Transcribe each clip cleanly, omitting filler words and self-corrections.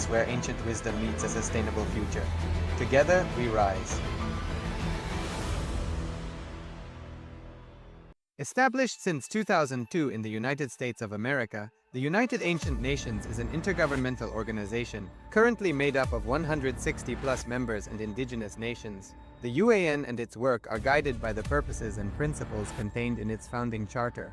where ancient wisdom meets a sustainable future. Together, we rise. Established since 2002 in the United States of America, the United Ancient Nations is an intergovernmental organization currently made up of 160+ members and indigenous nations. The UAN and its work are guided by the purposes and principles contained in its founding charter.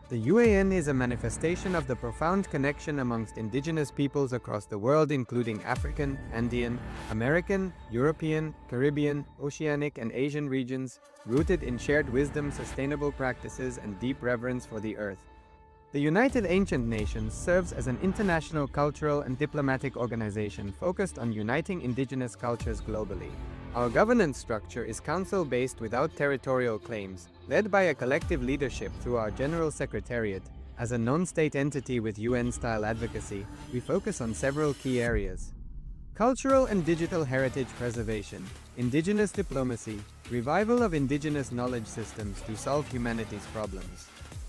The UAN is a manifestation of the profound connection amongst indigenous peoples across the world, including African, Andean, American, European, Caribbean, Oceanic, and Asian regions, rooted in shared wisdom, sustainable practices, and deep reverence for the earth. The United Ancient Nations serves as an international cultural and diplomatic organization focused on uniting indigenous cultures globally. Our governance structure is council-based without territorial claims, led by a collective leadership through our General Secretariat. As a non-state entity with UN-style advocacy, we focus on several key areas: cultural and digital heritage preservation, indigenous diplomacy, revival of indigenous knowledge systems to solve humanity's problems,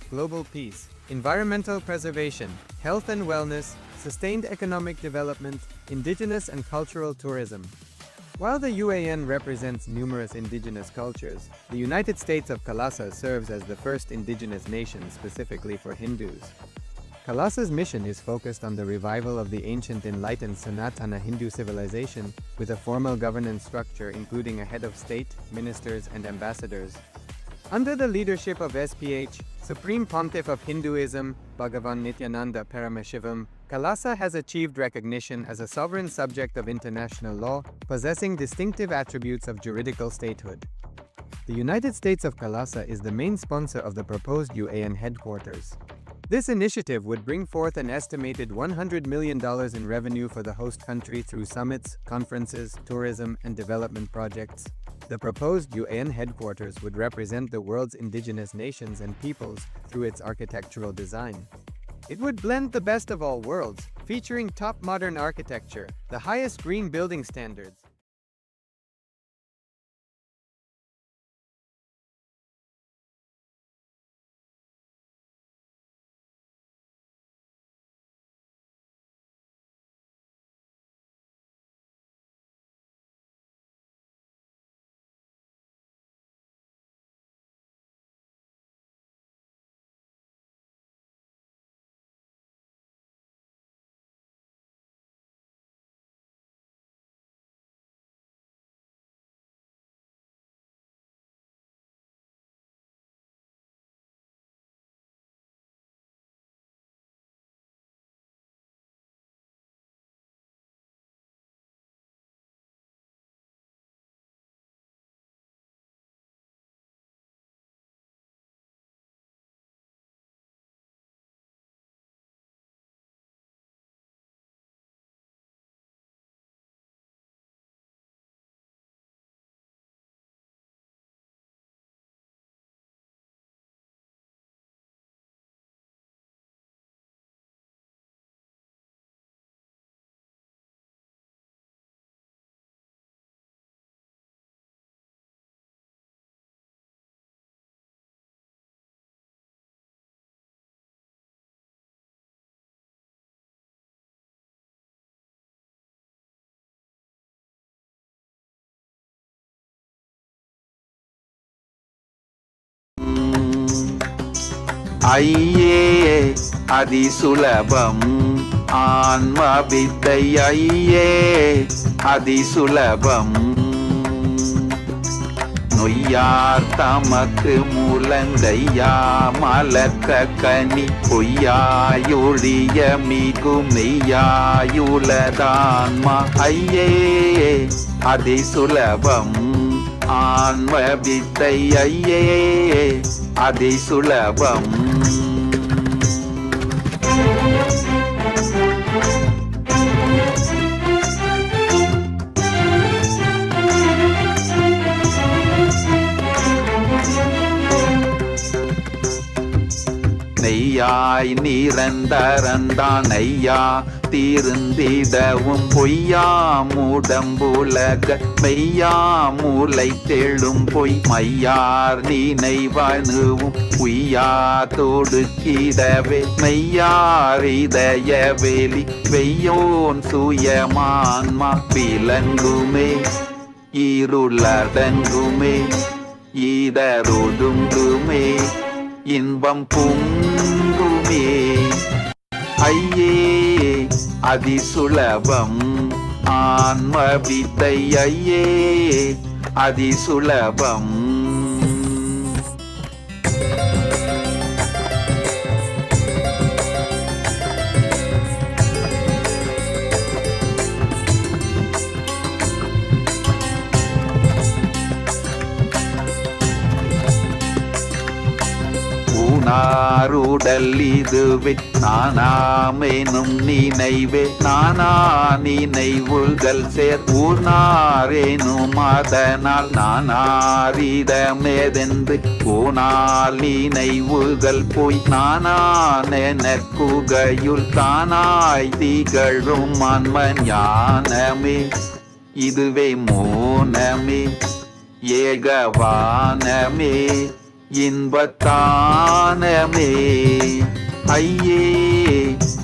global peace, environmental preservation, health and wellness, sustained economic development, indigenous and cultural tourism. While the UAN represents numerous indigenous cultures, the United States of Kailasa serves as the first indigenous nation specifically for Hindus. Kailasa's mission is focused on the revival of the ancient enlightened Sanatana Hindu civilization, with a formal governance structure including a head of state, ministers, and ambassadors. Under the leadership of SPH, Supreme Pontiff of Hinduism, Bhagavan Nithyananda Paramashivam, Kailasa has achieved recognition as a sovereign subject of international law, possessing distinctive attributes of juridical statehood. The United States of Kailasa is the main sponsor of the proposed UAN headquarters. This initiative would bring forth an estimated $100 million in revenue for the host country through summits, conferences, tourism, and development projects. The proposed UAN headquarters would represent the world's indigenous nations and peoples through its architectural design. It would blend the best of all worlds, featuring top modern architecture, the highest green building standards, అయ్యే అది సులభం ఆన్మవిద్య అయ్యే అది సులభం நொய்யார் மூலங்கையா மலக்க கனி பொய்யாயொழிய மிகு மெய்யாயுளதான்மா ஐயே அதி சுலபம் ஆன்ம வித்தை ஐயே அதி சுலபம் நெய்யாய் நிரந்தரந்தான் ஐயா திருந்திடவும் பொய்யாம் உடம்புலக மெய்யாம் மூளை தெழும் பொய் மையார் நினைவணுவும் உய்யா தொடுக்கிடவே மெய்யார் இதய வெளி வெய்யோன் சுயமான்மா விளங்குமே இருளடங்குமே ஈடரொடுங்குமே இன்பம் பொங்குமே ஐயே அதிசுலபம் ஆன்ம வித்தை ஐயே அதிசுலபம் நாருடல் இதுவே நானாமெனும் நினைவே நானா நினைவுகள் சேர் ஊர்நாரேனும் அதனால் நானாரிடமேதென்று போனால் நினைவுகள் போய் நானானென குகையுள் தானாய் திகழும் ஆன்ம ஞானமே இதுவே மோனமே ஏகவானமே இன்பத்தானமே ஐயே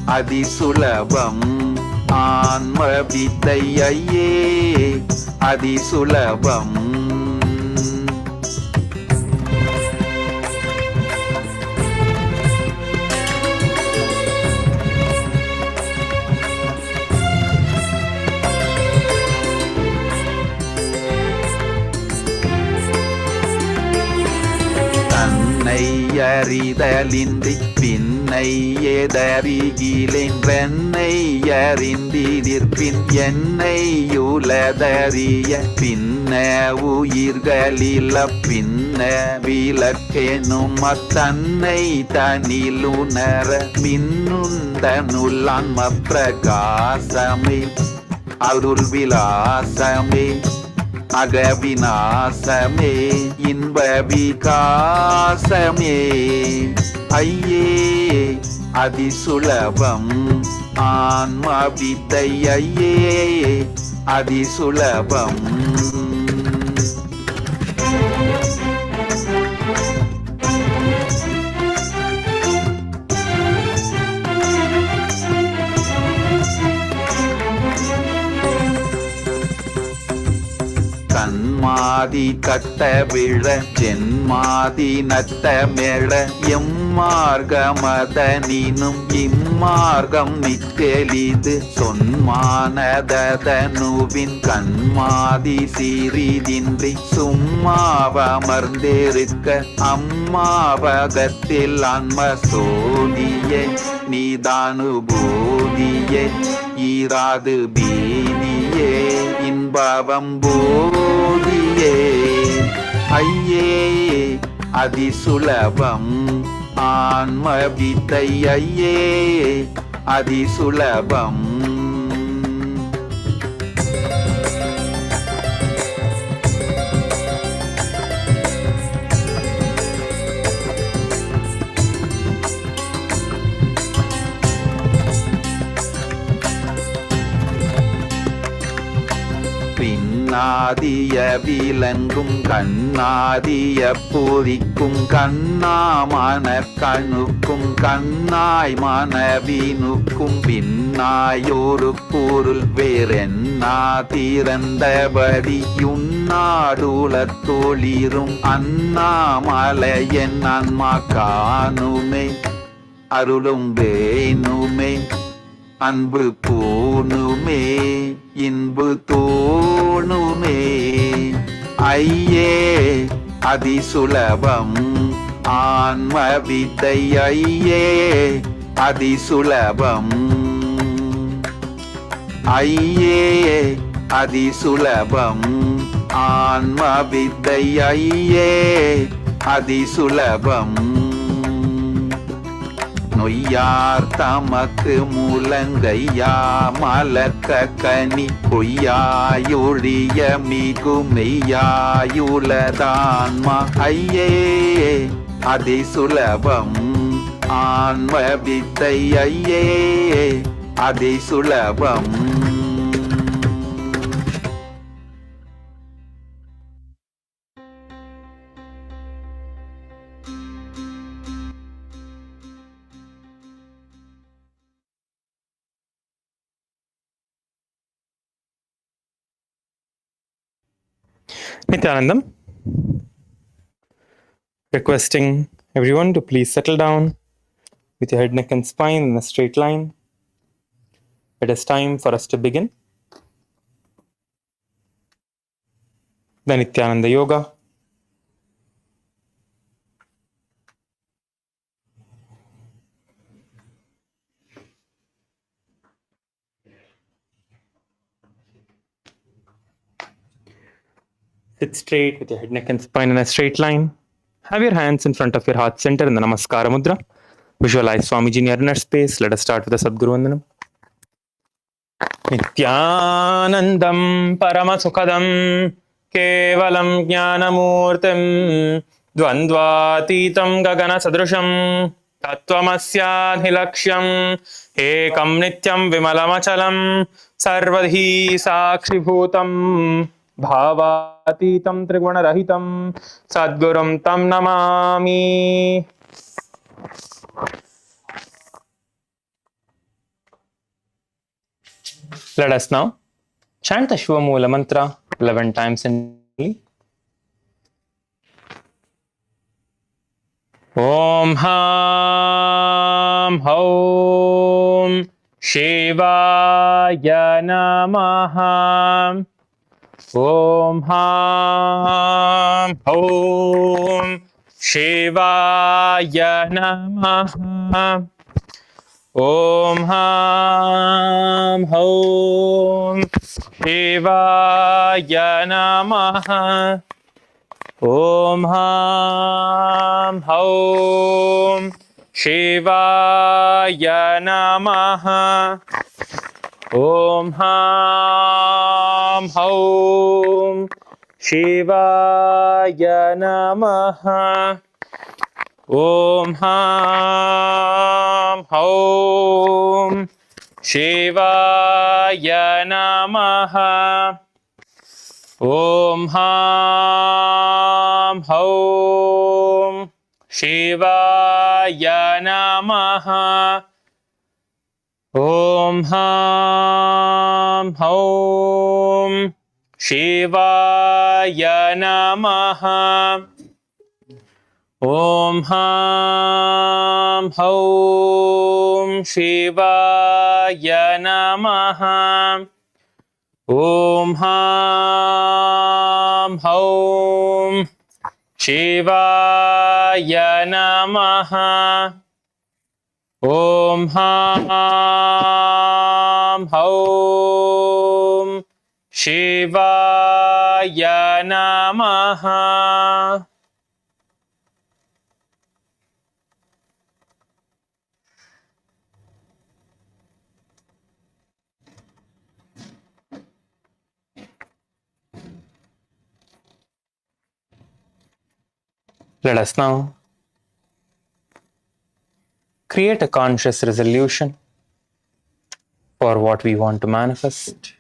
அதிசுலபம் ஆன்ம வித்தை ஐயே அதிசுலபம் அறிதலின்றி பின்னை எதறிகிலென்றென்னை அறிந்திதிர்பின் என்னை உலதறிய பின்ன உயிர்களில பின்ன விளக்கெனும் அத்தன்னை தனிலுணர மின்னுந்தனுள்ளான்ம பிரகாசமே அருள் விலாசமே அகவிநாசமே இன்ப விகாசமே ஐயே அதிசுலபம் ஆன்ம வித்தை ஐயே அதிசுலபம் கண்மாதி கட்ட விழ ஜென்மாதி நட்ட மேழ எம்மார்கமதனினும் இம்மார்க்கம் மிக்கெளிது சொன்மானதனுவின் கண்மாதி சிறிதின்றி சும்மாவமர்ந்திருக்க அம்மாவகத்தில் ஆன்ம சோதியே நீதானுபூதியே ஈராது பீதியே இன்பவம் போதியே ஐயே அதிசுலபம் ஆன்ம வித்தை ஐயே அதிசுலபம் கண்ணாதிய விலங்கும் கண்ணாதிய பொறிக்கும் கண்ணாமான கணுக்கும் கண்ணாய் மனவினுக்கும் பின்னாயோரு பொருள் வேறென்னா திறந்தபடி யுன்னாடுலத் தொழிரும் அண்ணாமலையன் ஆன்மா காணுமே அருளும் வேணுமே அன்பு பூணுமே இன்பு தோணுமே ஐயே அதிசுலபம் ஆன்ம வித்தை ஐயே அதிசுலபம் ஐயே அதிசுலபம் ஆன்ம வித்தை ஐயே அதிசுலபம் நொய்யார் தமக்கு மூலங்கையா மலக்க கனி பொய்யாயொழிய மிகு மெய்யாயுலதான்மா ஐயே அதிசுலபம் ஆன்ம வித்தை ஐயே அதிசுலபம். Nithyanandam, requesting everyone to please settle down with your head, neck, and spine in a straight line. It is time for us to begin the Nithyananda Yoga. Sit straight with your head, neck, and spine in a straight line. Have your hands in front of your heart center in the Namaskara Mudra. Visualize Swamiji in your inner space. Let us start with the Sadguru Vandanam. Nithyanandam Paramasukhadam Kevalam Jnanamurtim Dvandvatitam Gagana Sadrusham Tattvamasyadhilaksham Ekam Nityam Vimalamachalam Sarvadhi Sakshibhutam Bhavatitam Triguna-rahitam Sadgurum Tam Namami. Let us now chant the Shivamoola mantra 11 times internally. Om Ham Om Shivaya Namaha. Om Ham Om Shivaya Namaha. Om Ham Om Shivaya Namaha. Om Ham Om Shivaya Namaha. Om Ham Om Shivaya Namaha. Om Ham Om Shivaya Namaha. Om Ham Om Shivaya Namaha. Om Ham Om Shivaya Namaha. Om Ham Om Shivaya Namaha. Om Ham Om Shivaya Namaha. Om Ham Om Shivaya Namaha. Let us now create a conscious resolution for what we want to manifest.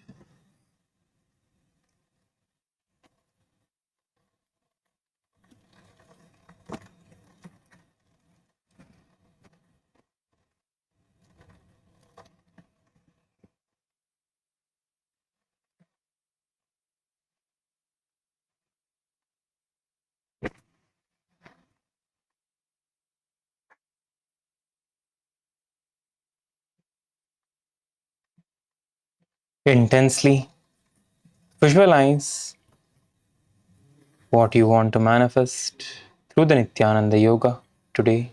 Intensely visualize what you want to manifest through the Nithyananda Yoga today.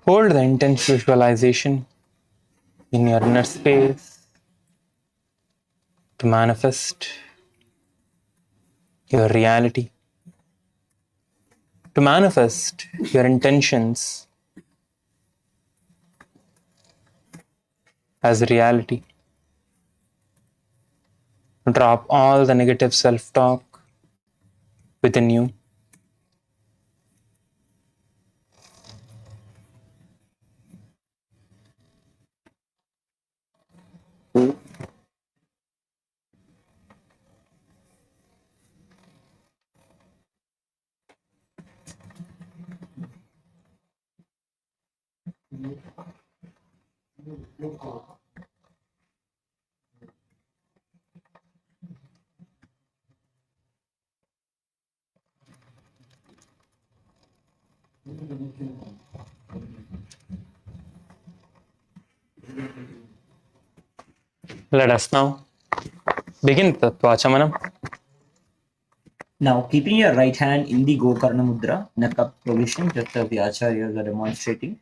Hold the intense visualization in your inner space to manifest your reality, to manifest your intentions as reality. Drop all the negative self-talk within you. Let us now begin Tatvachamanam. Now, keeping your right hand in the Gokarna Mudra, in a cup position, just as the Acharyas are demonstrating,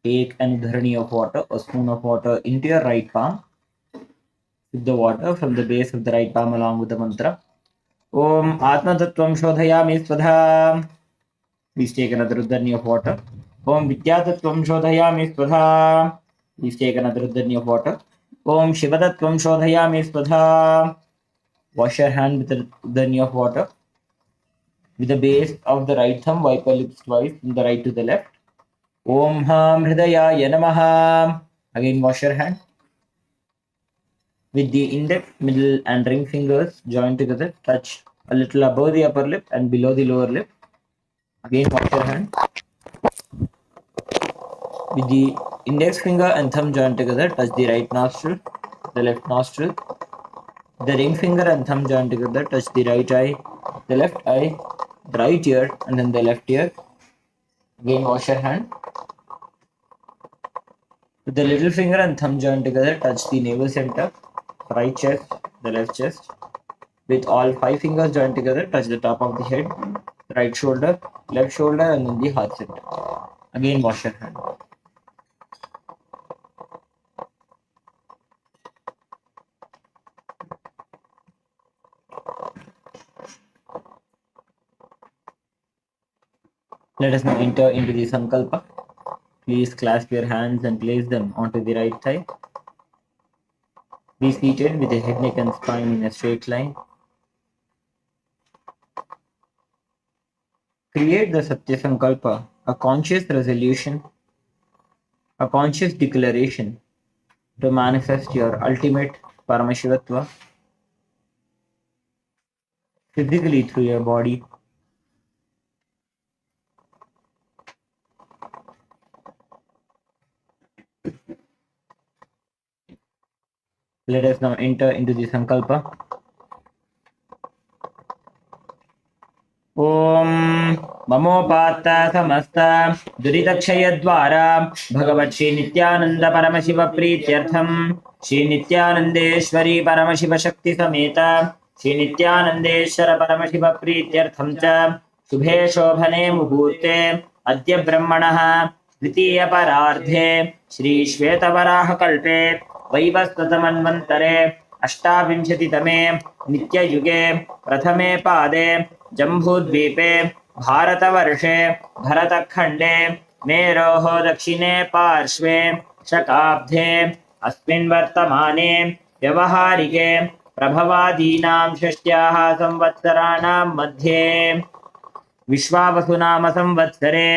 take an udharani of water, a spoon of water, into your right palm. With the water from the base of the right palm along with the mantra. Om Atma Tattvam Shodhayami Svadha. Please take another udharani of water. Om Vidya Tattvam Shodhayami Svadha. Please take another udharani of water. Om Shiva Tattvam Shodhayami Svadha. Wash your hand with the udharani of water. With the base of the right thumb, wipe your lips twice from the right to the left. Om Ham Hridayaya Namaha. Again, wash your hand. With the index, middle and ring fingers joined together, touch a little above the upper lip and below the lower lip. Again, wash your hand. With the index finger and thumb joined together, touch the right nostril, the left nostril. The ring finger and thumb joined together, touch the right eye, the left eye, the right ear, and then the left ear. Again, wash your hand. With the little finger and thumb joined together, touch the navel center, right chest, the left chest. With all 5 fingers joined together, touch the top of the head, right shoulder, left shoulder, and then the heart center. Again, wash your hand. Let us now enter into the Sankalpa. Please clasp your hands and place them onto the right thigh. Be seated with the head, neck, and spine in a straight line. Create the Satya Sankalpa, a conscious resolution, a conscious declaration to manifest your ultimate Paramashivatva physically through your body. Let us now enter into the Sankalpa. Om Mamopata Samasta Duridakshayadvara Bhagavat Shri Nithyananda Paramashiva Prityartham Shri Nithyanandeshwari Paramashiva Shakti Sameta Shri Nithyanandeshwara Paramashiva Prityartham Cha Shubhe Shobhane Muhurte Adya Brahmanaha Dvitiya Parardhe Shri Shvetavaraha Kalpe Vaivastatamanvantare अष्टाविंशतितमे नित्ययुगे प्रथमे पादे जम्बूद्वीपे भारतवर्षे भरतखण्डे मेरोः दक्षिणे पार्श्वे शकाब्दे अस्मिन् वर्तमाने व्यवहारिके प्रभवादीनां षष्ट्याः संवत्सराणां मध्ये विश्वावसुनाम संवत्सरे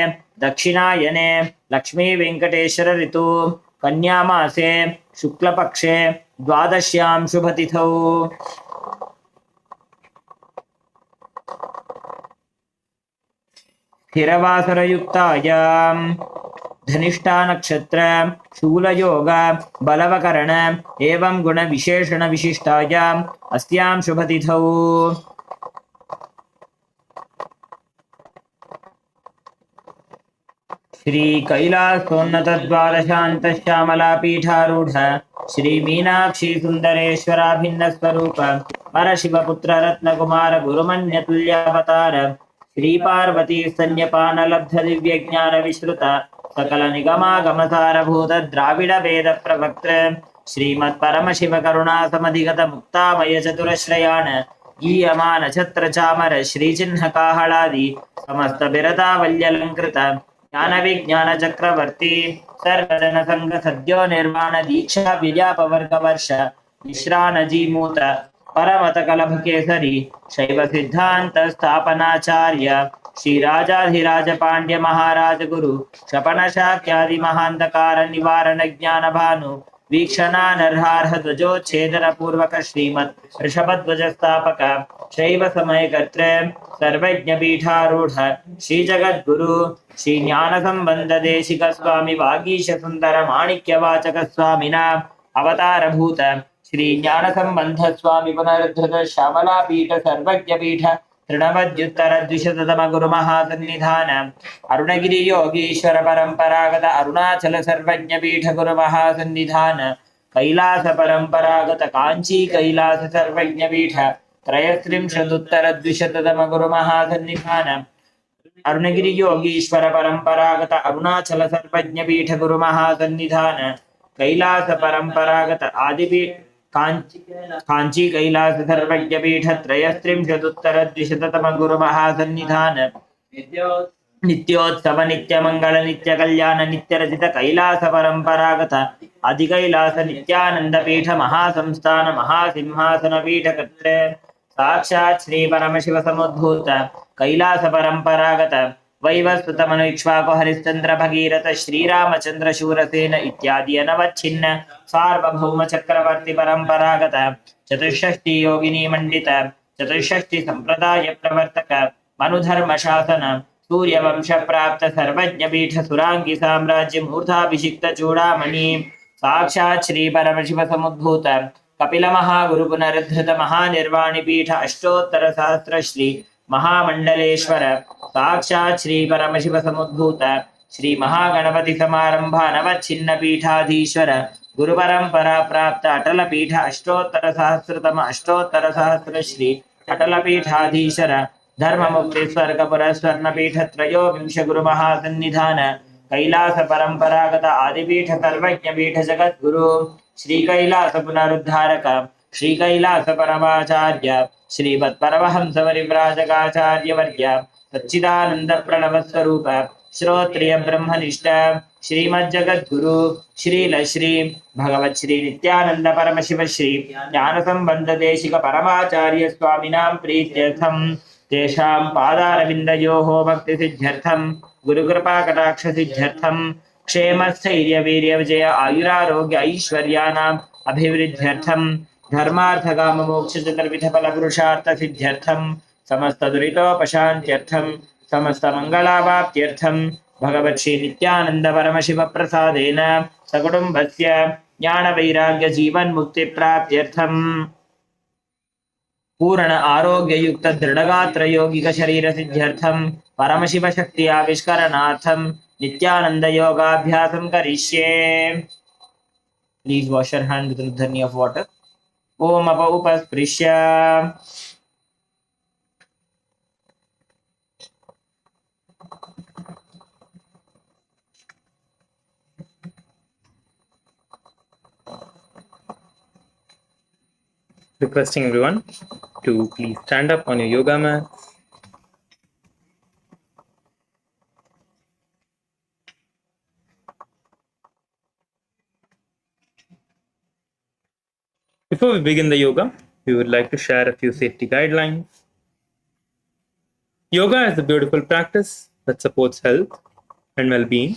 दक्षिणायने लक्ष्मी वेंकटेश्वर ऋतु कन्यामासे शुक्लपक्षे द्वादश्यां शुभतिथौ स्थिरवासरयुक्तायां धनिष्ठा नक्षत्र शूलयोग बलवकरण एवं गुण विशेषण विशिष्टायां अस्यां शुभतिथौ श्री कैलासोन्नत द्वादशांत श्यामला पीठारूढ़ श्री मीनाक्षी सुंदरेश्वराभिन्न स्वरूप परशिवपुत्र रत्न कुमार गुरुमन्य तुल्यावतार श्री पार्वती स्तन्यपान लब्ध दिव्य ज्ञान विश्रुत सकल निगमागमसारभूत द्राविड वेद प्रवक्त्र श्रीमत् परम शिव करुणा समधिगत मुक्तामय चतुरश्रयान् गीयमान छत्र चामर श्रीचिह्न काहलादि समस्त बिरतावल्यलंकृत ज्ञान विज्ञान चक्रवर्ती सर्वजन संघ सद्यो निर्वाण दीक्षा विद्यापवर्ग वर्ष विश्रान जीमूत परमत कलभ केसरी शैव सिद्धांत स्थापनाचार्य श्री राजाधिराज पांड्य महाराज गुरु क्षपण शाक्यादि महांधकार निवारण ज्ञान भानु वीक्षणानर्हार्ह ध्वजोच्छेदन पूर्वक श्रीमत् ऋषभध्वज स्थापक शैव समय कर्तृ सर्वज्ञ पीठारूढ़ श्री जगद्गुरु श्री ज्ञान संबंध देशिक स्वामी वागीश सुंदर माणिक्य वाचक स्वामिना अवतार भूत श्री ज्ञान संबंध स्वामी पुनरुद्धृत श्यामला पीठ सर्वज्ञ पीठ तृणवद्युत्तर द्विशततम गुरु महासन्निधान अरुणगिरि योगीश्वर परंपरागत अरुणाचल सर्वज्ञ पीठ गुरु महासन्निधान कैलास परंपरागत कांची कैलास सर्वज्ञ पीठ त्रयस्त्रिंशदुत्तर द्विशततम गुरु महासन्निधान अरुणगिरि योगीश्वर परंपरागत अरुणाचल सर्वज्ञ पीठ गुरु महासन्निधान कैलास परंपरागत आदिपीठ कांची कैलास सर्वज्ञ पीठ त्रयस्त्रिंशदुत्तर द्विशततम गुरु महासन्निधान नित्योत्सव नित्य मंगल नित्य कल्याण नित्य रचित कैलास परंपरागत आदि कैलास नित्यानंद पीठ महासंस्थान महासिंहासन पीठ कर्तृ साक्षात् श्री परम शिव समुद्भूत कैलास परंपरागत वैवस्वत मनुक्ष्वाको हरिश्चंद्र भगीरथ श्रीरामचंद्र शूरसेन इत्यादि अनवच्छिन्न सार्वभौम चक्रवर्ती परंपरागत चतुष्षष्टि योगिनी मंडित चतुष्षष्टि संप्रदाय प्रवर्तक मनुधर्म शासन सूर्यवंश प्राप्त सर्वज्ञ पीठ सुरांगी साम्राज्य मूर्धाभिषिक्त चूड़ामणि साक्षात् श्री परम शिव समुद्भूत कपिल महागुरु पुनरुद्धृत महानिर्वाणी पीठ अष्टोत्तर सहस्र श्री महामंडलेश्वर साक्षात् श्री परमशिव समुद्भूत श्री महागणपति समारंभा नवच्छिन्न पीठाधीश्वर गुरु परंपरा प्राप्त अटल पीठ अष्टोत्तर सहस्र श्री अटल पीठाधीश्वर धर्म मुक्ति स्वर्ग पुरस्वर्ण पीठ त्रयोविंश गुरु महासन्निधान कैलास परंपरागत आदिपीठ सर्वज्ञ पीठ जगत गुरु श्री कैलास पुनरुद्धारक श्री कैलास परमाचार्य श्रीमत् परमहंस परिव्राजकाचार्य वर्य सच्चिदानंद प्रणव स्वरूप श्रोत्रिय ब्रह्मनिष्ठ श्रीमज्जगद्गुरु श्रील श्री भगवत् श्री नित्यानंद परम शिव श्री ज्ञान संबंध देशिक परमाचार्य स्वामिनां प्रीत्यर्थम तेषां पादारविन्दयोः भक्ति सिद्ध्यर्थम गुरुकृपा कटाक्ष सिद्ध्यर्थम क्षेम स्थैर्य वीर्य विजय आयुरारोग्य ऐश्वर्यानाम् अभिवृद्ध्यर्थम धर्मार्थ काम मोक्ष चतुर्विध फल पुरुषार्थ सिद्ध्यर्थम समस्त दुरितोपशान्त्यर्थम समस्त मंगलावाप्त्यर्थम भगवत् श्री नित्यानंद परम शिव प्रसादेन सकुटुम्बस्य ज्ञान वैराग्य जीवन मुक्ति प्राप्त्यर्थम पूर्ण आरोग्य युक्त दृढ़गात्र यौगिक शरीर सिद्ध्यर्थम परम शिव शक्ति आविष्करणार्थम नित्यानंद योगाभ्यासं करिष्ये. Please wash your hand with Nithyananda of water. Om apa upasprisya. Requesting everyone to please stand up on your yoga mat. Before we begin the yoga, we would like to share a few safety guidelines. Yoga is a beautiful practice that supports health and well-being,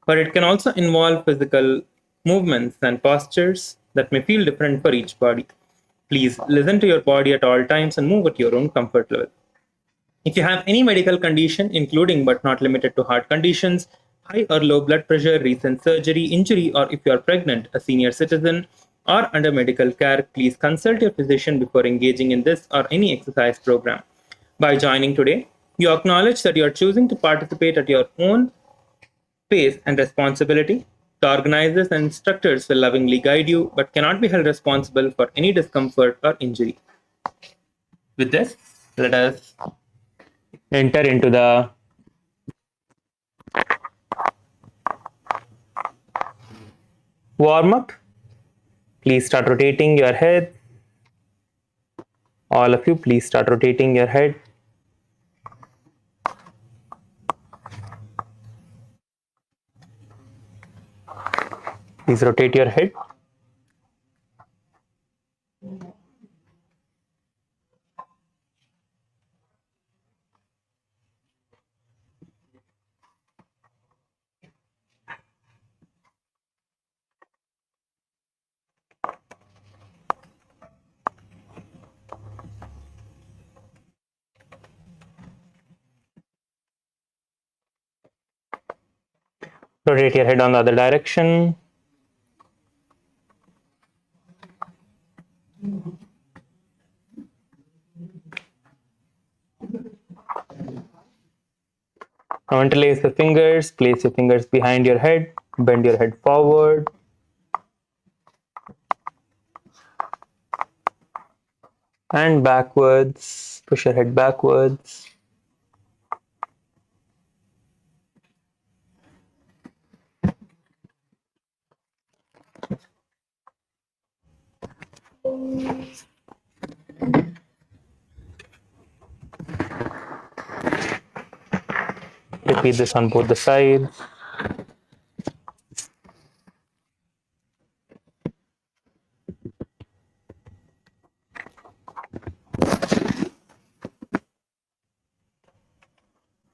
but it can also involve physical movements and postures that may feel different for each body. Please listen to your body at all times and move at your own comfort level. If you have any medical condition, including but not limited to heart conditions, high or low blood pressure, recent surgery, injury, or if you are pregnant, a senior citizen, or under medical care, please consult your physician before engaging in this or any exercise program. By joining today, you acknowledge that you are choosing to participate at your own pace and responsibility. The organizers and instructors will lovingly guide you, but cannot be held responsible for any discomfort or injury. With this, let us enter into the warm up. Please start rotating your head. All of you, please start rotating your head. Please rotate your head. Rotate your head on the other direction. Now interlace your fingers, place your fingers behind your head, bend your head forward. And backwards, push your head backwards. Repeat this on both the sides.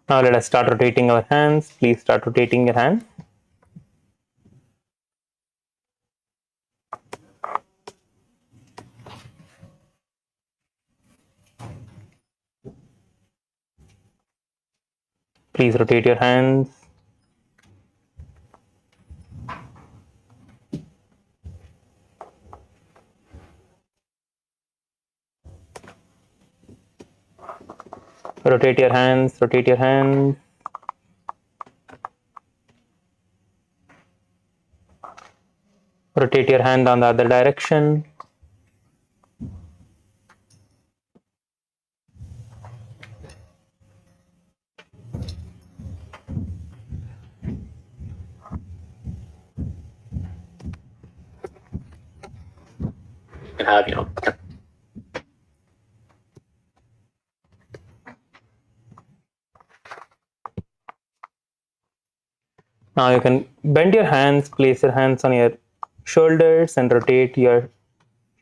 Now let us start rotating our hands. Please start rotating your hands. Please rotate your hands. Rotate your hands, rotate your hands. Rotate your hand on the other direction. Now you can bend your hands, place your hands on your shoulders and rotate your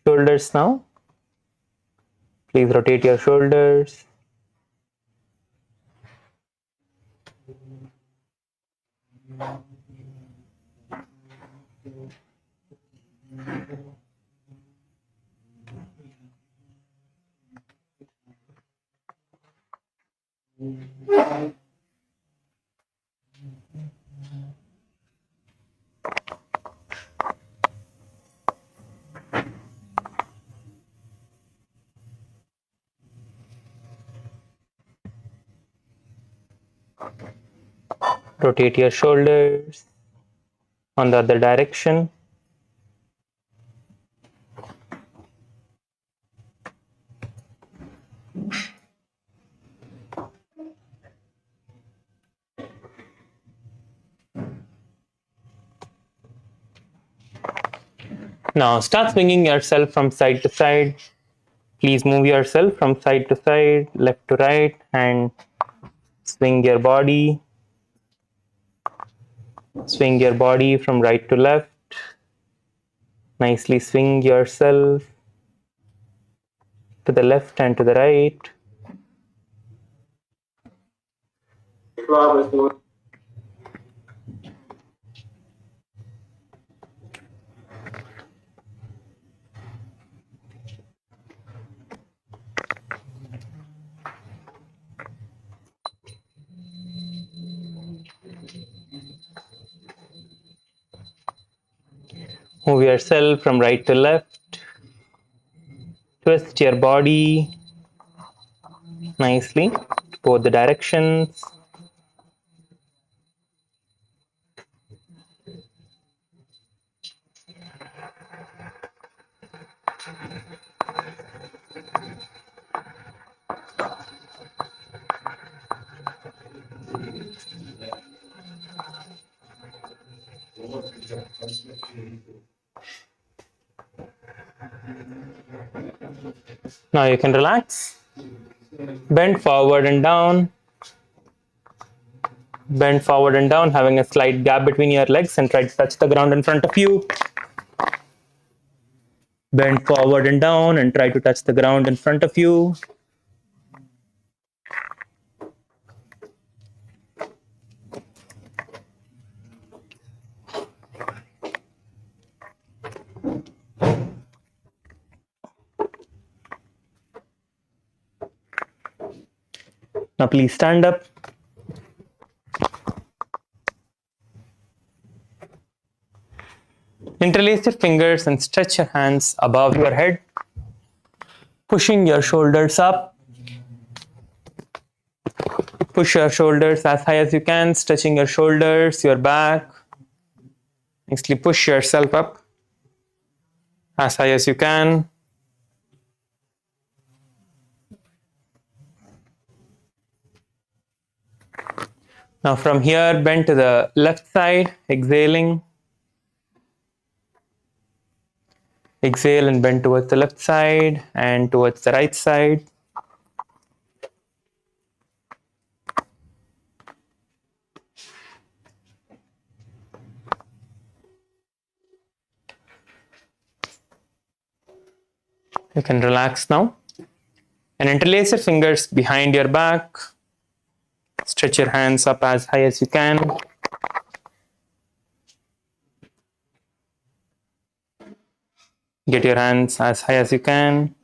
shoulders now. Please rotate your shoulders. Rotate your shoulders on the other direction. Now start swinging yourself from side to side. Please move yourself from side to side, left to right, and swing your body. Swing your body from right to left. Nicely swing yourself to the left and to the right. Move yourself from right to left. Twist your body nicely, both the directions. Now you can relax. Bend forward and down. Bend forward and down, having a slight gap between your legs, and try to touch the ground in front of you. Bend forward and down and try to touch the ground in front of you. Now please stand up. Interlace your fingers and stretch your hands above your head, pushing your shoulders up. Push your shoulders as high as you can, stretching your shoulders, your back. Next, push yourself up as high as you can. Now from here, bend to the left side, exhaling. Exhale and bend towards the left side and towards the right side. You can relax now and interlace your fingers behind your back. Stretch your hands up as high as you can. Get your hands as high as you can.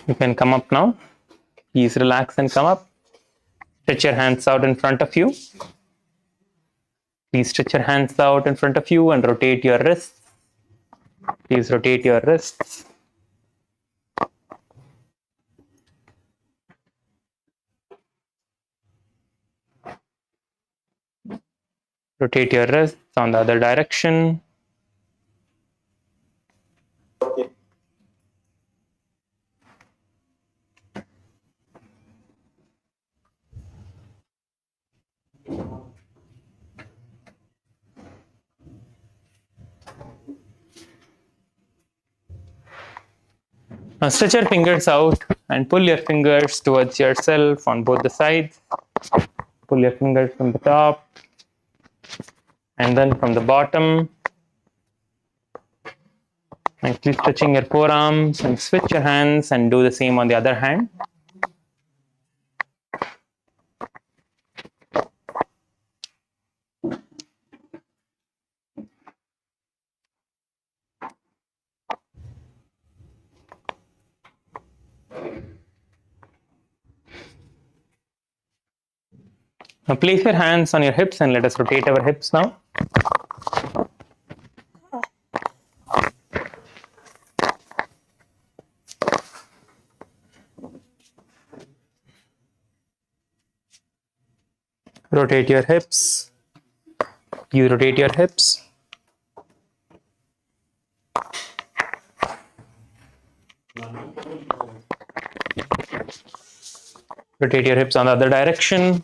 You can come up now. Please relax and come up. Stretch your hands out in front of you. Please stretch your hands out in front of you and rotate your wrists. Please rotate your wrists. Rotate your wrists on the other direction. Now stretch your fingers out and pull your fingers towards yourself on both the sides. Pull your fingers from the top and then from the bottom. Nicely stretching your forearms, and switch your hands and do the same on the other hand. Now place your hands on your hips and let us rotate our hips now. Rotate your hips. You rotate your hips. Rotate your hips on the other direction.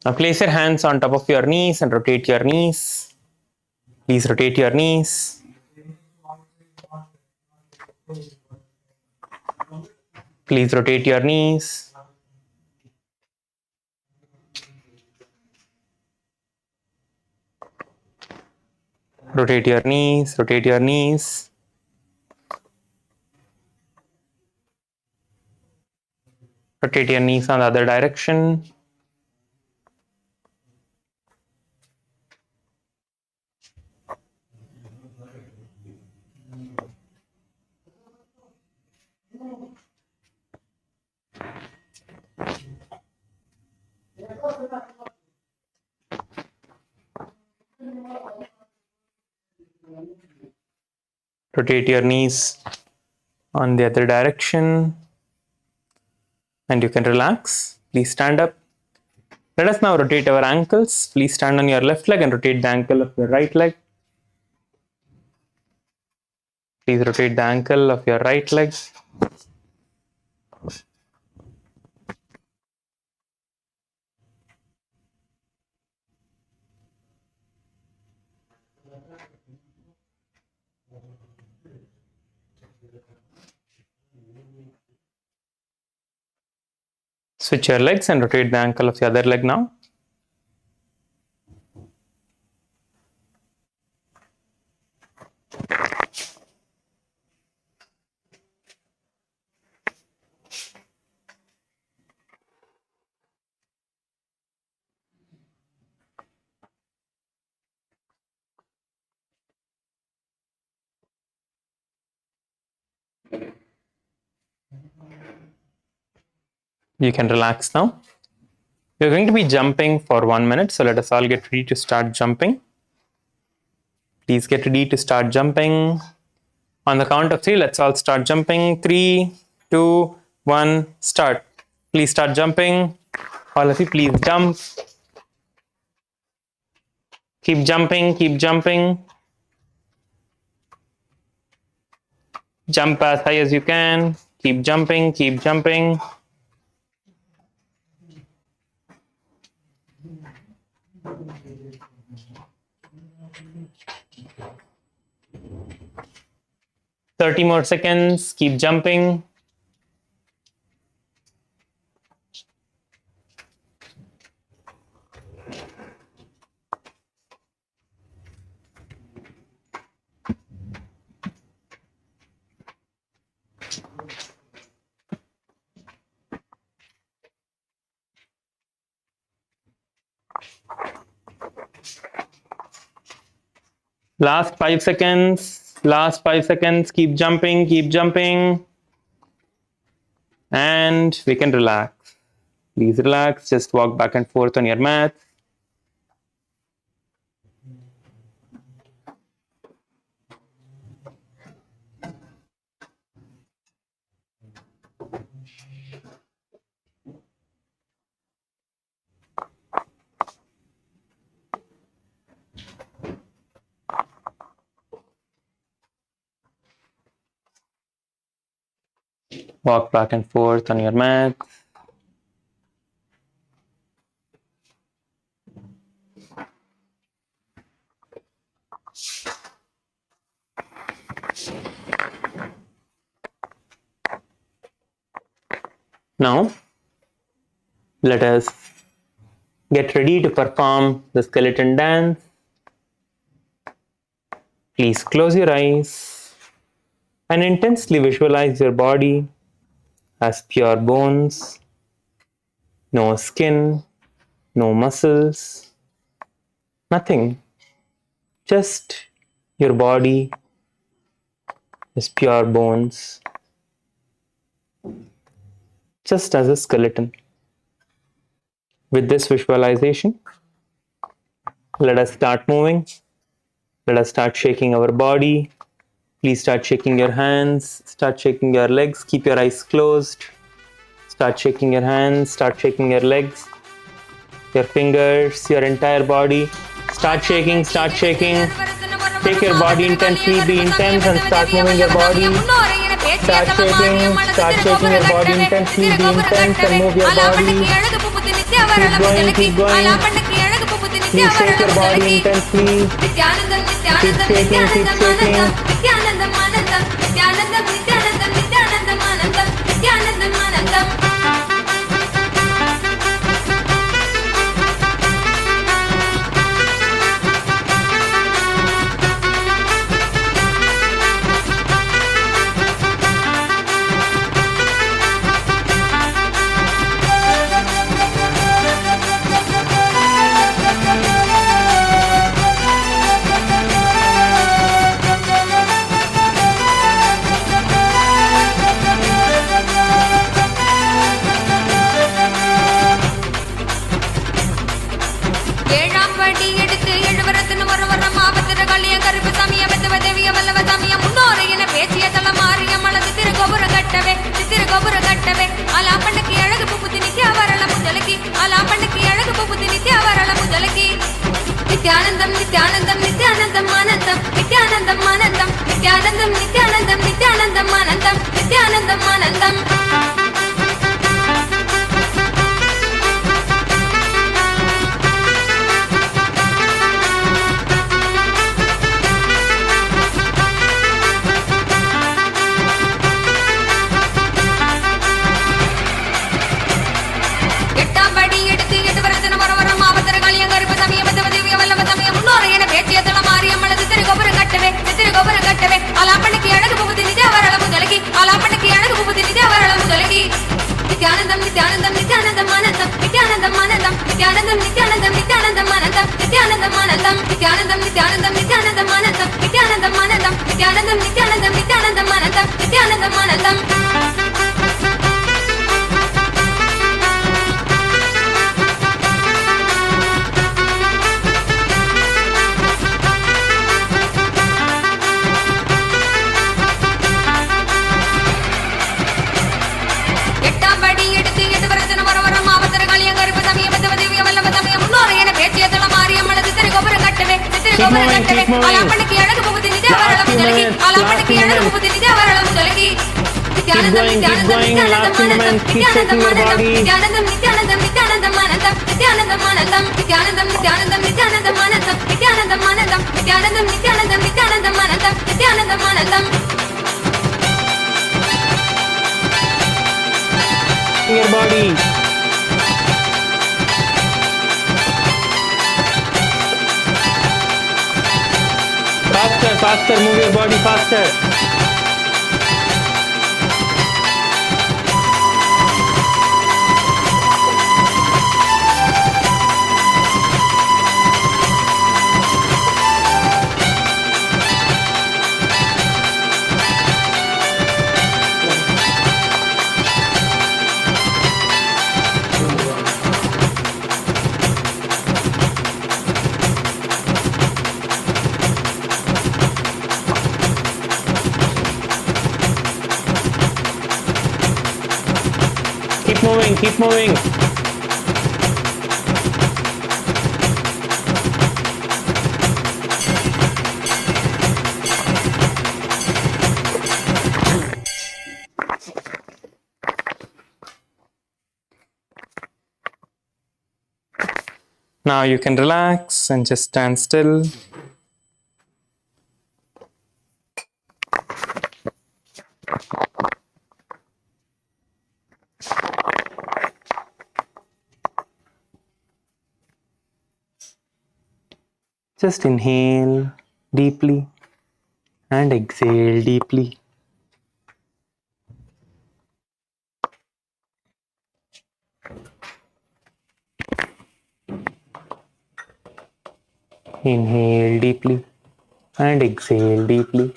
Now place your hands on top of your knees and rotate your knees. Please rotate your knees. Please rotate your knees. Rotate your knees, rotate your knees. Rotate your knees on the other direction. Rotate your knees on the other direction and you can relax. Please stand up. Let us now rotate our ankles. Please stand on your left leg and rotate the ankle of your right leg. Please rotate the ankle of your right leg. Switch your legs and rotate the ankle of the other leg now. You can relax now. We're going to be jumping for 1 minute, so let us all get ready to start jumping. Please get ready to start jumping. On the count of 3, let's all start jumping. 3, 2, 1, start. Please start jumping. All of you, please jump. Keep jumping, keep jumping. Jump as high as you can. Keep jumping, keep jumping. "30 more seconds, keep jumping." Last 5 seconds. Last 5 seconds. Keep jumping. Keep jumping. And we can relax. Please relax. Just walk back and forth on your mat. Walk back and forth on your mat. Now, let us get ready to perform the skeleton dance. Please close your eyes and intensely visualize your body as pure bones, no skin, no muscles, nothing. Just your body is pure bones, just as a skeleton. With this visualization, let us start moving. Let us start shaking our body. Please start shaking your hands, start shaking your legs, keep your eyes closed. Start shaking your hands, start shaking your legs, your fingers, your entire body. Start shaking, start shaking. Shake your body intensely, be intense and start moving your body. Start shaking your body intensely, be intense and move your body. Keep going, keep going. Please shake your body intensely. Keep shaking, keep shaking. Nithyanandam, Nithyanandam, Nithyanandam, Anandam, Nithyanandam, Anandam. Nithyanandam, Nithyanandam, Nithyanandam, Anandam, Nithyanandam, Anandam, Nithyanandam, Nithyanandam, Nithyanandam, Anandam, Nithyanandam, Anandam, Nithyanandam, Nithyanandam, Nithyanandam, Anandam, Nithyanandam, Anandam, Nithyanandam, Nithyanandam, Nithyanandam, Anandam, Nithyanandam, Anandam. Keep moving, keep moving. Last few minutes, last few minutes. Keep going, last few minutes. Keep shaking your body. Nithyanandam, Nithyanandam, Nithyanandam, Anandam, Nithyanandam, Anandam, Nithyanandam, Nithyanandam, Nithyanandam, Anandam, Nithyanandam, Anandam, Nithyanandam, Nithyanandam, Nithyanandam, Anandam, Nithyanandam, Anandam. Your body. Faster, faster, move your body faster. Keep moving, keep moving. Now you can relax and just stand still. Just inhale deeply and exhale deeply. Inhale deeply and exhale deeply.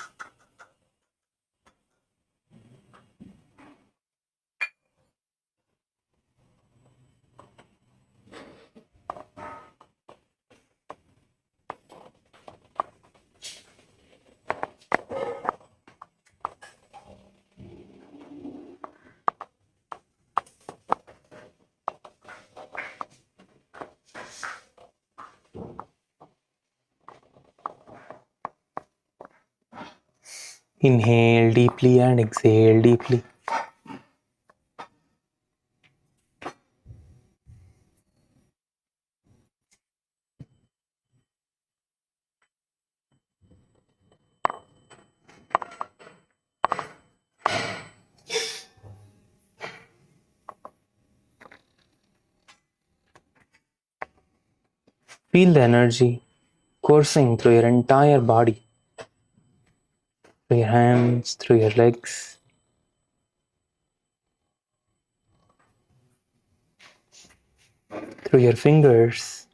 Inhale deeply and exhale deeply. Feel the energy coursing through your entire body, through your hands, through your legs, through your fingers.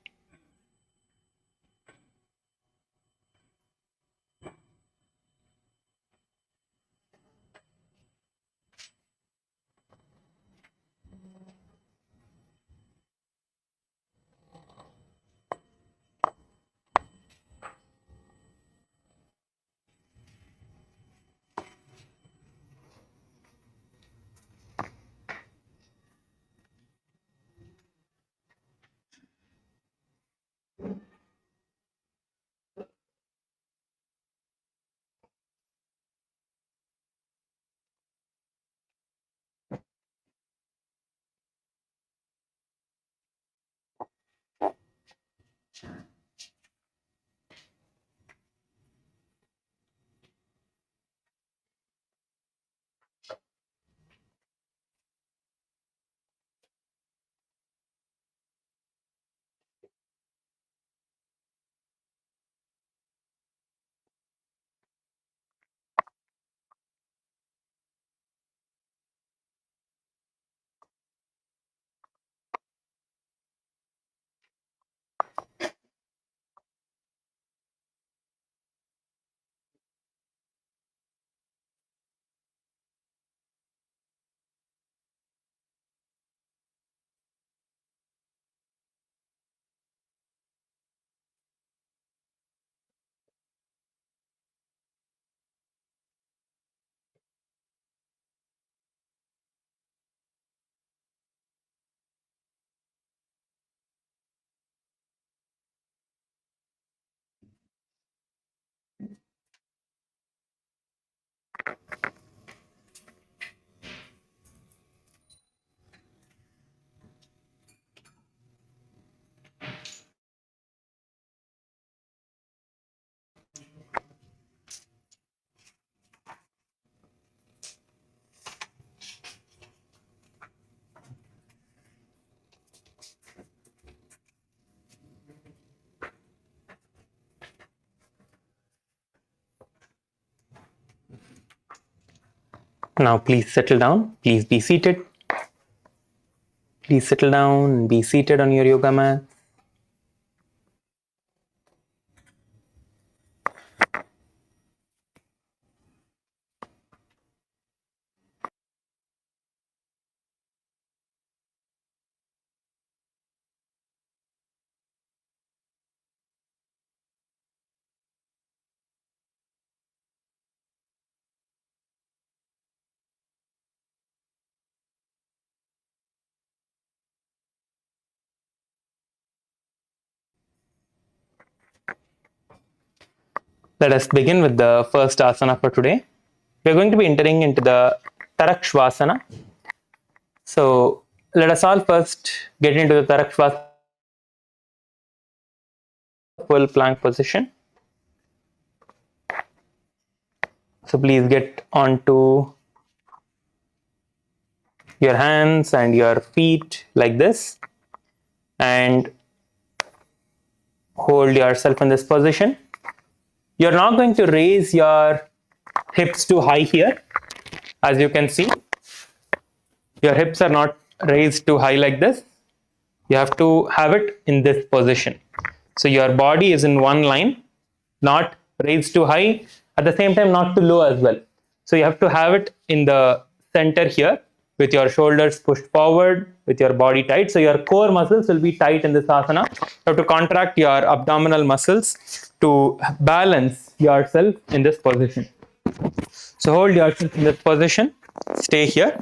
Now please settle down. Please be seated. Please settle down and be seated on your yoga mat. Let us begin with the first asana for today. We are going to be entering into the Tarakshvasana. So let us all first get into the Tarakshvasana, full plank position. So please get onto your hands and your feet like this and hold yourself in this position. You're not going to raise your hips too high here. As you can see, your hips are not raised too high like this. You have to have it in this position. So your body is in one line, not raised too high, at the same time not too low as well. So you have to have it in the center here with your shoulders pushed forward, with your body tight. So your core muscles will be tight in this asana. You have to contract your abdominal muscles to balance yourself in this position. So hold yourself in this position, stay here,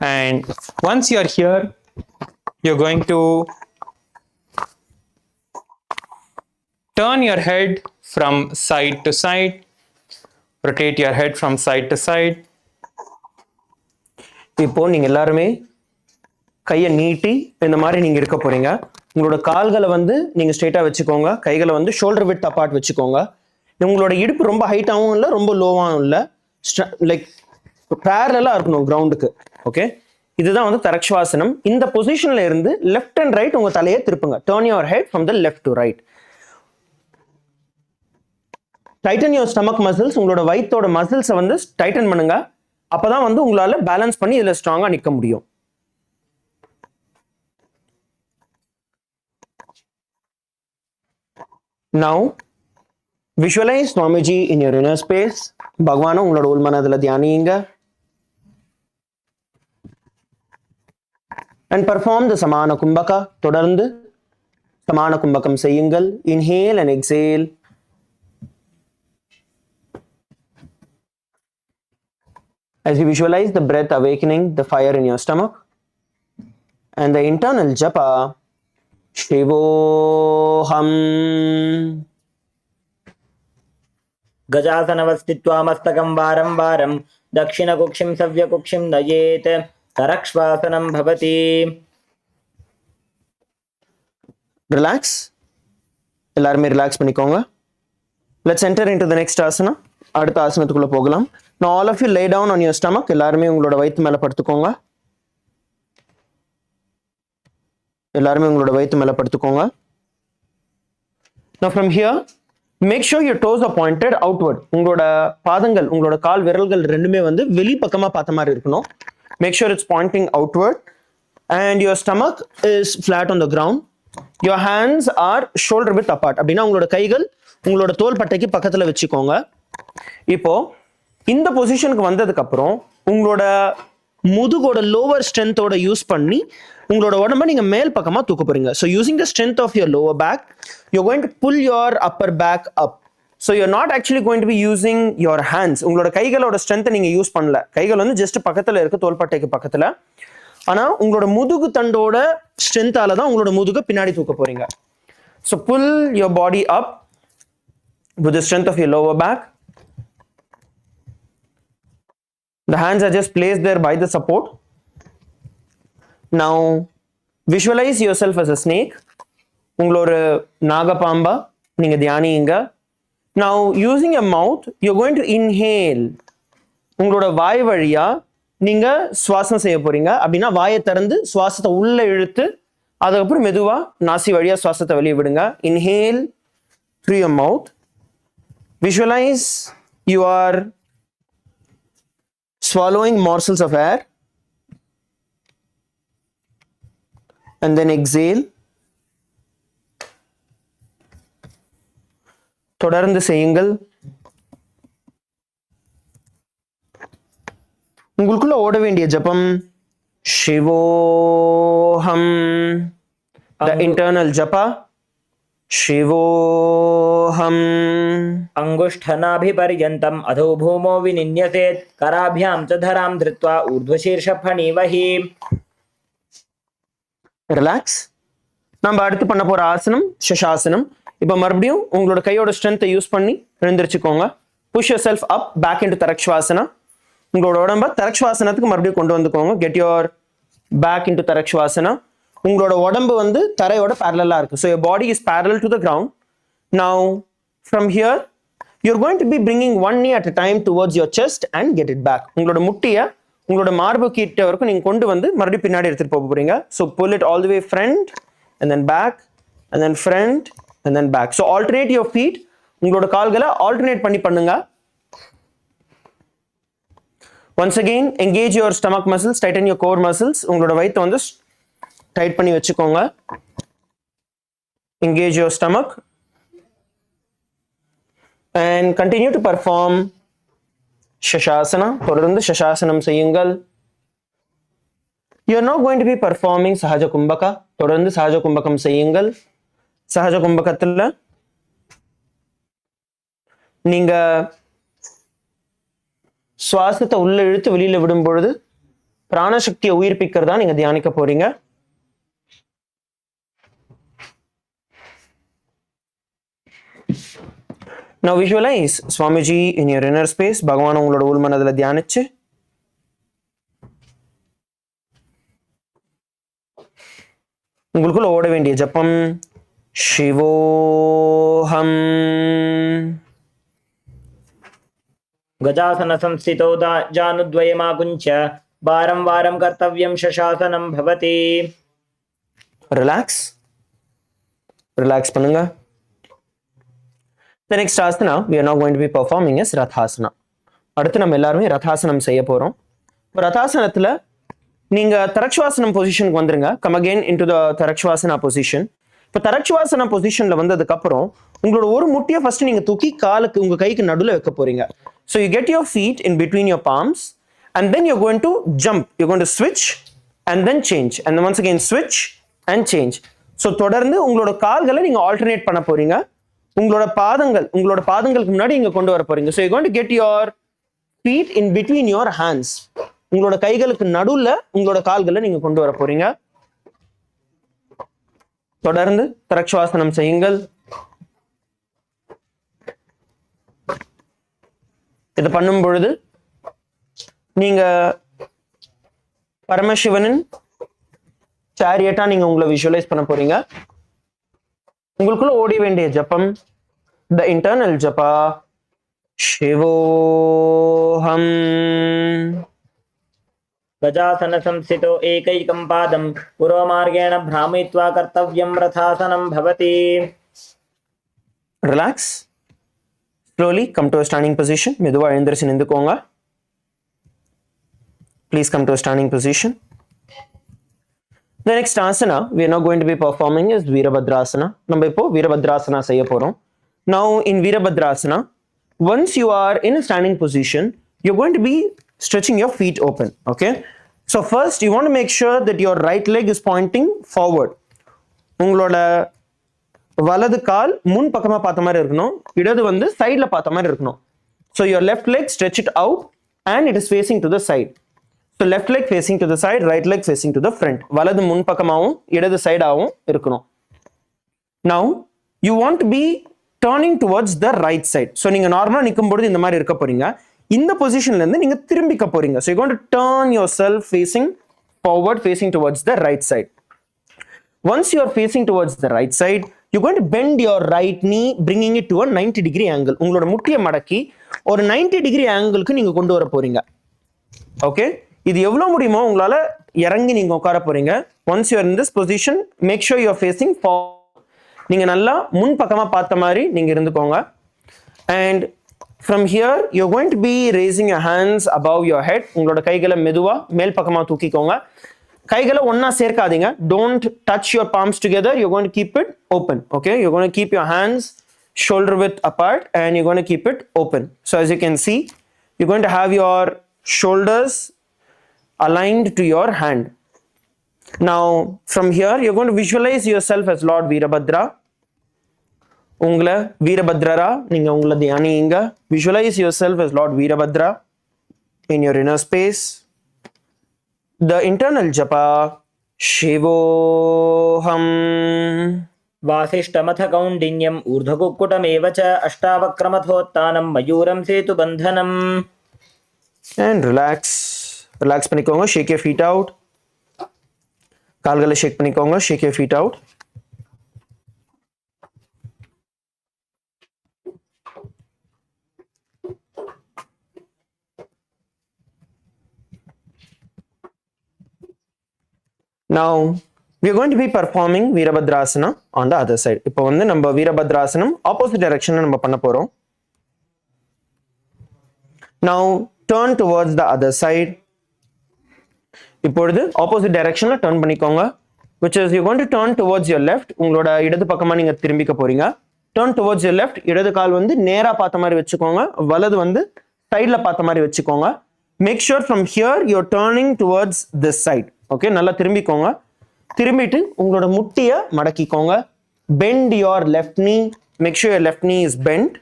and once you're here, you're going to turn your head from side to side, rotate your head from side to side. இப்போ நீங்க எல்லாருமே கையை நீட்டி இந்த மாதிரி நீங்க இருக்க போறீங்க. உங்களோட கால்களை வந்து நீங்க ஸ்ட்ரெயிட்டா வச்சுக்கோங்க. கைகளை வந்து ஷோல்டர் வித் அப்பார்ட் வச்சுக்கோங்க. உங்களோட இடுப்பு ரொம்ப ஹைட்டாகவும் இல்லை, ரொம்ப லோவாகவும் இல்லை, லைக் பேரலா இருக்கணும் கிரவுண்டுக்கு. ஓகே, இதுதான் வந்து தரக்ஷ்வாசனம். இந்த பொசிஷன்ல இருந்து லெஃப்ட் அண்ட் ரைட் உங்க தலையை திருப்புங்க. Turn your head from the left to right. Tighten your stomach muscles. உங்களோட வயிற்றோட மசில்ஸை வந்து டைட்டன் பண்ணுங்க. அப்பதான் வந்து உங்களால பேலன்ஸ் பண்ணி இதுல ஸ்ட்ராங்கா நிக்க முடியும். Now visualize Swamiji in your inner space. பகவானை உங்களோட உள்மனதுல தியானியுங்க. And perform the Samana Kumbhaka. தொடர்ந்து சமான கும்பகம் செய்யுங்கள். Inhale and exhale. As you visualize the breath awakening the fire in your stomach and the internal japa Shivoham. Gajasanavastitva mastakam varam varam dakshina kukshim savya kukshim nayet tarakshvasanam bhavati. Relax. எல்லாருமே relax பண்ணிக்கோங்க. Let's enter into the next asana. அடுத்த ஆசனத்துக்குள்ள போகலாம். Now all of you lay down on your stomach. எல்லாருமே உங்களோட வயித்து மேல படுத்துக்கோங்க. எல்லாருமே உங்களோட வயித்து மேல படுத்துக்கோங்க. Now from here, make sure your toes are pointed outward. உங்களோட பாதங்கள், உங்களோட கால் விரல்கள் ரெண்டுமே வந்து வெளி பக்கமா பார்த்த மாதிரி இருக்கணும். Make sure it's pointing outward and your stomach is flat on the ground. Your hands are shoulder width apart. அப்படின்னா உங்களோட கைகள் உங்களோட தோள்பட்டைக்கு பக்கத்துல வச்சுக்கோங்க. இப்போ இந்த பொசிஷனுக்கு வந்ததுக்கு அப்புறம் உங்களோட முதுகோட லோவர் ஸ்ட்ரென்த்தோட யூஸ் பண்ணி உங்களோட உடம்ப நீங்க மேல் பக்கமா தூக்க போறீங்க. So using the strength of your lower back, you're going to pull your upper back up. So you're not actually going to be using your hands. உங்களோட கைகளோட ஸ்ட்ரென்த்தை நீங்க யூஸ் பண்ணல. கைகள் வந்து ஜஸ்ட் பக்கத்துல இருக்கு, தோள்பட்டைக்கு பக்கத்துல. ஆனா உங்களோட முதுகு தண்டோட ஸ்ட்ரென்த்தால தான் உங்களோட முதுக பின்னாடி தூக்க போறீங்க. So pull your body up with the strength of your lower back. The hands are just placed there by the support. Now visualize yourself as a snake. உங்களோட நாகபாம்பா நீங்க தியானியுங்க. Now using your mouth, you're going to inhale. உங்களோட வாய் வழியா நீங்க சுவாசம் செய்ய போறீங்க. அப்படின்னா வாயை திறந்து சுவாசத்தை உள்ள இழுத்து அதுக்கப்புறம் மெதுவா நாசி வழியா சுவாசத்தை வெளியே விடுங்க. Inhale through your mouth. Visualize you are swallowing morsels of air and then exhale. தொடர்ந்து செய்யுங்கள். உங்களுக்குள்ள ஓட வேண்டிய ஜபம் சிவோஹம். The internal japa शिवोऽहम्. अंगुष्ठनाभिपर्यन्तम् अधो भूमो विनिन्यसेत् कराभ्यां च धरां धृत्वा ऊर्ध्वशीर्षफणीवहि. ரிலாக்ஸ். நம்ம அடுத்து பண்ண போற ஆசனம் ஷஷாசனம். இப்போ மறுபடியும் உங்களோட கையோட ஸ்ட்ரென்த்தை யூஸ் பண்ணி எழுந்திருச்சுக்கோங்க. Push yourself up back into தரக்ஷ்வாசனா. உங்களோட உடம்ப தரக்ஷ்வாசனத்துக்கு மறுபடியும் கொண்டு வந்துக்கோங்க. கெட் யுவர் பேக் இன்டு தரக்ஷ்வாசனா. உங்களோட உடம்பு வந்து தரையோட parallel-ஆ இருக்கு. So your body is parallel to the ground. Now from here you're going to be bringing one knee at a time towards your chest and get it back. உங்களோட முட்டியை உங்களோட மார்பு கிட்ட வரைக்கும் நீங்க கொண்டு வந்து மறுபடியும் பின்னாடி எடுத்துட்டு போக போறீங்க. So pull it all the way front and then back and then front and then back. So alternate your feet. உங்களோட கால்களை alternate பண்ணி பண்ணுங்க. Once again engage your stomach muscles, tighten your core muscles. உங்களோட வயித்தை வந்து tight பண்ணி வச்சுக்கோங்க. Engage your stomach and continue to perform shashasana. தொடர்ந்து shashasanam செய்யுங்கள். You are now going to be performing sahaja kumbhaka. தொடர்ந்து sahaja kumbhakam செய்யுங்கள். sahaja kumbhakaத்துல நீங்க சுவாசத்தை உள்ள இழுத்து வெளியில விடும் பொழுது பிராணசக்தியை உயிர்ப்பிக்கிறதா நீங்க தியானிக்க போறீங்க. Now visualize Swamiji in your inner space. பகவான் உங்களோட உள்மனதுல தியானிச்சு உங்களுக்குள்ள ஓட வேண்டிய ஜபம் சிவோஹம். गजासन संस्थितो जानुद्वयमाकुञ्च वारं वारं कर्तव्यं शशासनं भवति. ரிலாக்ஸ். ரிலாக்ஸ் பண்ணுங்க. The next asana we are now going to be performing is Rathasana. அடுத்து நம்ம எல்லாரும் ரதாசனம் செய்ய போறோம். ரதாசனத்துல நீங்க தரக்ஷ்வாசனம் பொசிஷனுக்கு வந்துருங்க. Come again into the தரக்ஷ்வாசனா பொசிஷன். இப்போ தரக்ஷ்வாசனா பொசிஷன்ல வந்ததுக்கு அப்புறம் உங்களோட ஒரு முட்டியை ஃபர்ஸ்ட் நீங்க தூக்கி காலுக்கு உங்க கைக்கு நடுவுல வைக்க போறீங்க. So you get your feet in between your palms and then you're going to jump. You're going to switch and then change and then once again switch and change. So தொடர்ந்து உங்களோட கால்களை நீங்க ஆல்டர்னேட் பண்ண போறீங்க. உங்களோட பாதங்களுக்கு முன்னாடி இங்க கொண்டு வர போறீங்க. So you're going to get your feet in between your hands. உங்களோட கைகளுக்கு நடுவுல உங்களோட கால்களை நீங்க கொண்டு வர போறீங்க. தொடர்ந்து தரக்ஷ்வாசனம் செய்யுங்கள். இதை பண்ணும் பொழுது நீங்க பரமசிவனின் சாரியட்டா நீங்க உங்களை விஷுவலைஸ் பண்ண போறீங்க. உங்களுக்குள்ள ஓடி வேண்டிய ஜபம் த இன்டர்னல் ஜபா சிவோஹம். गजासन संस्थितो एकैकं पादं पुरोमार्गेण भ्रामयित्वा कर्तव्यं रथासनं भवति. Relax. Slowly come to a standing position. மெதுவா எழுந்திருச்சு நின்னுக்கோங்க. Please come to a standing position. The next asana we are now going to be performing is Virabhadrasana. நம்ம இப்போ Virabhadrasana செய்ய போறோம். Now in Virabhadrasana, once you are in a standing position, you're going to be stretching your feet open. Okay? So first you want to make sure that your right leg is pointing forward. உங்களோட வலது கால் முன் பக்கமா பார்த்த மாதிரி இருக்கணும். இடது வந்து சைடுல பார்த்த மாதிரி இருக்கணும். So your left leg stretch it out and it is facing to the side. So left leg facing to the side, right leg facing to the front. வலது முன் பக்கமாவும் இடது சைடாவும் இருக்கணும். Now you want to be turning towards the right side. So நீங்க நார்மலா நிக்கும் பொழுது இந்த மாதிரி இருக்க போறீங்க. இந்த பொசிஷன்ல இருந்து நீங்க திரும்பிக்க போறீங்க. So you're going to turn yourself facing forward, facing towards the right side. Once you are facing towards the right side, you're going to bend your right knee, bringing it to a 90-degree angle. உங்களோட முட்டியை மடக்கி ஒரு 90-degree ஆங்கிளுக்கு நீங்க கொண்டு வர போறீங்க. Okay, இது எவ்வளவு முடியுமோ உங்களால இறங்கி நீங்க உட்கார போறீங்க. Once you are in this position, make sure you are facing forward. நீங்க நல்லா முன் பக்கமா பார்த்த மாதிரி நீங்க இருந்துக்கோங்க. And From here, you're going to be raising your hands above your head. உங்களோட கைகளை மெதுவா மேல் பக்கமா தூக்கிக்கோங்க. கைகளை ஒண்ணா சேர்க்காதீங்க. Don't touch your palms together. You're going to keep it open. Okay? You're going to keep your hands shoulder width apart and you're going to keep it open. So as you can see, you're going to have your shoulders aligned to your hand. Now, from here, you're going to visualize yourself as Lord Veerabhadra. உங்களை வீரபத்ரரா நீங்க உங்களை தியானிங்க. Visualize yourself as Lord Veerabhadra in your inner space. The internal japa Shivoham. वासिष्ठमथ कौण्डिन्यम् ऊर्ध्वकुक्कुटमेव च अष्टावक्रमथोत्तानं मयूरं सेतुबन्धनम्. And relax பண்ணிக்கோங்க. Shake your feet out. கால்களை ஷேக் பண்ணிக்கோங்க. Shake your feet out. Now we are going to be performing Veerabhadrasana on the other side. இப்போ வந்து நம்ம Veerabhadrasanam opposite direction நம்ம பண்ண போறோம். Now turn towards the other side. இப்பொழுது opposite directionல turn பண்ணிக்கோங்க. Which is you're going to turn towards your left. உங்களோட இடது பக்கமா நீங்க திரும்பிக்க போறீங்க. Turn towards your left. இடது கால் வந்து நேரா பார்த்த மாதிரி வெச்சுக்கோங்க. வலது வந்து சைடுல பார்த்த மாதிரி வெச்சுக்கோங்க. Make sure from here you're turning towards this side. Okay, நல்லா திரும்பிக்கோங்க. திரும்பிட்டு உங்களோட முட்டிய மடக்கிக்கோங்க. Bend your left knee. Make sure your left knee is bent.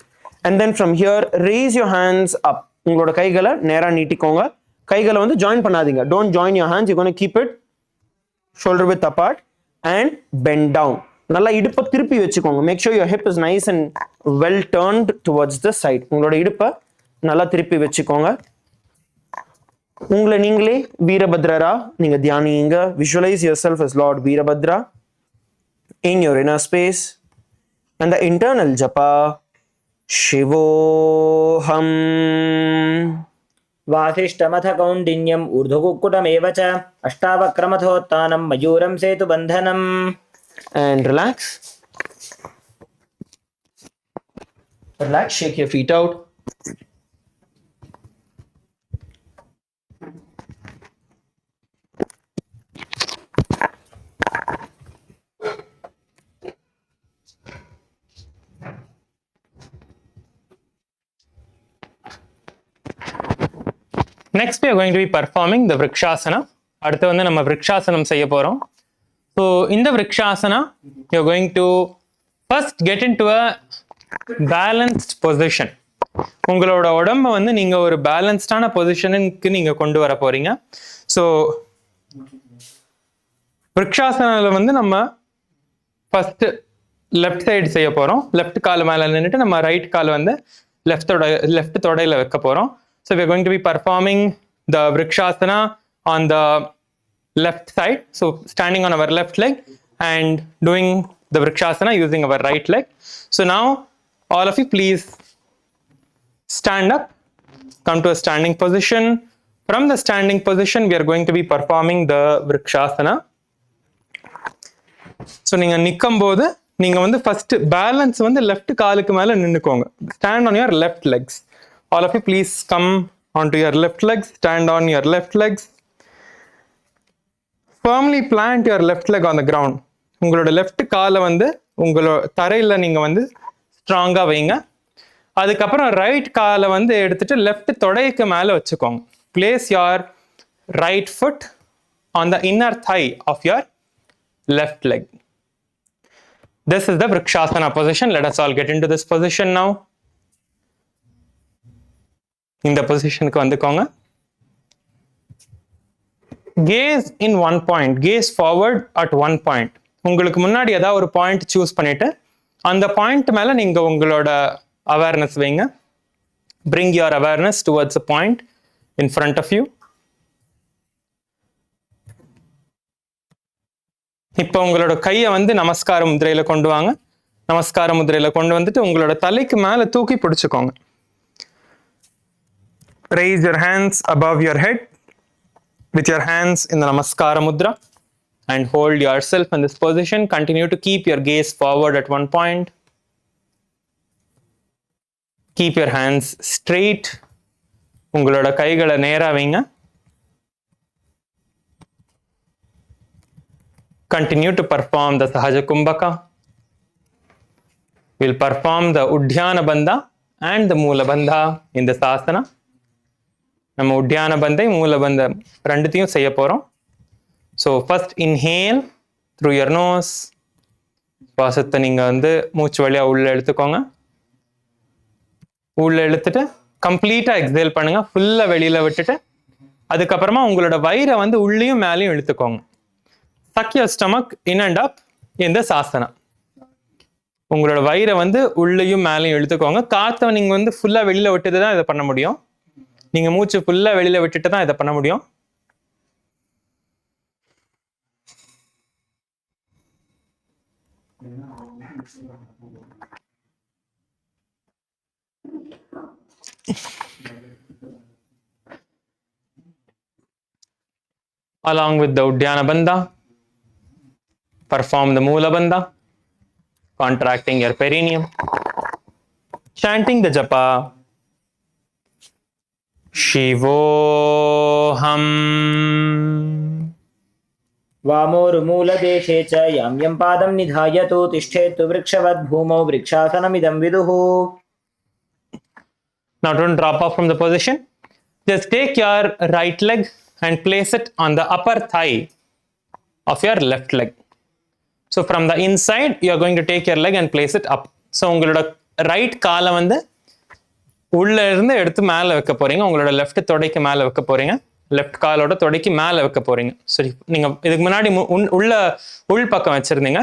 And then from here raise your hands up. உங்களோட கைகளை நேரா நீட்டிக்கோங்க. கைகளை வந்து ஜாயின் பண்ணாதீங்க. Don't join your hands. You're going to keep it shoulder width apart and bend down. நல்லா இடுப்பை திருப்பி வெச்சுக்கோங்க. Make sure your hip is nice and well turned towards the side. உங்களோட இடுப்பை நல்லா திருப்பி வெச்சுக்கோங்க. உங்களை நீங்களே வீரபத்ரரா நீங்க தியானிங்க. Visualize yourself as Lord Veerabhadra in your inner space and the internal japa Shivoham. वासिष्ठमथ कौण्डिन्यम् ऊर्ध्वकुक्कुटमेव च अष्टावक्रमथोत्तानं मयूरं सेतुबन्धनम्. And relax. Shake your feet out. Next we are going to be performing the Vrikshasana. அடுத்து வந்து நம்ம Vrikshasanam செய்ய போறோம். So in the Vrikshasana you are going to first get into a balanced position. உங்களோட உடம்ப வந்து நீங்க ஒரு பேலன்ஸ்டான பொசிஷனுக்கு நீங்க கொண்டு வர போறீங்க. So Vrikshasanaல வந்து நம்ம ஃபர்ஸ்ட் லெஃப்ட் சைடு செய்ய போறோம். லெஃப்ட் கால் மேல நின்னுட்டு நம்ம ரைட் கால் வந்து லெஃப்ட் தொடையில வைக்க போறோம். So we are going to be performing the Vrikshasana on the left side. So standing on our left leg and doing the Vrikshasana using our right leg. So now all of you please stand up, come to a standing position. From the standing position we are going to be performing the Vrikshasana. So நீங்க நிக்கும்போது நீங்க வந்து first balance வந்து left காலுக்கு மேல நின்னுக்கோங்க. Stand on your left legs. All of you please come onto your left legs, stand on your left legs. Firmly plant your left leg on the ground. உங்களோட left காலை வந்து உங்களோட தரையில நீங்க வந்து ஸ்ட்ராங்கா வைங்க. அதுக்கப்புறம் ரைட் காலை வந்து எடுத்துட்டு லெஃப்ட் தொடைக்கு மேல வச்சுக்கோங்க. Place your right foot on the inner thigh of your left leg. This is the Vrikshasana position. Let us all get into this position now. இந்த பொசிஷனுக்கு வந்துக்கோங்க. Gaze in one point. Gaze forward at one point. உங்களுக்கு முன்னாடி ஏதாவது ஒரு point choose பண்ணிட்டு அந்த point மேல நீங்க உங்களோட அவேர்னஸ் வைங்க. Bring your awareness towards a point in front of you. இப்போ உங்களோட கையை வந்து நமஸ்கார முத்ரையில கொண்டு வாங்க. நமஸ்கார முத்ரையில கொண்டு வந்துட்டு உங்களோட தலைக்கு மேல தூக்கி பிடிச்சுக்கோங்க. Raise your hands above your head with your hands in the Namaskara Mudra and hold yourself in this position. Continue to keep your gaze forward at one point. Keep your hands straight. உங்களோட கைகளை நேரா வைங்க. Continue to perform the Sahaja Kumbhaka. We'll perform the Udhyana Bandha and the Moola Bandha in this asana. நம்ம உட்யான பந்தை மூல பந்தம் ரெண்டுத்தையும் செய்ய போறோம். So first inhale through your nose. சுவாசத்தை நீங்க வந்து மூச்சு வழியா உள்ள எடுத்துக்கோங்க. உள்ள எடுத்துட்டு கம்ப்ளீட்டா எக்ஸேல் பண்ணுங்க, ஃபுல்லா வெளியில விட்டுட்டு அதுக்கப்புறமா உங்களோட வயிறை வந்து உள்ளேயும் மேலேயும் இழுத்துக்கோங்க. Suck your stomach in and up in this asana. உங்களோட வயிறை வந்து உள்ளேயும் மேலேயும் இழுத்துக்கோங்க. காற்றை நீங்க வந்து ஃபுல்லா வெளியில விட்டுட்டு தான் இதை பண்ண முடியும். நீங்க மூச்சு ஃபுல்லா வெளியில விட்டுட்டு தான் இதை பண்ண முடியும். Along with the Uddiyana Bandha, perform the Moola Bandha, contracting your perineum, chanting the japa. Shivoham. वामोरुमूलदेशे च यं यं पादं निधायतु तिष्ठेत्तु वृक्षवद् भूमौ वृक्षासनमिदं विदुः. Now don't drop off from the position. Just take your right leg and place it on the upper thigh of your left leg. So from the inside, you are going to take your leg and place it up. So உங்களோட right காலை வந்து உள்ள இருந்து எடுத்து மேலே வைக்க போறீங்க. உங்களோட லெஃப்ட் தொடைக்கு மேலே வைக்க போறீங்க. லெஃப்ட் காலோட தொடைக்கு மேலே வைக்க போறீங்க. சரி, நீங்க இதுக்கு முன்னாடி உள் பக்கம் வச்சிருந்தீங்க.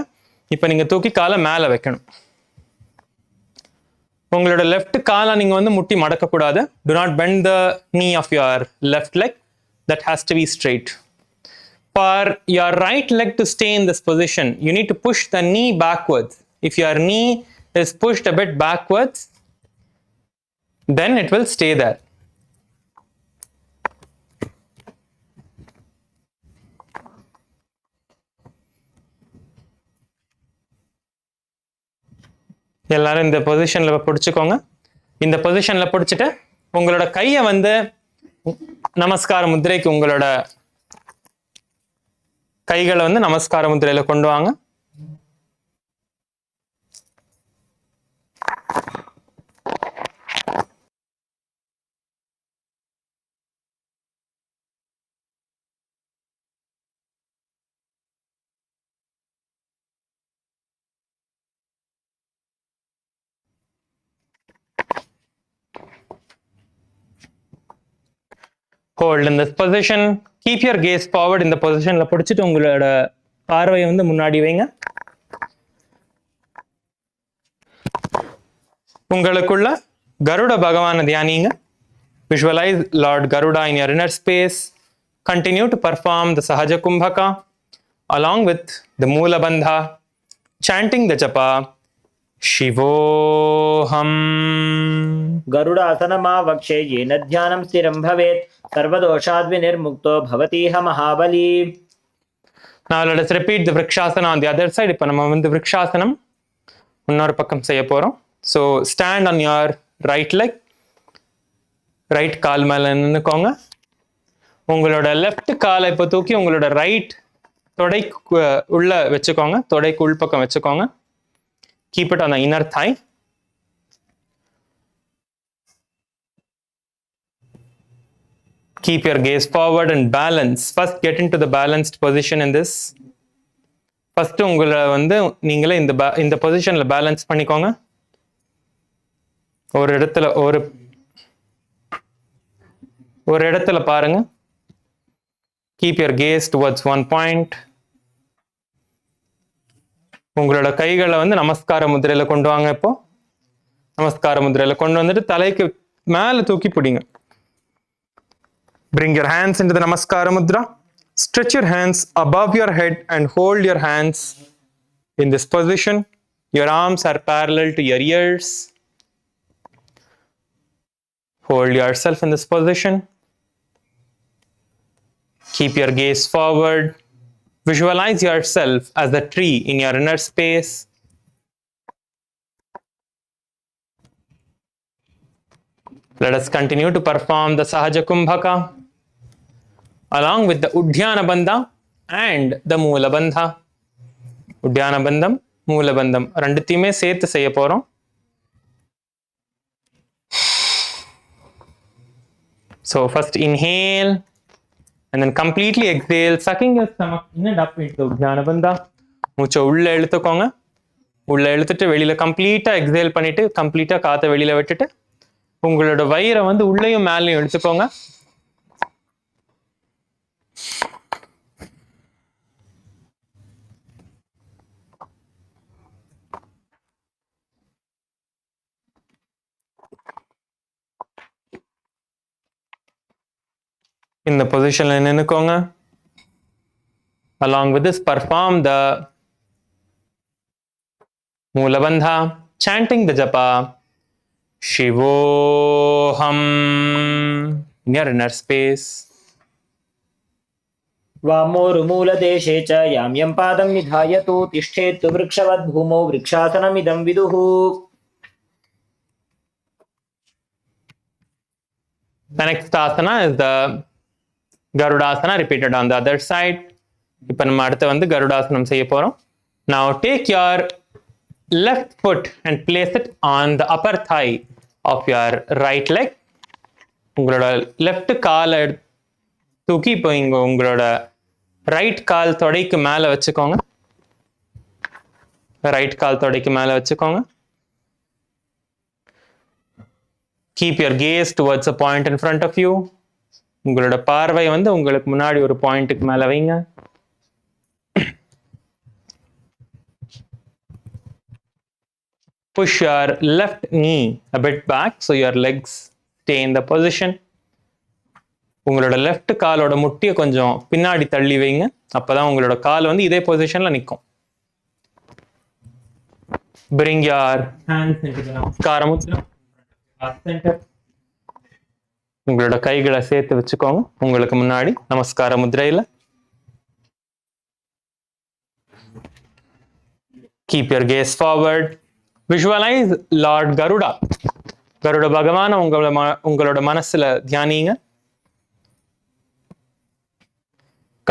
இப்போ நீங்க தூக்கி காலை மேலே வைக்கணும். உங்களோட லெஃப்ட் காலை நீங்க வந்து முட்டி மடக்க கூடாது. Do not bend the knee of your left leg. That has to be straight. For your right leg to stay in this position, you need to push the knee backwards. If your knee is pushed a bit backwards, then it will stay there. எல்லாரும் இந்த பொசிஷன்ல பிடிச்சுக்கோங்க. இந்த பொசிஷன்ல பிடிச்சிட்டு உங்களோட கையை வந்து நமஸ்கார முத்திரைக்கு உங்களோட கைகளை வந்து நமஸ்கார முத்திரையில கொண்டு வாங்க. Hold in this position. Keep your gaze forward in the position. La பிடிச்சிட்டு உங்களோட பார்வையை வந்து முன்னாடி வைங்க. உங்களுக்குள்ள கருட பகவானை தியானிங்க. Visualize Lord Garuda in your inner space. Continue to perform the Sahaja Kumbhaka along with the Moola Bandha, chanting the japa. Shivoham. गरुडासनमावक्षे येन ध्यानं स्थिरं भवेत् सर्वदोषाद्विनिर्मुक्तो भवतीह महाबली. Now let us repeat the Vrikshasana on the other side. இப்போ நம்ம வந்து Vrikshasanam இன்னொரு பக்கம் செய்ய போறோம். So stand on your right leg. Right கால் மேல நின்னுக்கோங்க. உங்களோட லெஃப்ட் காலை இப்போ தூக்கி உங்களோட ரைட் தொடைக்கு உள்ள வச்சுக்கோங்க. தொடைக்கு உள்பக்கம் வச்சுக்கோங்க. Keep it on the inner thigh. Keep your gaze forward and balance. First get into the balanced position in this. First உங்களை வந்து நீங்களே இந்த பொசிஷன்ல பேலன்ஸ் பண்ணிக்கோங்க. ஒரு இடத்துல பாருங்க. Keep your gaze towards one point. உங்களோட கைகளை வந்து நமஸ்கார முத்திரையில கொண்டு வாங்க. இப்போ நமஸ்கார முத்திரையில கொண்டு வந்துட்டு தலைக்கு மேல தூக்கி பிடிங்க. Bring your hands into the Namaskara Mudra. Stretch your hands above your head and hold your hands in this position. Your arms are parallel to your ears. Hold yourself in this position. Keep your gaze forward. Visualize yourself as the tree in your inner space. Let us continue to perform the Sahaja Kumbhaka along with the Udhyana Bandha and the Moola Bandha. Udhyana Bandham, Moola Bandham ரெண்டுத்தையுமே சேர்த்து செய்ய போறோம். So first inhale and then completely exhale, sucking your stomach in and up into Udhyana Bandha. மூச்சை உள்ள இழுத்துக்கோங்க. உள்ள இழுத்துட்டு வெளியில கம்ப்ளீட்டா எக்ஸேல் பண்ணிட்டு கம்ப்ளீட்டா காத்தை வெளியில விட்டுட்டு உங்களோட வயிறை வந்து உள்ளேயும் மேலையும் எடுத்துக்கோங்க. இந்த பொசிஷன்ல நின்னுக்கோங்க. Along with this, perform the Moola Bandha, chanting the japa Shivoham in your inner space. वामोरुमूलदेशे च यां यं पादं निधायतु तिष्ठेत्तु वृक्षवद् भूमौ वृक्षासनमिदं विदुः. The next asana is the Garudasana, repeated on the other side. இப்போ நம்ம அடுத்து வந்து கருடாசனம் செய்ய போறோம். Now take your left foot and place it on the upper thigh of your right leg. உங்களோட லெஃப்ட் காலை தூக்கி இப்போ இங்க உங்களோட ரைட் கால் தொடைக்கு மேல வச்சுக்கோங்க. ரைட் கால் தொடைக்கு மேல வச்சுக்கோங்க. Keep your gaze towards a point in front of you. உங்களோட பார்வை வந்து உங்களுக்கு முன்னாடி ஒரு பாயிண்ட்டுக்கு மேல வைங்க. Push your left knee a bit back so your legs stay in the position. உங்களோட லெஃப்ட் காலோட முட்டியை கொஞ்சம் பின்னாடி தள்ளி வைங்க. அப்பதான் உங்களோட கால் வந்து இதே பொசிஷன்ல நிற்கும். Bring your hands into the Namaskara Mudra. Center. உங்களோட கைகளை சேர்த்து வச்சுக்கோங்க உங்களுக்கு முன்னாடி நமஸ்கார முத்ரையில. Keep your gaze forward. Visualize Lord Garuda. Garuda பகவான உங்களோட மனசுல தியானிங்க.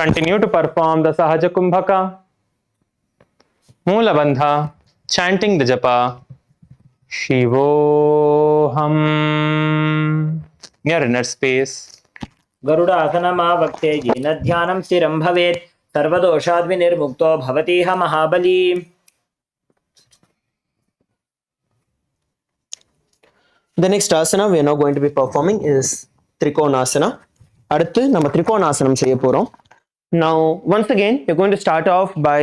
Continue to perform the Sahaja Kumbhaka, Moola Bandha, chanting the japa Shivoham in your inner space. गरुडासनमावक्ते येन ध्यानं स्थिरं भवेत् सर्वदोषाद्विनिर्मुक्तो भवतीह महाबली. The next asana we are now going to be performing is Trikonasana. அடுத்து நம்ம Trikonasana செய்ய போறோம். Now once again you're going to start off by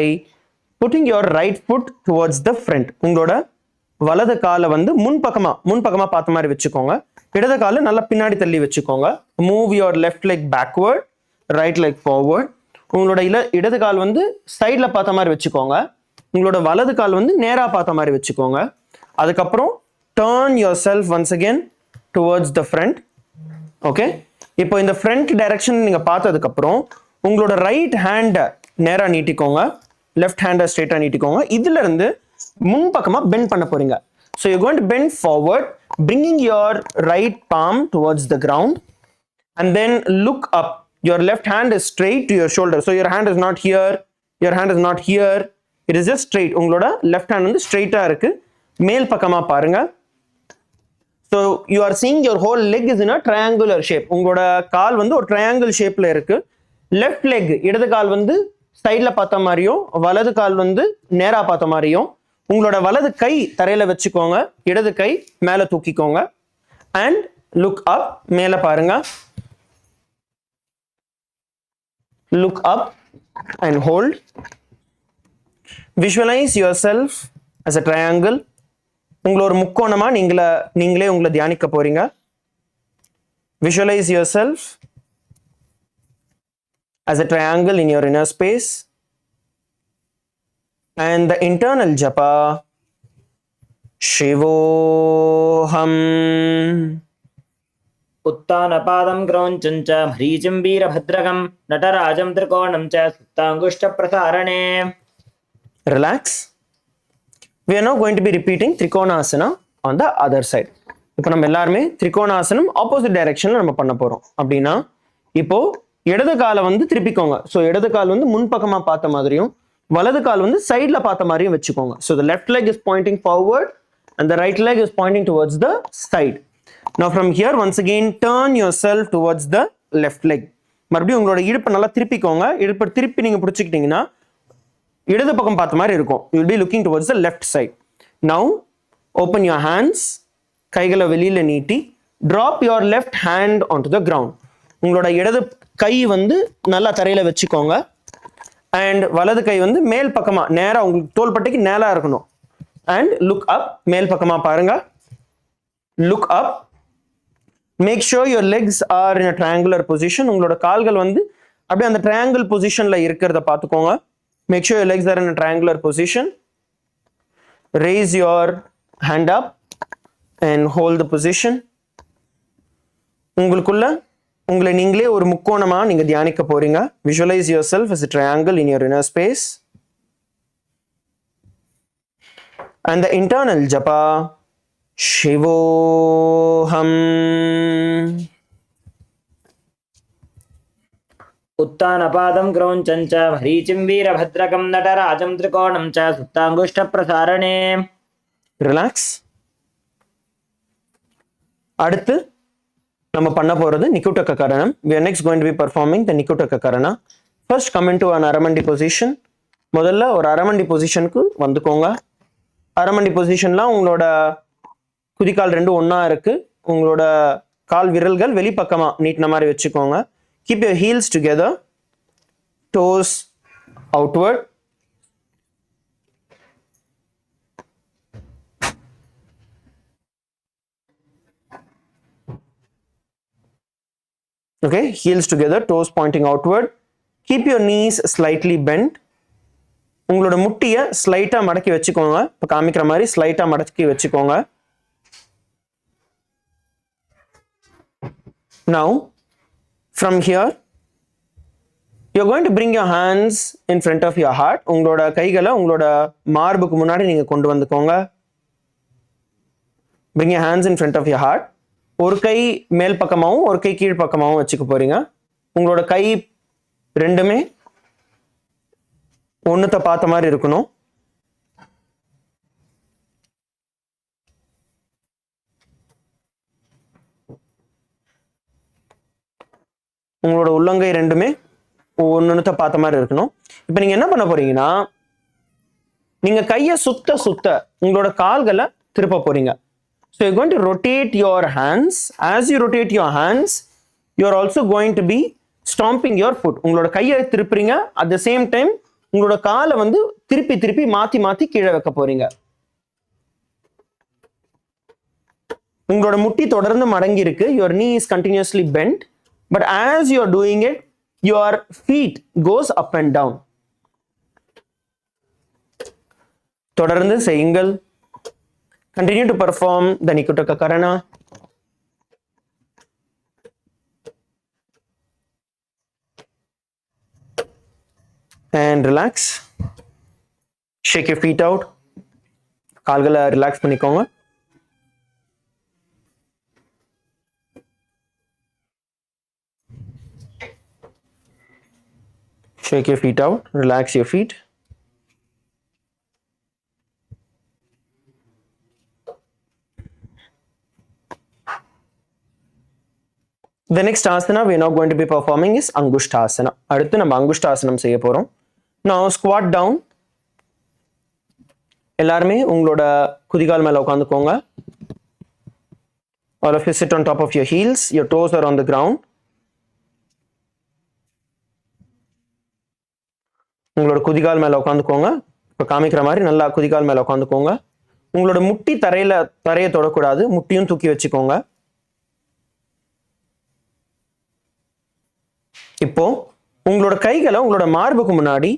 putting your right foot towards the front. உங்களோட வலது காலை வந்து முன்பக்கமா பார்த்த மாதிரி வச்சுக்கோங்க. இடது காலை நல்லா பின்னாடி தள்ளி வச்சுக்கோங்க. Move your left leg backward, right leg forward. உங்களோட இடது கால் வந்து சைடில் பார்த்த மாதிரி வச்சுக்கோங்க. உங்களோட வலது கால் வந்து நேராக பார்த்த மாதிரி வச்சுக்கோங்க. அதுக்கப்புறம் turn yourself once again towards the front. Okay, இப்போ இந்த front direction நீங்க பார்த்ததுக்கு அப்புறம் உங்களோட ரைட் ஹேண்டை நேராக நீட்டிக்கோங்க. லெஃப்ட் ஹேண்டை ஸ்ட்ரெயிட்டாக நீட்டிக்கோங்க. இதுல இருந்து முன்பக்கமா பெண்ட் பண்ண போறீங்க. So you're going to bend forward, bringing your right palm towards the ground and then look up. Your left hand is straight to your shoulder. So your hand is not here, your hand is not here. It is just straight. உங்களோட left hand வந்து ஸ்ட்ரெயிட்டா இருக்கு. மேல் பக்கமா பாருங்க. So you are seeing your whole leg is in a triangular shape. உங்களோட கால் வந்து ஒரு triangle shapeல இருக்கு. Left leg இடது கால் வந்து சைடுல பார்த்த மாதிரியும் வலது கால் வந்து நேரா பார்த்த மாதிரியும் உங்களோட வலது கை தரையில வச்சுக்கோங்க. இடது கை மேல தூக்கிக்கோங்க. And look up. மேல பாருங்க. Look up and hold. Visualize yourself as a triangle. உங்களை ஒரு முக்கோணமா நீங்களே உங்களை தியானிக்க போறீங்க. Visualize yourself as a triangle in your inner space. And the internal japa Shivoham. उत्तानपादं क्रौञ्चं च म्रीचिं वीरभद्रकं नटराजं त्रिकोणं च सुप्ताङ्गुष्ठप्रसारणे. Relax. We are now going to be repeating Trikonasana on the other side. இப்போ நம்ம எல்லாருமே திரிகோணாசனம் ஆப்போசிட் டைரக்ஷன்ல நம்ம பண்ண போறோம். அப்படின்னா இப்போ இடது காலை வந்து திருப்பிக்கோங்க. ஸோ இடது கால் வந்து முன்பக்கமா பார்த்த மாதிரியும் வலது கால் வந்து சைட்ல பார்த்த மாதிரியும் வச்சுக்கோங்க. So the left leg is pointing forward and the right leg is pointing towards the side. Now from here once again turn yourself towards the left leg. மறுபடியும் உங்களோட இடுப்பை நல்லா திருப்பிக்கோங்க. இடுப்பை திருப்பி நீங்க பிடிச்சிக்கிட்டீங்கன்னா இடது பக்கம் பார்த்த மாதிரி இருக்கும். You will be looking towards the left side. Now open your hands. கைகளை வெளியில நீட்டி drop your left hand onto the ground. உங்களோட இடது கை வந்து நல்லா தரையில வச்சுக்கோங்க. அண்ட் வலது கை வந்து மேல் பக்கமா நேரா உங்களுக்கு தோள்பட்டைக்கு நேரா இருக்கணும். அண்ட் லுக் அப், மேல் பக்கமா பாருங்க. Look up. Make sure your legs are in a triangular position. உங்களோட கால்கள் வந்து அப்படியே அந்த ட்ரையாங்கிள் பொசிஷன்ல இருக்கிறத பார்த்துக்கோங்க. Make sure your legs are in a triangular position. Raise your hand up and hold the position. உங்களை நீங்களே ஒரு முக்கோணமா நீங்க தியானிக்க போறீங்க. Visualize yourself as a triangle in your inner space. And the internal japa Shivoham. उत्तानपादं क्रौञ्चं च भरीचिं वीरभद्रकं नटराजं त्रिकोणं च सुप्ताङ्गुष्ठप्रसारणे. Relax. அடுத்து நம்ம பண்ண போறது நிக்குட்டக கரணம். We are next going to be performing the நிக்குட்டக கரணா. First come into an aramandi position. முதல்ல ஒரு அரமண்டி பொசிஷனுக்கு வந்துக்கோங்க. அரமண்டி பொசிஷன்ல உங்களோட குதிகால் ரெண்டு ஒண்ணா இருக்கு. உங்களோட கால் விரல்கள் வெளிப்பக்கமா நீட்டின மாதிரி வச்சுக்கோங்க. Keep your heels together, toes outward. Okay, heels together, toes pointing outward. Keep your knees slightly bent. உங்களோட முட்டியை ஸ்லைட்டா மடக்கி வச்சுக்கோங்க. இப்போ காமிக்கிற மாதிரி ஸ்லைட்டா மடக்கி வச்சுக்கோங்க. Now from here you're going to bring your hands in front of your heart. உங்களோட கைகளை உங்களோட மார்புக்கு முன்னாடி நீங்க கொண்டு வந்துக்கோங்க. Bring your hands in front of your heart. ஒரு கை மேல் பக்கமாவும் ஒரு கை கீழ் பக்கமாவும் வச்சுக்க போறீங்க. உங்களோட கை ரெண்டுமே ஒண்ணுத்த பார்த்த மாதிரி இருக்கணும். உங்களோட உள்ளங்கை ரெண்டுமே ஒண்ணுத்த பார்த்த மாதிரி இருக்கணும். இப்ப நீங்க என்ன பண்ண போறீங்கன்னா நீங்க கையை சுத்த சுத்த உங்களோட கால்களை திருப்ப போறீங்க. So you're going to rotate your hands. As you rotate your hands, you're also going to be stomping your foot. உங்களோட கையை திருப்புறீங்க. At the same time, உங்களோட காலை வந்து திருப்பி திருப்பி மாத்தி மாத்தி கீழே வைக்க போறீங்க. உங்களோட முட்டி தொடர்ந்து மடங்கி இருக்கு. Your knee is continuously bent. But as you're doing it, your feet goes up and down. தொடர்ந்து செய்யுங்கள். Continue to perform the Nikutaka Karana. And relax. Shake your feet out. கால்களை ரிலாக்ஸ் பண்ணிக்கோங்க. Shake your feet out. Relax your feet. The next asana we are now going to be performing is Angushthasana. அடுத்து நம்ம அங்குஷ்டாசனம் செய்ய போறோம். Now squat down. எல்லாருமே உங்களோட குதிகால் மேல உட்கார்ந்துக்கோங்க. All of you sit on top of your heels. Your toes are on the ground. உங்களோட குதிகால் மேல உட்கார்ந்துக்கோங்க. இப்ப காமிக்கிற மாதிரி நல்லா குதிகால் மேல உட்கார்ந்துக்கோங்க. உங்களோட முட்டி தரையை தொடக்கூடாது. முட்டியும் தூக்கி வச்சுக்கோங்க. இப்போ உங்களோட கைகளை உங்களோட மார்புக்கு முன்னாடி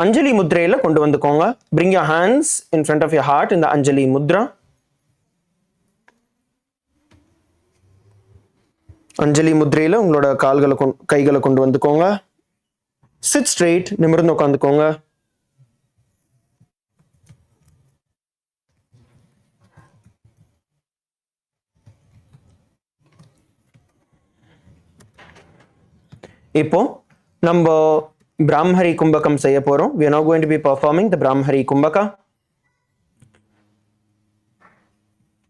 அஞ்சலி முத்ரையில கொண்டு வந்துக்கோங்க. Bring your hands in front of your heart in the Anjali Mudra. அஞ்சலி முத்ரையில உங்களோட கைகளை கொண்டு வந்துக்கோங்க. Sit straight, நிமிர்ந்து உட்காந்துக்கோங்க. இப்போ நம்ம Brahmari Kumbhakam செய்ய போறோம். We are now going to be performing the Brahmari Kumbhaka.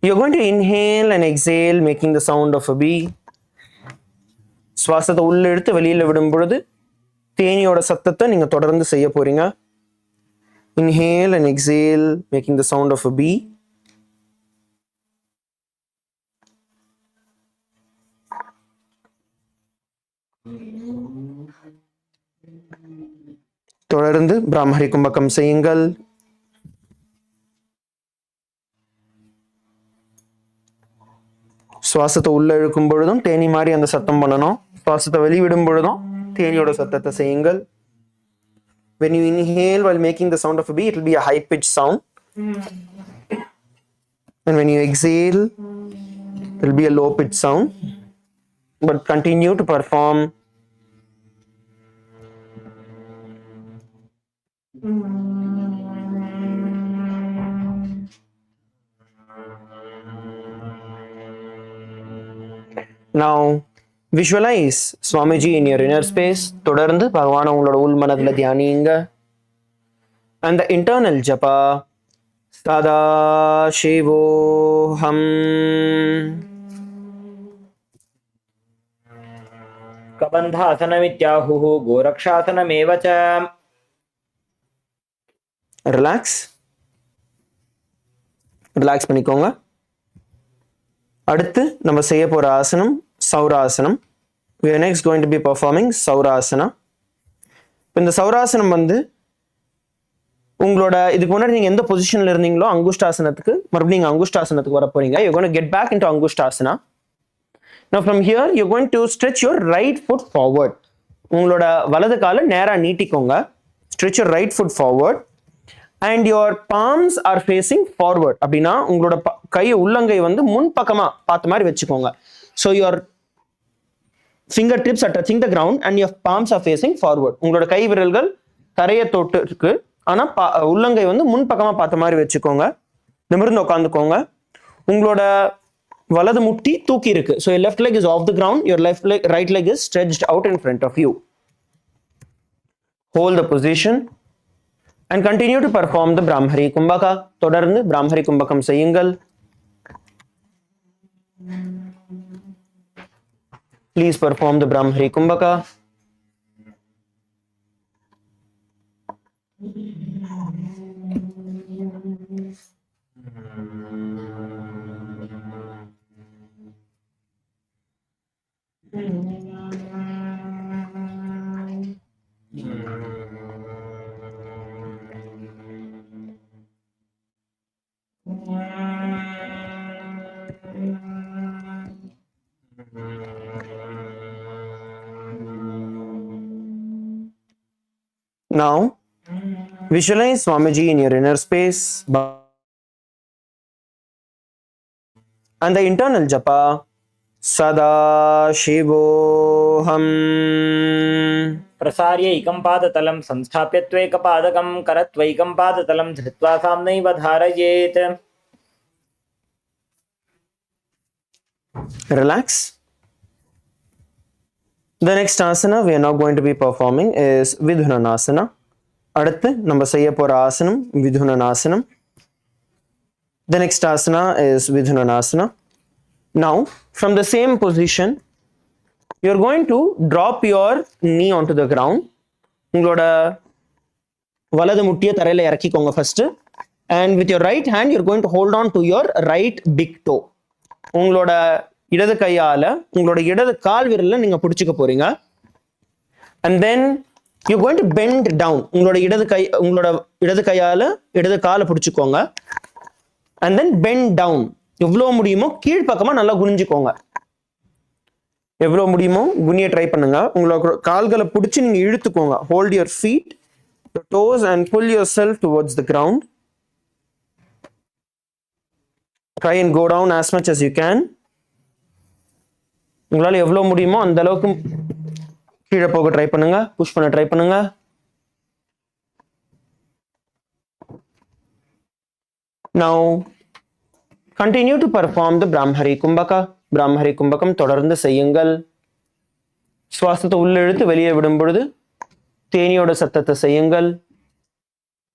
You are going to inhale and exhale making the sound of a bee. சுவாசத்தை உள்ள எடுத்து வெளியில விடும் பொழுது தேனியோட சத்தத்தை நீங்க தொடர்ந்து செய்ய போறீங்க. Inhale and exhale making the sound of a bee. தொடர்ந்து Brahmari Kumbhakam செய்யுங்கள். சுவாசத்தை உள்ள இழுக்கும் பொழுதும் தேனி மாதிரி அந்த சத்தம் பண்ணணும். சுவாசத்தை வெளிவிடும் பொழுதும் தேனியோட சத்தத்தை செய்யுங்கள். When you inhale while making the sound of a bee, it will be a high pitched sound. And when you exhale, it will be a low pitched sound. But continue to perform. Now visualize Swamiji in your inner space. தொடர்ந்து பகவானை உங்களோட உள் மனதில தியானிங்க. And the internal japa Sada Shivoham. Kabandhasanamityāhuः गोरक्षासनमेव च. Relax பண்ணிக்கோங்க. அடுத்து நம்ம செய்ய போற ஆசனம் சௌராசனம். We are next going to be performing சௌராசனா. இந்த சௌராசனம் வந்து உங்களோட இதுக்கு முன்னாடி நீங்க எந்த பொசிஷன்ல இருந்தீங்களோ அங்குஷ்டாசனத்துக்கு மறுபடியும் நீங்க அங்குஷ்டாசனத்துக்கு வர போறீங்க. You're going to get back into அங்குஷ்டாசனா. Now from here you're going to stretch your right foot forward. உங்களோட வலது காலை நேரா நீட்டிக்கோங்க. Stretch your right foot forward and your palms are facing forward. அப்படினா உங்களோட கை உள்ளங்கை வந்து முன் பக்கமா பார்த்த மாதிரி வெச்சுக்கோங்க. So your fingertips are touching the ground and your palms are facing forward. உங்களோட கை விரல்கள் தரையை தொட்டு இருக்கு. ஆனா உள்ளங்கை வந்து முன் பக்கமா பார்த்த மாதிரி வெச்சுக்கோங்க. நிமிர்ந்து உட்கார்ந்துக்கோங்க. உங்களோட வலது முட்டி தூக்கி இருக்கு. So your left leg is off the ground, your right leg is stretched out in front of you. Hold the position and continue to perform the Brahmari Kumbhaka. தொடர்ந்து Brahmari Kumbhakam செய்யுங்கள். Please perform the Brahmari Kumbhaka. Now, visualize Swamiji in your inner space and the internal japa Sada Shivoham. प्रसार्य एकं पादतलं संस्थाप्य त्वैकपादकं करत्वैकं पादतलं धृत्वा साम्नैव धारयेत्. Relax. The next asana we are now going to be performing is Vidhunanasana. அடுத்து நம்ம செய்ய போற ஆசனம் Vidhunanasanam. The next asana is Vidhunanasana. Now from the same position you are going to drop your knee onto the ground. உங்களோட வலது முட்டியை தரையில இறக்கிக்கோங்க first and with your right hand you are going to hold on to your right big toe. உங்களோட இடது கையால உங்களோட இடது கால் விரல்ல நீங்க பிடிச்சுக்க போறீங்க. And then you're going to bend down. உங்களோட இடது கையால இடது காலை பிடிச்சுக்கோங்க. And then bend down. எவ்வளவு முடியுமோ கீழ் பக்கமா நல்லா குனிஞ்சுக்கோங்க. எவ்வளவு முடியுமோ குனிய ட்ரை பண்ணுங்க. உங்களோட கால்களை பிடிச்சு நீங்க இழுத்துக்கோங்க. Hold your feet, your toes and pull yourself towards the ground. Try and go down as much as you can. உங்களால எவ்வளவு முடியுமோ அந்த அளவுக்கு கீழே போக ட்ரை பண்ணுங்க. புஷ் பண்ண ட்ரை பண்ணுங்க. Now continue to perform the Brahmari Kumbhaka. Brahmari Kumbhakam தொடர்ந்து செய்யுங்கள். சுவாசத்தை உள்ள இழுத்து வெளியே விடும் பொழுது தேனியோட சத்தத்தை செய்யுங்கள்.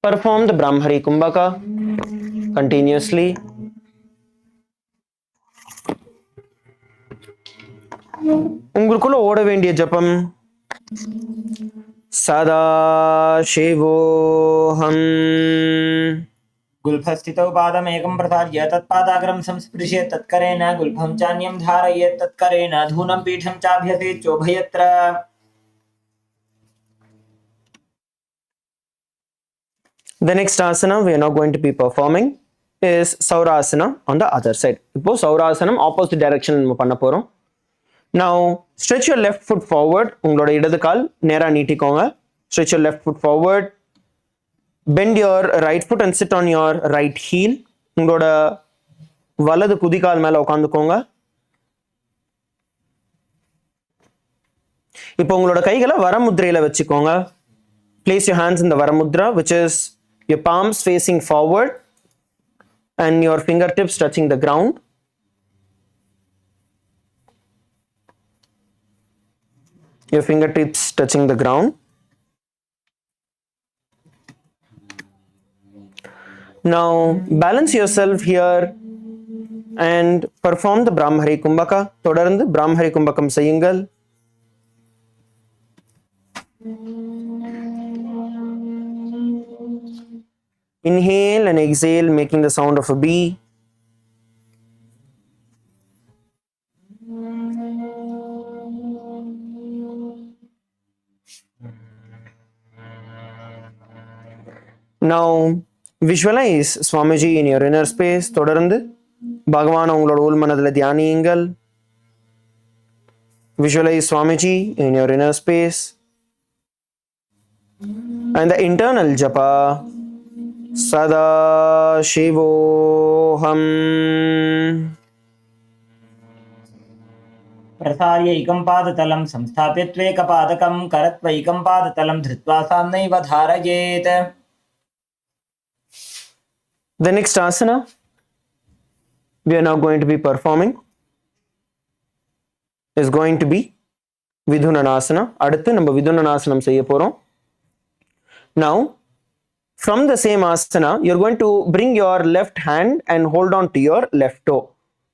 Perform the Brahmari Kumbhaka continuously. உங்களுக்குள்ள ஓட வேண்டிய ஜபம் சதா Shivoham. गुल्फस्थितौ पादमेकं प्रसार्य तत्पादाग्रं संस्पृश्य तत्करेण गुल्फं चान्यं धारयेत् तत्करेण धूनं पीठं चाभ्यसेत् चोभयत्र. The next asana we are now going to be performing is Saurasana on the other side. இப்போ Saurasanam opposite direction நம்ம பண்ண போறோம். Now stretch your left foot forward. உங்களோட இடது கால் நேரா நீட்டிக்கோங்க. Stretch your left foot forward. Bend your right foot and sit on your right heel. உங்களோட வலது குதிகால் மேல உட்காந்துக்கோங்க. இப்போ உங்களோட கைகளை வரமுத்ரையில வச்சுக்கோங்க. Place your hands in the Varamudra, which is your palms facing forward and your fingertips touching the ground. Your fingertips touching the ground. Now balance yourself here and perform the Brahmari Kumbhaka. தொடர்ந்து Brahmari Kumbhakam செய்யுங்கள். Inhale and exhale, making the sound of a bee. Now visualize Swamiji in your inner space. தொடர்ந்து பகவான் உங்களோட உள்மனதில் தியானியுங்கள். Visualize Swamiji in your inner space. And the internal japa Sada Shivoham. प्रसार्य एकं पादतलं संस्थाप्य त्वेकपादकं करत्वैकं पादतलं धृत्वा साम्नैव धारयेत्. The next asana we are now going to be performing is going to be Vidhunanasana. அடுத்து நம்ம Vidhunanasanam செய்ய போறோம். Now from the same asana you're going to bring your left hand and hold on to your left toe.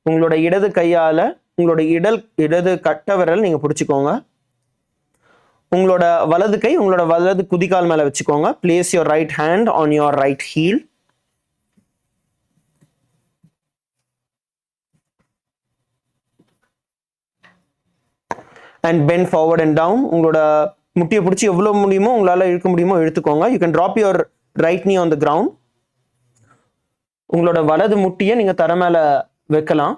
உங்களோட இடது கையால உங்களோட இடது கட்டை விரல் நீங்க பிடிச்சுக்கோங்க. உங்களோட வலது கை உங்களோட வலது குதிகால் மேல வச்சுக்கோங்க. Place your right hand on your right heel. And bend forward and down. உங்களோட முட்டியை பிடிச்சி எவ்வளவு முடியுமோ உங்களால இழுக்க முடியுமோ இழுத்துக்கோங்க. You can drop your right knee on the ground. உங்களோட வலது முட்டியை நீங்க தர மேல வைக்கலாம்.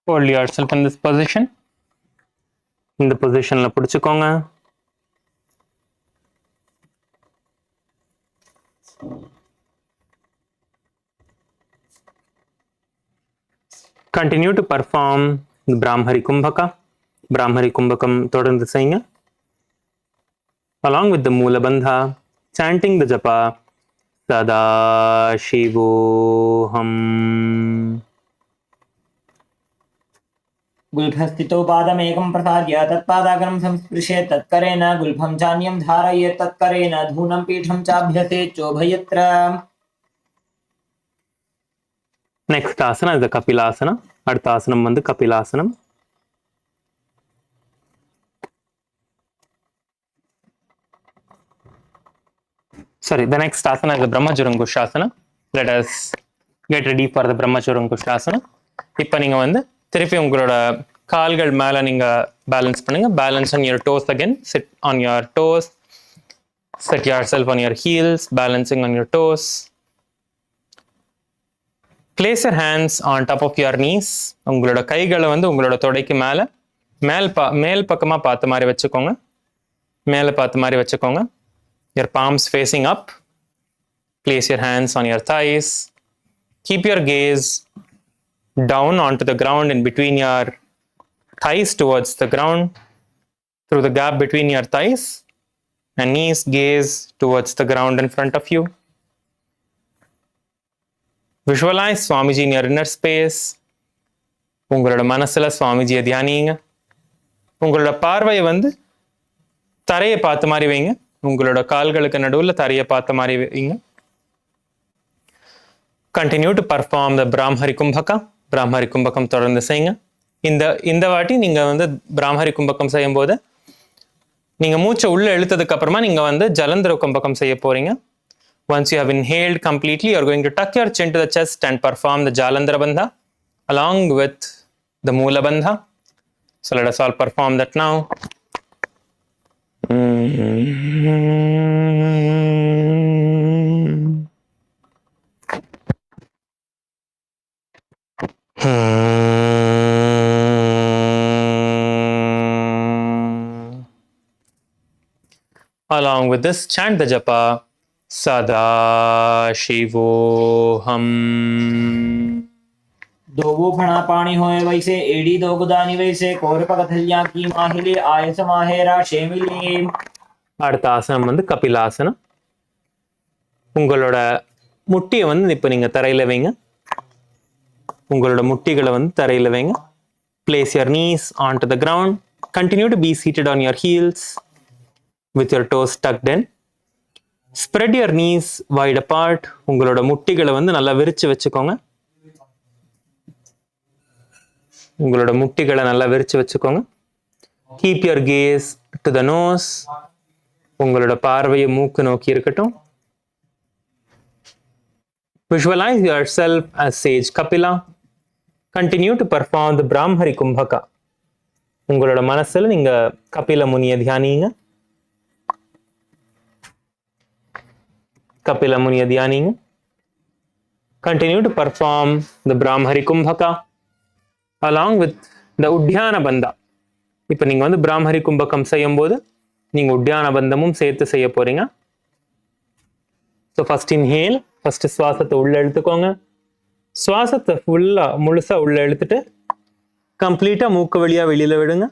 Hold yourself in this position. இந்த பொசிஷன்ல பிடிச்சுக்கோங்க. Continue to perform the Brahmari Kumbhaka. Brahmari Kumbhakam தொடர்ந்து செய்யுங்க. Along with the Moola Bandha, chanting the japa Sada Shivoham. गुल्फस्थितौ पादमेकं प्रसार्य तत्पादाग्रं संस्पृश्य तत्करेण गुल्फं चान्यं धारयेत् तत्करेण धूनं पीठं चाभ्यसेत् चोभयत्र. Next asana is the Kapilasana. அடுத்த ஆசனம் வந்து கபிலாசனம். Sorry, the next asana is the Brahmacharyankushasana. Let us get ready for the Brahmacharyankushasana. இப்போ நீங்க வந்து திருப்பி உங்களோட கால்கள் மேல நீங்க பேலன்ஸ் பண்ணுங்க. Balance on your toes again. Sit on your toes. Set yourself on your heels, balancing on your toes. Place your hands on top of your knees. உங்களோட கைகளை வந்து உங்களோட தொடைக்கு மேல மேல் பக்கமா பார்த்த மாதிரி வச்சுக்கோங்க. மேல பார்த்த மாதிரி வச்சுக்கோங்க. Your palms facing up. Place your hands on your thighs. Keep your gaze down onto the ground in between your thighs towards the ground through the gap between your thighs, and knees gaze towards the ground in front of you. Visualize Swamiji in your inner space. உங்களோட மனசுல சுவாமிஜியை தியானிங்க. உங்களோட பார்வையை வந்து தரையை பார்த்த மாதிரி வைங்க. உங்களோட கால்களுக்கு நடுவில் தரையை பார்த்த மாதிரி வைங்க. Continue to perform the Brahmari Kumbhaka. Brahmari Kumbhakam தொடர்ந்து செய்யுங்க. இந்த வாட்டி நீங்க வந்து Brahmari Kumbhakam செய்யும் போது நீங்க மூச்சை உள்ள இழுத்ததுக்கு அப்புறமா நீங்க வந்து ஜலந்தர கும்பகம் செய்ய போறீங்க. Once you have inhaled completely, you are going to tuck your chin to the chest and perform the Jalandhara Bandha along with the Moola Bandha. So let us all perform that now. Along with this, chant the japa Sada Shivoham. दोगो फणा पानी होए वैसे AD दो गुदानी वैसे core पगथलिया की माहिले आयस माहेरा शेमिली. அடுத்த ஆசனம் வந்து கபிலாசனம். உங்களோட முட்டியை வந்து இப்போ நீங்க தரையில வைங்க. உங்களோட முட்டிகளை வந்து தரையில வைங்க. Place your knees onto the ground. Continue to be seated on your heels with your toes tucked in. Spread your knees wide apart. உங்களோட முட்டிகளை வந்து நல்லா விரிச்சு வச்சுக்கோங்க. உங்களோட முட்டிகளை நல்லா விரிச்சு வச்சுக்கோங்க. Keep your gaze to the nose. உங்களோட பார்வையை மூக்கு நோக்கி இருக்கட்டும். Visualize yourself as sage Kapila. Continue to perform the Brahmari Kumbhaka. உங்களோட மனசுல நீங்க Kapila முனியை தியானிங்க. Kapila முனியை தியானிங்க. Continue to perform the Brahmari Kumbhaka along with the Udhyana Bandha. இப்போ நீங்க வந்து Brahmari Kumbhakam செய்யும் போது நீங்க உட்யான பந்தமும் சேர்த்து செய்ய போறீங்க. ஸோ ஃபர்ஸ்ட் இன்ஹேல், ஃபர்ஸ்ட் சுவாசத்தை உள்ள இழுத்துக்கோங்க. சுவாசத்தை ஃபுல்லா முழுசா உள்ள இழுத்துட்டு கம்ப்ளீட்டா மூக்கு வழியா வெளியில விடுங்க.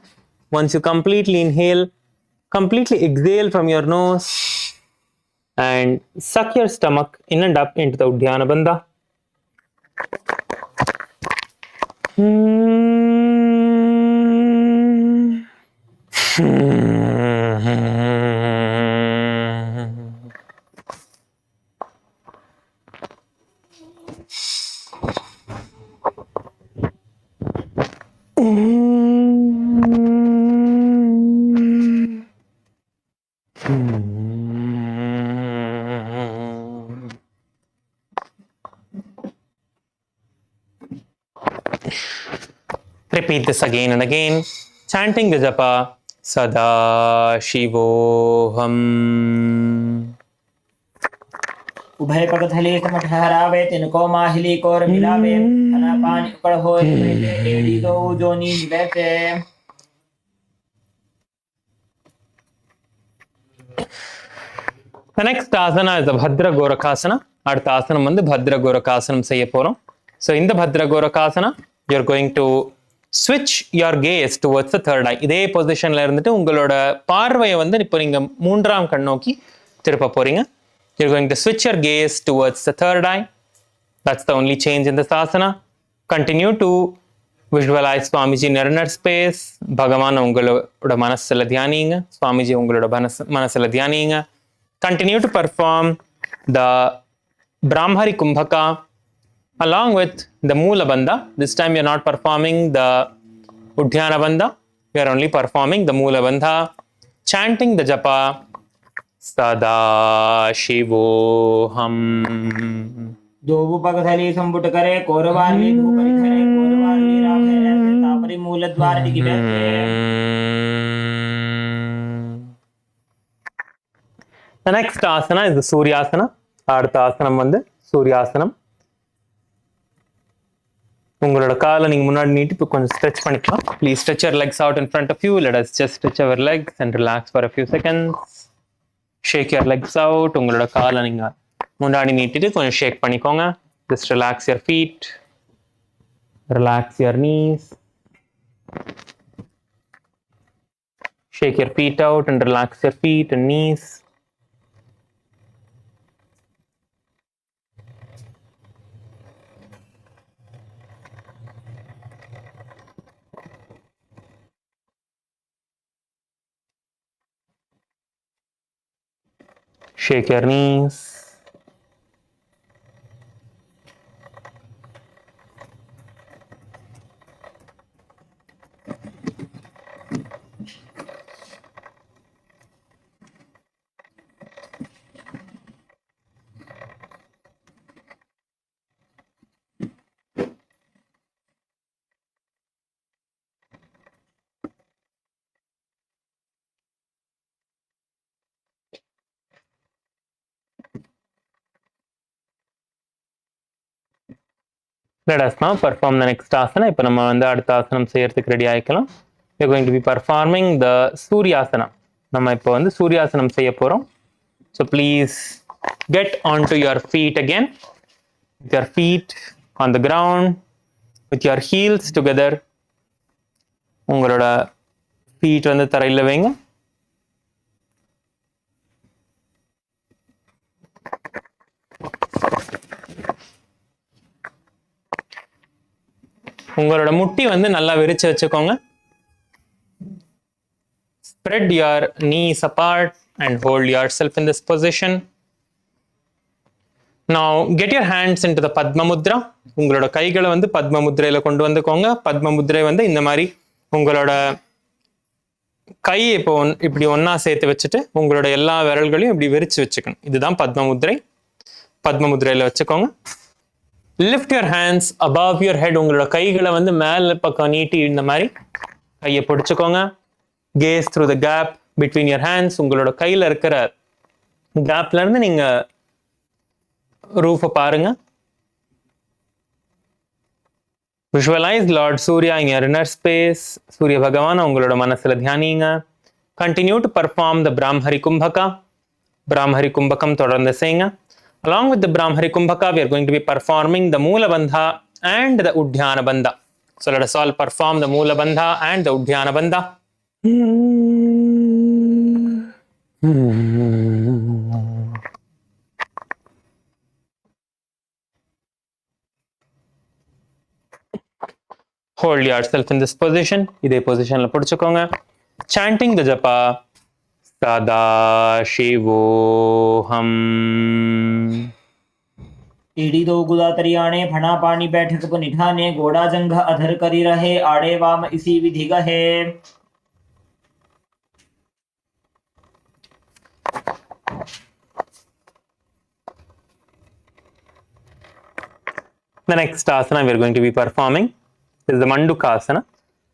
Once you completely inhale, completely exhale from your nose and suck your stomach in and up into the Udhyana Bandha. Repeat this again and again, chanting the japa Sada Shivoham. उभय पगथले समठ हरावे तिनको माहिली कोर मिलावे अना पानी उकड़ होए वैसे AD दो जोनी वैसे. The next asana is the Bhadra Gorakasana. அடுத்த ஆசனம் வந்து Bhadra Gorakasana செய்ய போறோம். So in the Bhadra Gorakasana, you're going to switch your gaze towards the third eye. இதே பொசிஷன்ல இருந்துட்டு உங்களோட பார்வையை வந்து இப்போ நீங்க மூன்றாம் கண் நோக்கி திருப்ப போறீங்க. You're going to switch your gaze towards the third eye. That's the only change in this asana. Continue to visualize Swamiji in your inner space. Bhagavan உங்களோட மனசுல தியானிங்க. Swamiji உங்களோட மனசுல தியானிங்க. Continue to perform the Brahmari Kumbhaka along with the Moola Bandha. This time you're not performing the Udhyana Bandha. You're only performing the Moola Bandha, chanting the japa Sada Shivoham. दोगो पगथले संपुट करे कोरवार में धूपरि धरे कोरवार में राखे ऐसे तापरि मूल द्वार दिखि बैठे. The next asana is the Suryasana. அடுத்த ஆசனம் வந்து சூர்யாசனம். உங்களோட காலை நீங்க முன்னாடி நீட்டி இப்போ கொஞ்சம் ஸ்ட்ரெச் பண்ணிக்கலாம். Please stretch your legs out in front of you. Let us just stretch our legs and relax for a few seconds. Shake your legs out. உங்களோட காலை நீங்க முன்னாடி நீட்டிட்டு கொஞ்சம் ஷேக் பண்ணிக்கோங்க. Just relax your feet. Relax your knees. Shake your feet out and relax your feet and knees. Shake your knees. Let us now perform the next asana. இப்போ நம்ம வந்து அடுத்த ஆசனம் செய்யறதுக்கு ready ஆயிக்கலாம். We are going to be performing the Suryasana. நம்ம இப்போ வந்து சூர்யாசனம் செய்ய போறோம். So please get onto your feet again. With your feet on the ground, with your heels together. உங்களோட feet வந்து தரையில வைங்க. உங்களோட முட்டி வந்து நல்லா விரிச்சு வச்சுக்கோங்க. Spread your knees apart and hold yourself in this position. Now get your hands into the Padma Mudra. உங்களோட கைகளை வந்து பத்ம முத்ரையில கொண்டு வந்துக்கோங்க. பத்ம முத்ரை வந்து இந்த மாதிரி உங்களோட கை இப்போ இப்படி ஒன்னா சேர்த்து வச்சுட்டு உங்களோட எல்லா விரல்களையும் இப்படி விரிச்சு வச்சுக்கணும். இதுதான் பத்ம முத்ரை. பத்ம முத்ரையில வச்சுக்கோங்க. Lift your hands above your head. உங்களோட கைகளை வந்து மேல பக்கம் நீட்டி இந்த மாதிரி கையை பிடிச்சுக்கோங்க. Gaze through the gap between your hands. உங்களோட கையில இருக்கிற கேப்ல இருந்து நீங்க ரூஃபை பாருங்க. Visualize Lord Surya in your inner space. சூரிய பகவான் உங்களோட மனசுல தியானிங்க. Continue to perform the Brahmari Kumbhaka. Brahmari Kumbhakam தொடர்ந்து செய்யுங்க. Along with the Brahmari Kumbhaka, we are going to be performing the Moola Bandha and the Udhyana Bandha. So let us all perform the Moola Bandha and the Udhyana Bandha. Hold yourself in this position. இதே பொசிஷன்ல பிடிச்சுக்கோங்க. Chanting the japa. Sada Shivoham. ED दो गुदा तरियाणे फणा पानी बैठक को निठाने गोड़ा जंघ अधर करी रहे आड़े वाम इसी विधि गहे. The next asana we are going to be performing is the Mandukasana.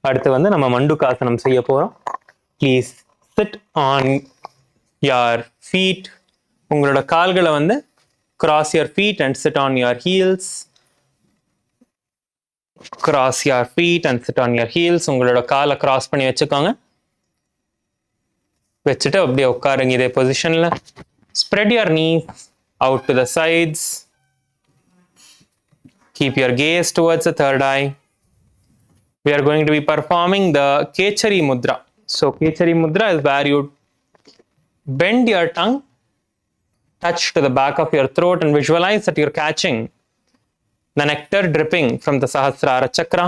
அடுத்து வந்து நம்ம மண்டுகாசனம் செய்ய போறோம். Please sit on your feet. உங்களோட கால்களை வந்து cross your feet and sit on your heels. Cross your feet and sit on your heels. உங்களோட காலை cross பண்ணி வச்சுக்கோங்க. வச்சுட்டு அப்படியே உட்காருங்க இதே பொசிஷன்ல. Spread your knees out to the sides. Keep your gaze towards the third eye. We are going to be performing the Kechari Mudra. So Kechari Mudra is where you bend your tongue, touch to the back of your throat and visualize that you're catching the nectar dripping from the Sahasrara Chakra.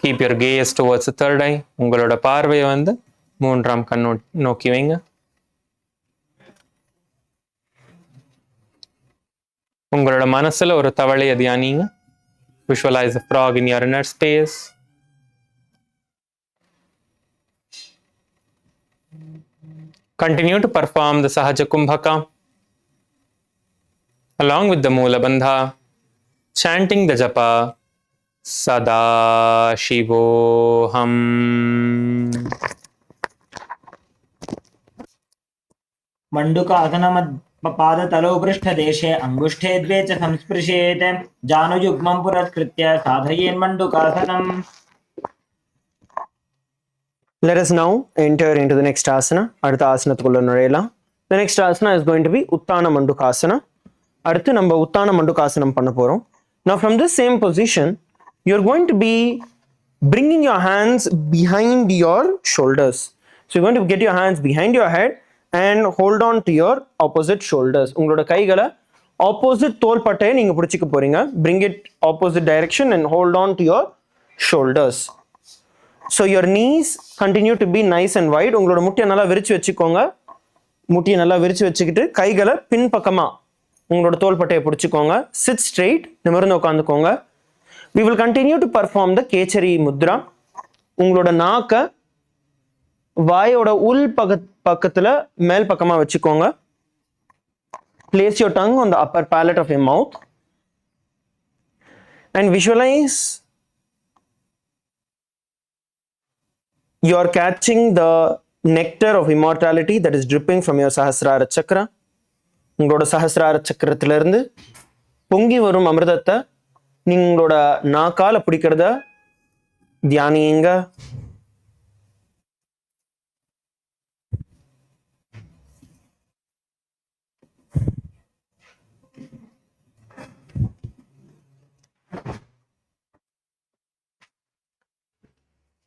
Keep your gaze towards the third eye. உங்களோட பார்வையை வந்து மூன்றாம் கண் நோக்கி வைங்க. உங்களோட மனசுல ஒரு தவளையை தியானிங்க. Visualize a frog in your inner space. Continue to perform the Sahaja Kumbhaka along with the Moola Bandha, chanting the japa Sada Shivoham. मंडूकासनम पाद तलो पृष्ठ देशे अंगुष्ठे द्वे च संस्पृशेत जानुयुग्मं पुरस्कृत्य साधयेन् मंडूकासनम. Let us now enter into the next asana. அடுத்த ஆசனத்துக்குள்ள நுழையலாம். The next asana is going to be Uttana Mandukasana. அடுத்து நம்ம உத்தான மண்டுகாசனம் பண்ண போறோம். Now from this same position, you're going to be bringing your hands behind your shoulders. So you're going to get your hands behind your head and hold on to your opposite shoulders. உங்களோட கைகளை opposite தோள்பட்டையை நீங்க பிடிச்சிக்க போறீங்க. Bring it opposite direction and hold on to your shoulders. So your knees continue to be nice and wide. உங்களோட முட்டியை நல்லா விரிச்சு வச்சுக்கோங்க. முட்டியை நல்லா விரிச்சு வச்சுக்கிட்டு கைகளை பின்பக்கமா உங்களோட தோள்பட்டையை பிடிச்சிக்கோங்க. Sit straight, நிமிர்ந்து உட்காந்துக்கோங்க. We will continue to perform the Kechari Mudra. உங்களோட நாக்க வாயோட உள் பக்கத்துல மேல் பக்கமா வச்சுக்கோங்க. Place your tongue on the upper palate of your mouth and visualize you are catching the nectar of immortality that is dripping from your Sahasrara Chakra. உங்களோட சஹஸ்ரார சக்கரத்திலிருந்து பொங்கி வரும் அமிர்தத்தை நீங்களோட நாக்கால பிடிக்கிறத தியானிங்க.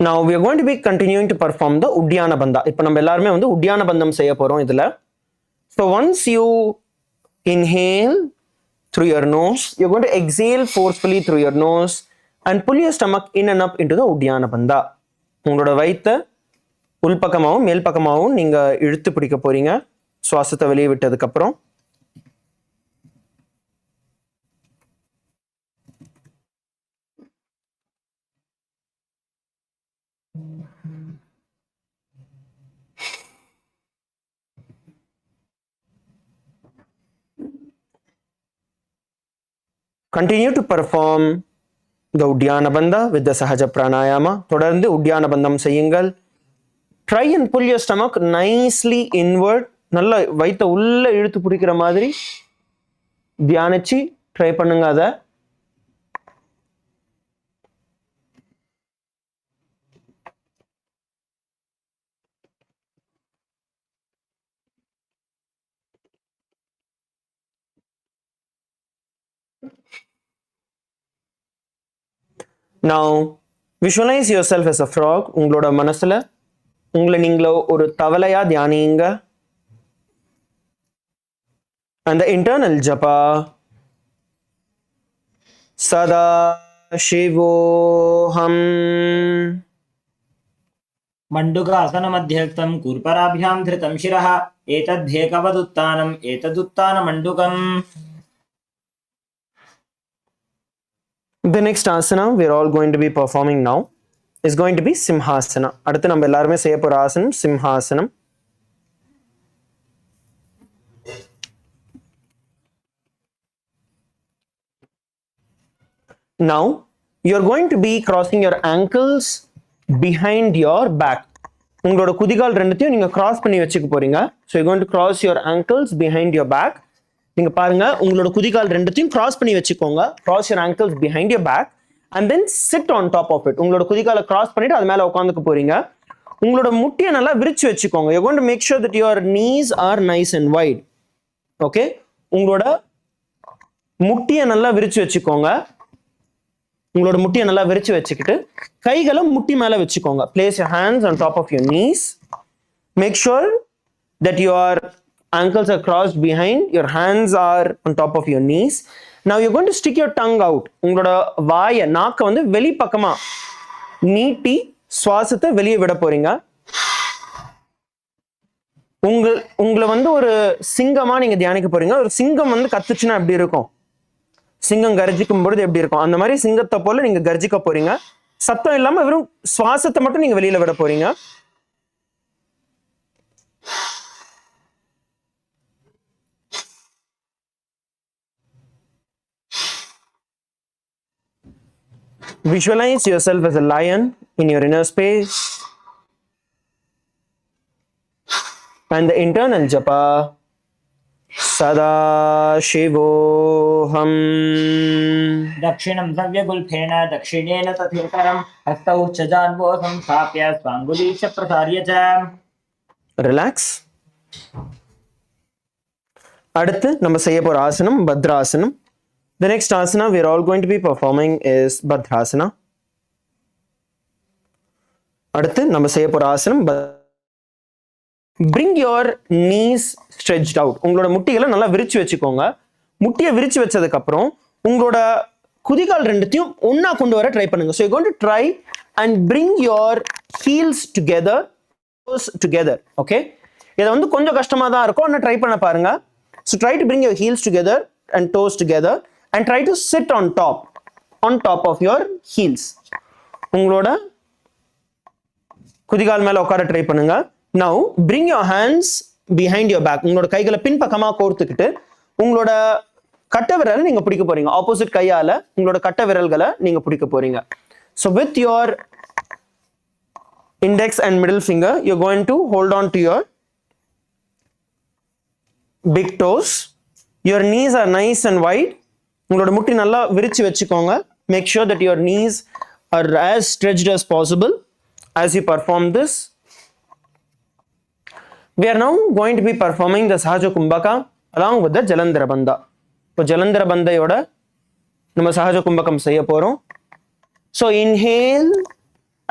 Now we are going to be continuing to perform the Uddiyana Bandha. இப்போ நம்ம எல்லாருமே வந்து உட்டியான பந்தம் செய்ய போறோம் இதுல. So once you inhale through your nose, you're going to exhale forcefully through your nose and pull your stomach in and up into the Uddiyana Bandha. உங்களோட வயித்தை உள்பக்கமாகவும் மேல் பக்கமாகவும் நீங்க இழுத்து பிடிக்க போறீங்க சுவாசத்தை வெளியே விட்டதுக்கு அப்புறம். Continue to perform the Uddiyana Bandha with the Sahaja Pranayama. தொடர்ந்து உட்டியான பந்தம் செய்யுங்கள். Try and pull your stomach nicely inward. நல்லா வயித்தை உள்ள இழுத்து பிடிக்கிற மாதிரி தியானிச்சு ட்ரை பண்ணுங்க அதை. Now visualize yourself as a frog. உங்களோட மனசுல உங்களை நீங்கள ஒரு தவளையா தியானிங்க. And the internal japa sada shivoham मण्डुकासनमध्यस्थं कूर्पराभ्यां धृतं शिरः एतद्धेकवदुत्तानम् एतदुत्तानमण्डुकम्. The next asana we are all going to be performing now is going to be Simhasana. அடுத்து நம்ம எல்லாருமே செய்ய போற ஆசனம் சிம்ஹாசனம். Now you are going to be crossing your ankles behind your back. உங்களோட குதிகால் ரெண்டுத்தையும் நீங்க கிராஸ் பண்ணி வச்சுக்க போறீங்க. So you're going to cross your ankles behind your back. நீங்க பாருங்க உங்களோட குதிகால் ரெண்டுத்தையும் கிராஸ் பண்ணி வச்சுக்கோங்க. Cross your ankles behind your back and then sit on top of it. உங்களோட குதிகாலை கிராஸ் பண்ணிட்டு அது மேல உட்கார்ந்துக்க போறீங்க. உங்களோட முட்டியை நல்லா விரிச்சு வச்சுக்கோங்க. You're going to make sure that your knees are nice and wide. Okay? உங்களோட முட்டியை நல்லா விரிச்சு வச்சுக்கோங்க. உங்களோட முட்டியை நல்லா விரிச்சு வச்சுக்கிட்டு கைகளை முட்டி மேல வச்சுக்கோங்க. Place your hands on top of your knees. Make sure that your ankles are crossed behind, your hands are on top of your knees. Now you're going to stick your tongue out. உங்களோட வாயை நாக்க வந்து வெளி பக்கமா நீட்டி சுவாசத்தை வெளியே விட போறீங்க. உங்களை வந்து ஒரு சிங்கமா நீங்க தியானிக்க போறீங்க. ஒரு சிங்கம் வந்து கத்துச்சுன்னா எப்படி இருக்கும், சிங்கம் கர்ஜிக்கும் பொழுது எப்படி இருக்கும், அந்த மாதிரி சிங்கத்தை போல நீங்க கர்ஜிக்க போறீங்க. சத்தம் இல்லாம வெறும் சுவாசத்தை மட்டும் நீங்க வெளியில விட போறீங்க. Visualize yourself as a lion in your inner space and the internal japa sada shivoham. दक्षिणं सव्यगुल्फेन दक्षिणेन तथेतरं हस्तौ च जान्वो संस्थाप्य स्वाङ्गुली च प्रसार्य च. Relax. அடுத்து நம்ம செய்ய போற ஆசனம் பத்ராசனம். The next asana we are all going to be performing is Bhadrasana. அடுத்து நம்ம செய்ய போற ஆசனம் bring your knees stretched out. உங்களோட முட்டிகளை நல்லா விரிச்சு வச்சுக்கோங்க. முட்டியை விரிச்சு வச்சதுக்கு அப்புறம் உங்களோட குதிகால் ரெண்டுத்தையும் ஒண்ணா கொண்டு வர ட்ரை பண்ணுங்க. So you're going to try and bring your heels together, toes together. Okay? இது வந்து கொஞ்சம் கஷ்டமா தான் இருக்கும். ஆனா ட்ரை பண்ண பாருங்க. So try to bring your heels together and toes together and try to sit on top of your heels. உங்களோட குதிகால் மேல உட்கார ட்ரை பண்ணுங்க. Now bring your hands behind your back. உங்களோட கைகளை பின்பக்கமா கோர்த்துக்கிட்டு உங்களோட கட்டை விரலை நீங்க பிடிக்க போறீங்க. ஆப்போசிட் கையால உங்களோட கட்டை விரல்களை நீங்க பிடிக்க போறீங்க. So with your index and middle finger, you're going to hold on to your big toes. Your knees are nice and wide. உங்களோட முட்டி நல்லா விரிச்சு வச்சுக்கோங்க. Make sure that your knees are as stretched as possible as you perform this. We are now going to be performing the Sahaja Kumbhaka along with the Jalandhara Bandha. இப்போ Jalandhara Bandhaயோட நம்ம Sahaja Kumbhakam செய்ய போறோம். So inhale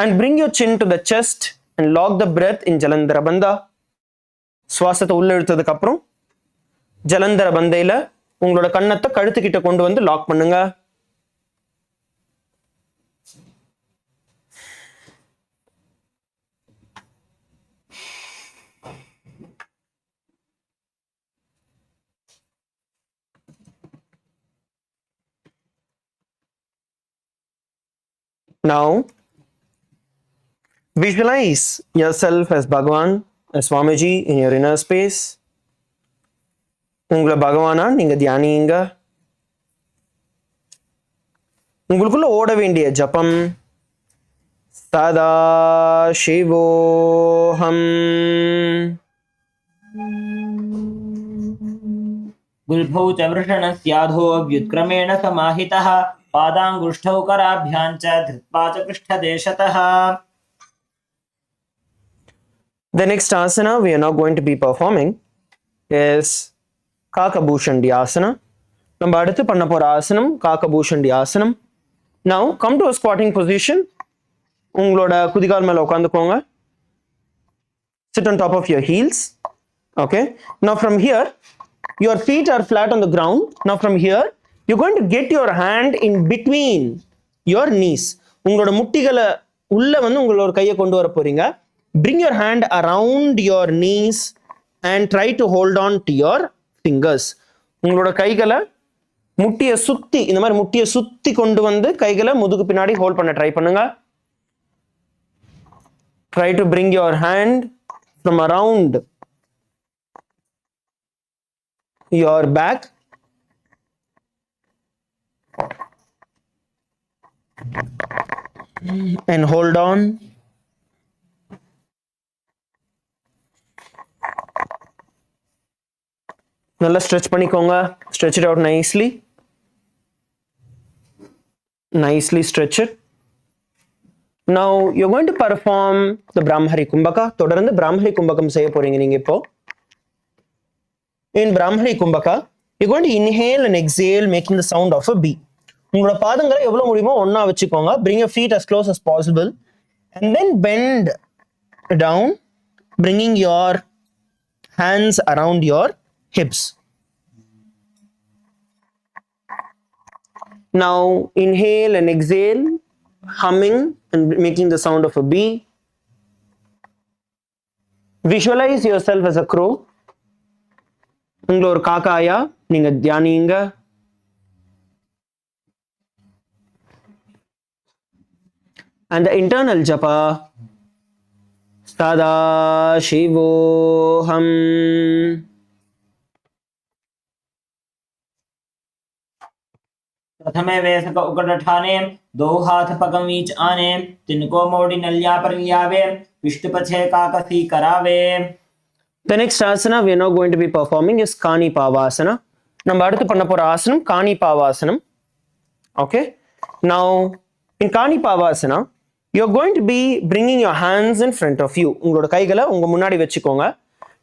and bring your chin to the chest and lock the breath in Jalandhara Bandha. சுவாசத்தை உள்ள இழுத்ததுக்கு அப்புறம் Jalandhara Bandhaயில உங்களோட கண்ணத்தை கழுத்துக்கிட்ட கொண்டு வந்து லாக் பண்ணுங்க. Now visualize yourself as Bhagavan, as Swamiji in your inner space. உங்களை பகவானா நீங்க தியானிங்க. உங்களுக்குள்ள ஓட வேண்டிய ஜபம் சதா சிவோஹம். गुल्भौ च वृषणस्याधो व्युत्क्रमेण समाहितः पादाङ्गुष्ठौ कराभ्यां च धृत्वा च पृष्ठदेशतः. The next asana we are now going to be performing is Kakabhushandi asana. நம்ம அடுத்து பண்ண போற ஆசனம் Kakabhushandi ஆசனம். Now come to a squatting position. உங்களோட குதிகால் மேல உட்கார்ந்துக்கோங்க. Sit on top of your heels. Okay. Now from here your feet are flat on the ground. Now from here you're going to get your hand in between your knees. உங்களோட முட்டிகளை உள்ள வந்து உங்களோட கையை கொண்டு வர போறீங்க. Bring your hand around your knees and try to hold on to your fingers. உங்களோட கைகளை முட்டியை சுத்தி இந்த மாதிரி முட்டியை சுத்தி கொண்டு வந்து கைகளை முதுகு பின்னாடி ஹோல்ட் பண்ண ட்ரை பண்ணுங்க. Try to bring your hand from around your back and hold on. நல்லா stretch பண்ணிக்கோங்க. Stretch it out nicely. Nicely stretch it. Now you're going to perform the Brahmari Kumbhaka. தொடர்ந்து Brahmari Kumbhakam செய்ய போறீங்க நீங்க இப்போ. In Brahmari Kumbhaka, you're going to inhale and exhale making the sound of a B. உங்களோட பாதங்களை எவ்வளவு முடியுமோ ஒண்ணா வச்சுக்கோங்க. Bring your feet as close as possible and then bend down, bringing your hands around your hips. Now inhale and exhale, humming and making the sound of a B. Visualize yourself as a crow. உங்களை ஒரு காக்காயா நீங்க தியானிங்க. And the internal japa sada shivoham. प्रथमे वेसक उकटठाने दो हाथ पगम वीच आने तिनको मोड़ी नल्या पर लियावे विष्णुपछे काकसी करावे. The next asana we are now going to be performing is Kani Pavasana. நம்ம அடுத்து பண்ண போற ஆசனம் Kani Pavasana. Okay. Now in Kani Pavasana you're going to be bringing your hands in front of you. உங்களோட கைகளை உங்க முன்னாடி வச்சுக்கோங்க.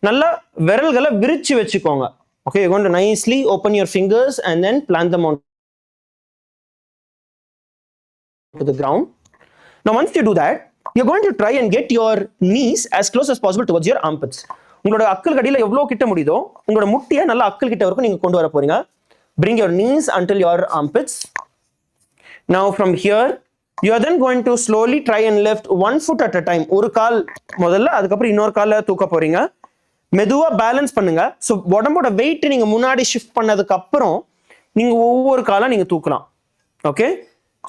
நல்லா விரல்களை விரிச்சு வச்சுக்கோங்க. Okay, you're going to nicely open your fingers and then plant them on to the ground. Now once you do that, you're going to try and get your knees as close as possible towards your armpits. உங்களோட அக்கல் கடியில எவ்வளவு கிட்ட முடியுதோ உங்களோட முட்டியை நல்லா அக்கல் கிட்ட வரைக்கும் நீங்க கொண்டு வர போறீங்க. Bring your knees until your armpits. Now from here you are then going to slowly try and lift one foot at a time. ஒரு கால் முதல்ல, அதுக்கப்புறம் இன்னொரு கால தூக்க போறீங்க. மெதுவா பேலன்ஸ் பண்ணுங்க. ஸோ உடம்போட வெயிட் நீங்க முன்னாடி ஷிஃப்ட் பண்ணதுக்கு அப்புறம் நீங்க ஒவ்வொரு காலா நீங்க தூக்கலாம். Okay,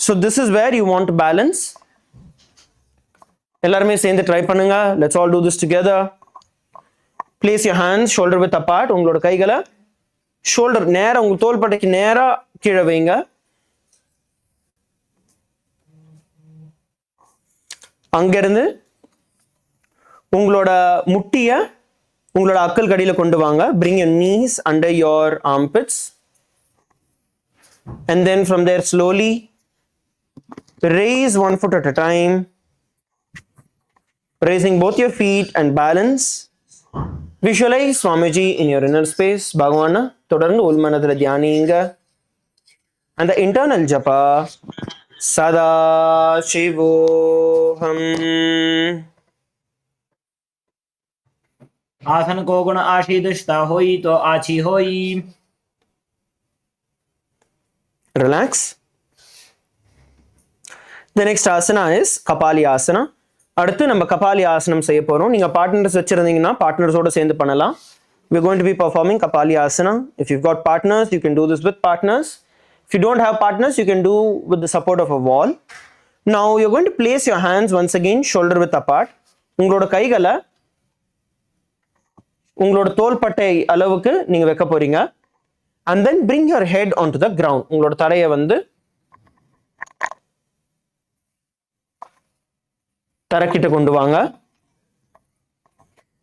so this is where you want to balance. எல்லாருமே சேர்ந்து ட்ரை பண்ணுங்க. Let's all do this together. Place your hands shoulder width apart. உங்களோட கைகளை ஷோல்டர் நேரா உங்க தோள்பட்டைக்கு நேரா கீழே வைங்க. அங்கிருந்து உங்களோட முட்டிய உங்களோட அக்கல் கடியில கொண்டு வாங்க. Bring your knees under your armpits and then from there slowly raise one foot at a time, raising both your feet and balance. Visualize Swamiji in your inner space. Bhagavana தொடர்ந்து உள்மனதில தியானிங்க. And the internal japa Sada Shivoham. आसन को गुण आशीदशता होई तो आची होई. Relax. The next asana is Kapali asana. அடுத்து நம்ம கபாலி ஆசனம் செய்ய போறோம். நீங்க பார்ட்னர்ஸ் வச்சிருந்தீங்கன்னா பார்ட்னர்ஸோட சேர்ந்து பண்ணலாம். We're going to be performing Kapali asana. If you've got partners, you can do this with partners. If you don't have partners, you can do with the support of a wall. Now you're going to place your hands once again shoulder width apart. உங்களோட கைகளை உங்களோட தோள்பட்டை அளவுக்கு நீங்க வைக்க போறீங்க. And then bring your head onto the ground. உங்களோட தலையை வந்து தரைக்கிட்ட கொண்டு வாங்க.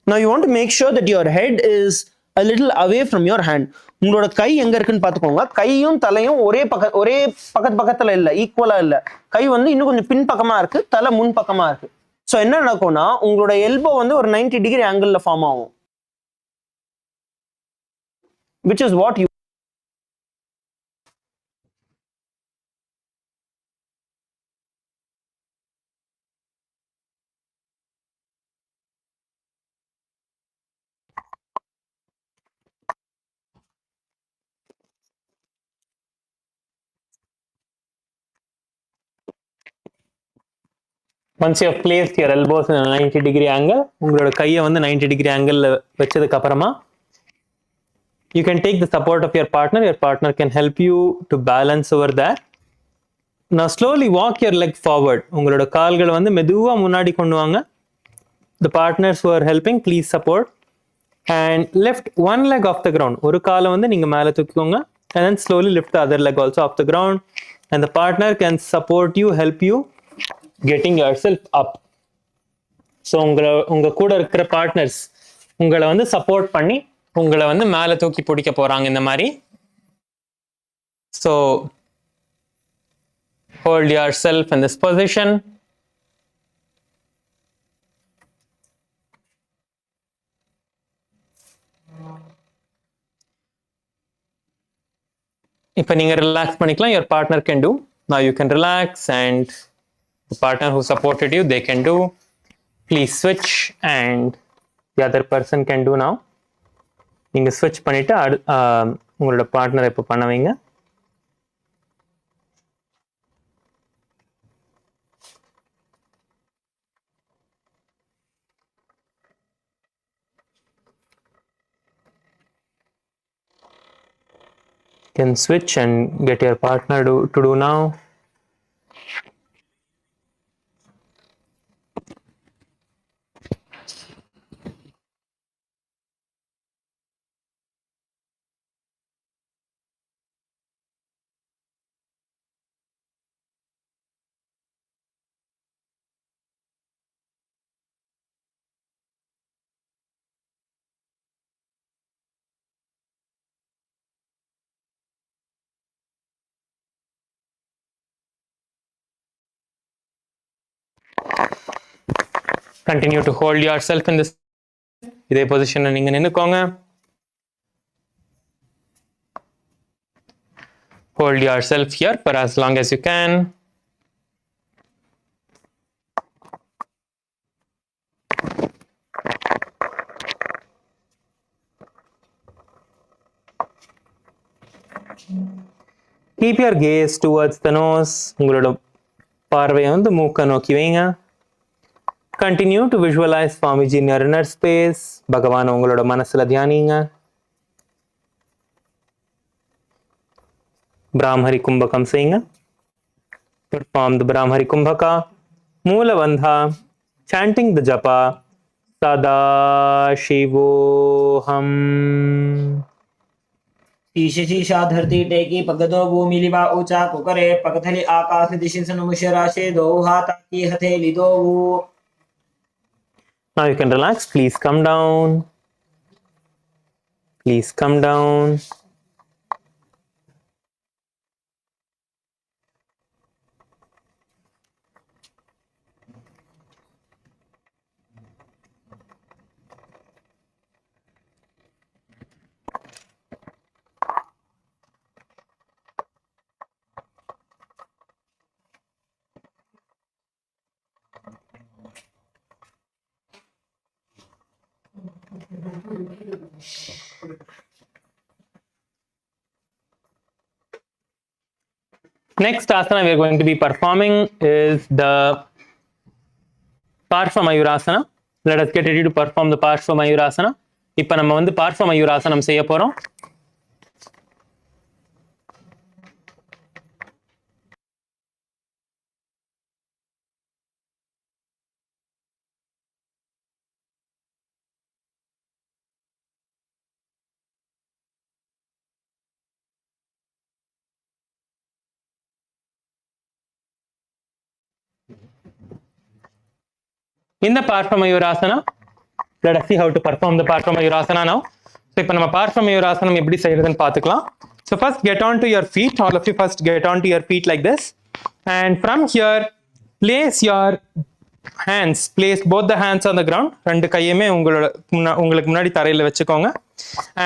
Now you want to make sure that your head is a little away from your hand. உங்களோட கை எங்க இருக்குன்னு பாத்துக்கோங்க. கையும் தலையும் ஒரே பக்கத்துல இல்ல, ஈக்குவலா இல்ல. கை வந்து இன்னும் கொஞ்சம் பின் பக்கமா இருக்கு, தலை முன் பக்கமா இருக்கு. சோ என்ன நடக்கும்னா உங்களோட எல்போ வந்து ஒரு 90 டிகிரி ஆங்கிள் ஃபார்ம் ஆகும். Which is what you once you have placed your elbows in a 90 degree angle, உங்களோட கையை வந்து 90 degree angle வச்சதுக்கு அப்புறமா you can take the support of your partner can help you to balance over there. Now slowly walk your leg forward. உங்களோட கால்களை வந்து மெதுவா முன்னாடி கொண்டு வாங்க. The partners who are helping, please support and lift one leg off the ground. ஒரு காலை வந்து நீங்க மேல தூக்கிக்கோங்க and then slowly lift the other leg also off the ground and the partner can support you, help you getting yourself up. So உங்க கூட இருக்கிற partners உங்களை வந்து சப்போர்ட் பண்ணி உங்களை வந்து மேல தூக்கி பிடிக்க போறாங்க இந்த மாதிரி. So hold yourself in this position. இப்போ நீங்க ரிலாக்ஸ் பண்ணிக்கலாம். your partner can do. Now you can relax and the partner who supported you, they can do. Please switch and the other person can do now. நீங்க ஸ்விட்ச் பண்ணிட்டு உங்களோட partner இப்போ பண்ண வைங்க. You can switch and get your partner to do now. Continue to hold yourself in this இதே பொசிஷன்ல நீங்க நின்னுக்கோங்க. Hold yourself here for as long as you can. Keep your gaze towards the nose. உங்களோட பார்வையை வந்து மூக்க நோக்கி வைங்க. Continue to visualize Swamiji in your inner space. பகவான் உங்களோட மனசுல தியானிங்க. Brahmari Kumbhakam செய்யுங்க. Perform the Brahmari Kumbhaka. Moola Bandha. Chanting the japa. Sada Shivoham. शीश शीशा धरती टेकी पगदो भूमि लिबा ऊंचा कुकरे पगथली आकाश दिशि सनुमुष राशे दो हाथ की हथेली दो. Now you can relax. Please come down. Please come down. Next asana we are going to be performing is the Parshva Mayurasana. Let us get ready to perform the Parshva Mayurasana. இப்போ நம்ம வந்து Parshva Mayurasanam செய்ய போறோம். In the Parshva Mayurasana, let us see how to perform the Parshva Mayurasana now. So, இப்போ நம்ம Parshva Mayurasana எப்படி செய்யறதுன்னு பார்த்துக்கலாம். So, first get onto your feet. All of you first get onto your feet like this. And from here, place your hands. Place both the hands on the ground. ரெண்டு கையுமே உங்களுக்கு முன்னாடி தரையில வச்சுக்கோங்க.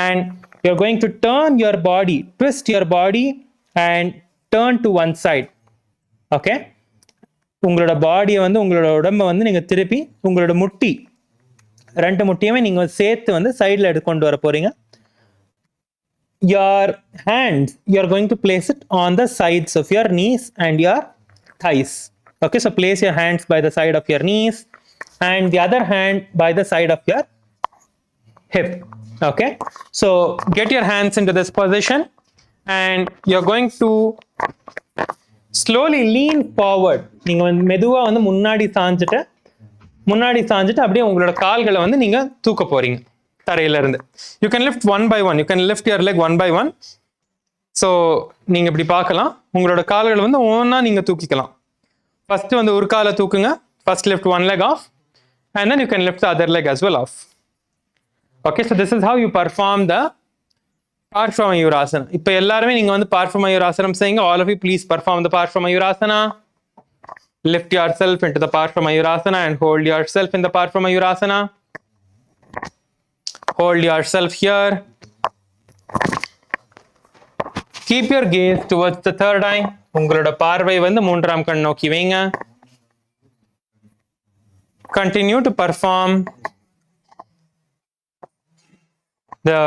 And you're going to turn your body, twist your body and turn to one side. Okay? உங்களோட பாடியை வந்து உங்களோட உடம்பை வந்து நீங்கள் திருப்பி உங்களோட முட்டி ரெண்டு முட்டியுமே நீங்கள் சேர்த்து வந்து சைடில் கொண்டு வர போறீங்க. Your hands, you are going to place it on the sides of your knees and your thighs. Okay, so place your hands by the side of your knees and the other hand by the side of your hip. Okay, so get your hands into this position and you're going to slowly lean forward. நீங்க வந்து மெதுவா வந்து முன்னாடி சாஞ்சிட்டு அப்படியே உங்களோட கால்களை வந்து நீங்க தூக்க போறீங்க தரையில இருந்து. You can lift one by one. You can lift your leg one by one. So நீங்க இப்படி பார்க்கலாம். உங்களோட கால்களை வந்து ஒவ்வொன்றா நீங்க தூக்கிக்கலாம். ஃபர்ஸ்ட் வந்து ஒரு காலை தூக்குங்க. First lift one leg off and then you can lift the other leg as well off. Okay, so this is how you perform the Parshva Mayurasana. இப்போ எல்லாருமே நீங்க வந்து Parshva Mayurasana செய்யுங்க. All of you please perform the Parshva Mayurasana. Lift yourself into the Parshva Mayurasana and hold yourself in the Parshva Mayurasana. Hold yourself here. Keep your gaze towards the third eye. உங்களோட பார்வை வந்து மூன்றாம் கண் நோக்கி வைங்க. Continue to perform the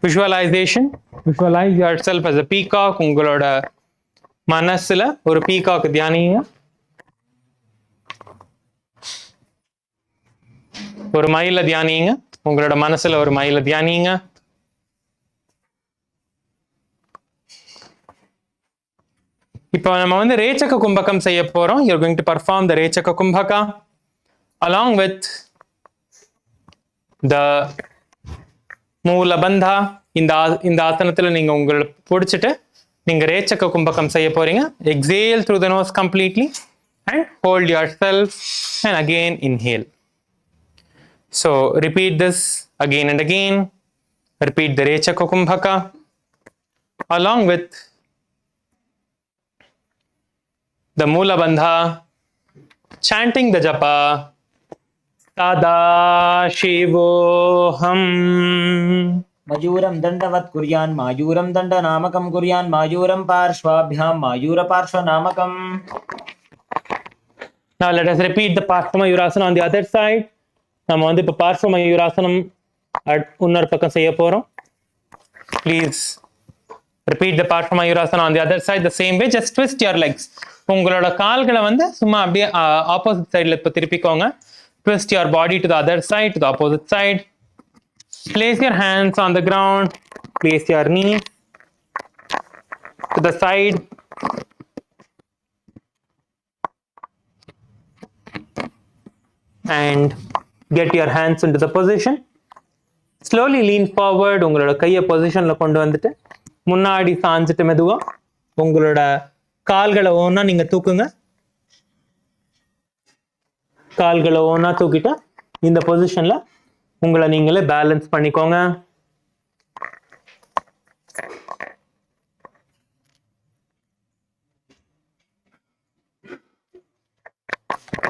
visualization. Visualize yourself as a peacock. உங்களோட மனசுல ஒரு பீகாக் தியானிங்க. ஒரு மயில தியானிங்க. உங்களோட மனசுல ஒரு மயில தியானிங்க. இப்போ நம்ம வந்து ரேச்சக கும்பகம் செய்ய போறோம். You're going to perform the Rechaka Kumbhaka along with the Moola Bandha. இந்த ஆசனத்துல நீங்க உங்களை பிடிச்சிட்டு நீங்க ரேச்சக கும்பகம் செய்ய போறீங்க. Exhale through the nose completely and hold yourself and again inhale. So repeat this again and again. Repeat the Rechaka Kumbhaka along with the Moola Bandha, chanting the japa Sada Shivoham. मयूरम दंडवत कुर्यान मायूरम दंड नामकम कुर्यान मायूरम पार्श्वाभ्याम मायूर पार्श्व नामकम. Now let us repeat the Parshva Mayurasana on the other side. நம்ம வந்து இப்போ Parshva Mayurasanam இன்னொரு பக்கம் செய்ய போறோம். Please Repeat the Parsvamayurasana on the other side the same way. Just twist your legs. உங்களோட கால்களை வந்து சும்மா அப்படியே ஆப்போசிட் சைடில் இப்போ திருப்பிக்கோங்க. Twist your body to the other side, to the opposite side. Place your hands on the ground. Place your knees to the side. And get your hands into the position. Slowly lean forward. உங்களோட கையை பொசிஷன்ல கொண்டு வந்துட்டு முன்னாடி சாஞ்சிட்டு மெதுவா உங்களோட கால்களை ஒண்ணா நீங்க தூக்குங்க. கால்களை ஒண்ணா தூக்கிட்டு இந்த பொசிஷன்ல உங்களை நீங்களே பேலன்ஸ் பண்ணிக்கோங்க.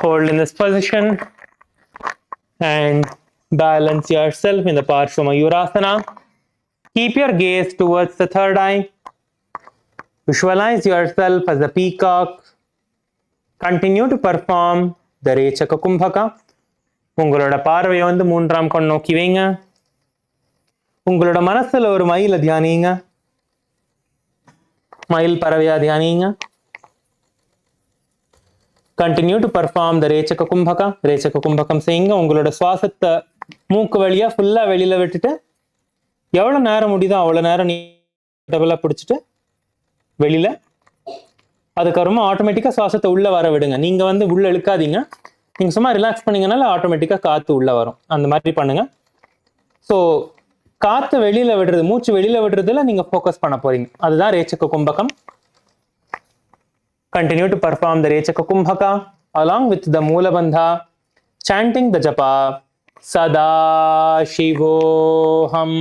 Hold in this position and balance yourself in the Parsvamayurasana. Keep your gaze towards the third eye. Visualize yourself as a peacock. Continue to perform the Rechaka Kumbhaka. உங்களோட பார்வையை வந்து மூன்றாம் கண் நோக்கி வைங்க. உங்களோட மனசுல ஒரு மயிலை தியானிங்க. மயில் பறவையா தியானிங்க. Continue to perform the Rechaka Kumbhaka. Rechaka Kumbhakam செய்யுங்க. உங்களோட சுவாசத்தை மூக்கு வழியா ஃபுல்லா வெளியில விட்டுட்டு எவ்வளவு நேரம் முடியுதோ அவ்வளவு நேரம் நீ டபுளா பிடிச்சிட்டு வெளியில அதுக்கப்புறமா ஆட்டோமேட்டிக்கா சுவாசத்தை உள்ள வர விடுங்க. நீங்க வந்து உள்ள இழுக்காதீங்க. நீங்க சும்மா ரிலாக்ஸ் பண்ணீங்கனால ஆட்டோமேட்டிக்கா காத்து உள்ள வரும். அந்த மாதிரி பண்ணுங்க. ஸோ காத்து வெளியில விடுறது, மூச்சு வெளியில விடுறதுல நீங்க ஃபோக்கஸ் பண்ண போறீங்க. அதுதான் ரேச்சக கும்பகம். Continue to perform the Rechaka Kumbhaka along with the Moolabandha, chanting the japa Sada Shivoham.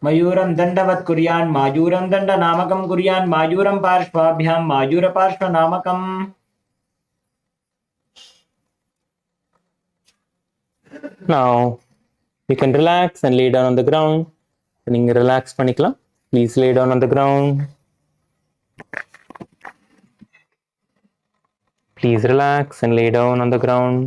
Mayuram Dandavat Kuryan, Majuram Danda Namakam Kuryan, Majuram Parshvabhyam, Majura Parshva Namakam. Now you can relax and lay down on the ground. நீங்க relax பண்ணிக்கலாம். Please lay down on the ground. Please relax and lay down on the ground.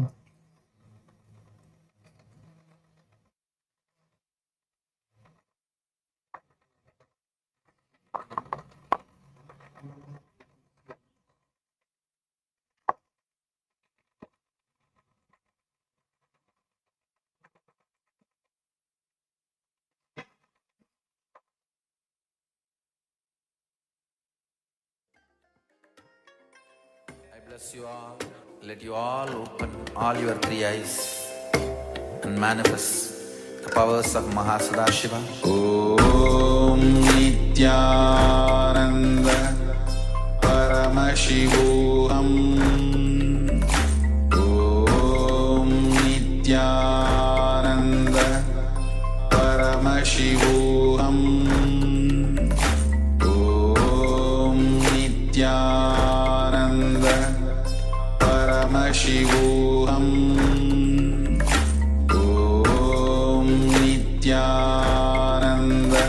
Bless you all. Let you all open all your three eyes and manifest the powers of Mahasadashiva. Om Nithyananda Paramashivoham. Om Nithyananda Paramashivoham. Om Nithyananda Paramashivoham. Om Nithyananda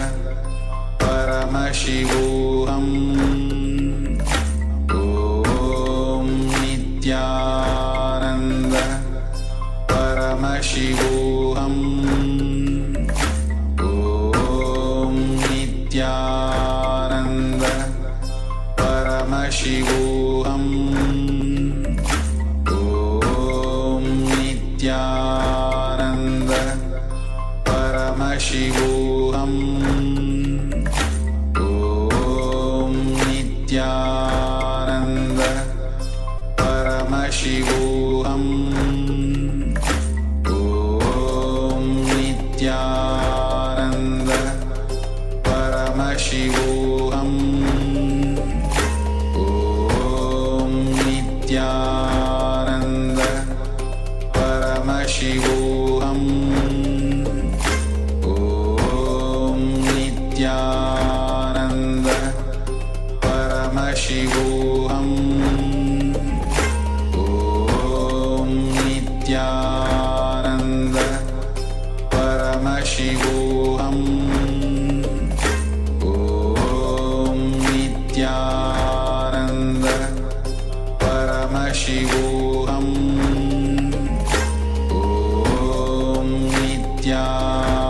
Paramashivoham. Om Nithyananda Paramashivoham. Om Nithyananda Paramashivoham. Nithyananda Paramashivoham. Om Nithyananda Paramashivoham. Om Nithyananda Paramashivoham. Om Nithyananda Paramashivoham. Om Nithyananda Paramashivoham. Om Nithyananda Paramashivoham. Om Nithyananda Paramashivoham. Om Nithyananda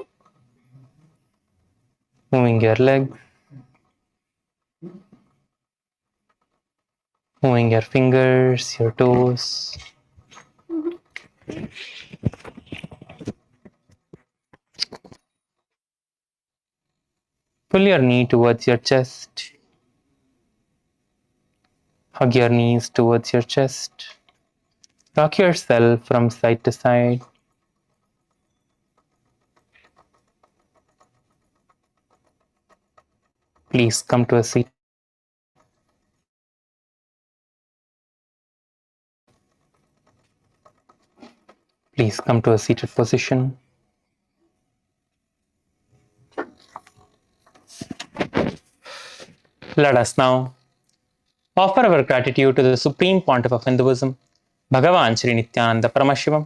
Moving your legs, moving your fingers, your toes. Pull your knee towards your chest. Hug your knees towards your chest. Rock yourself from side to side. Please come to a seat. Please come to a seated position. Let us now offer our gratitude to the Supreme Pontiff of Hinduism, Bhagavan Sri Nithyananda Paramashivam,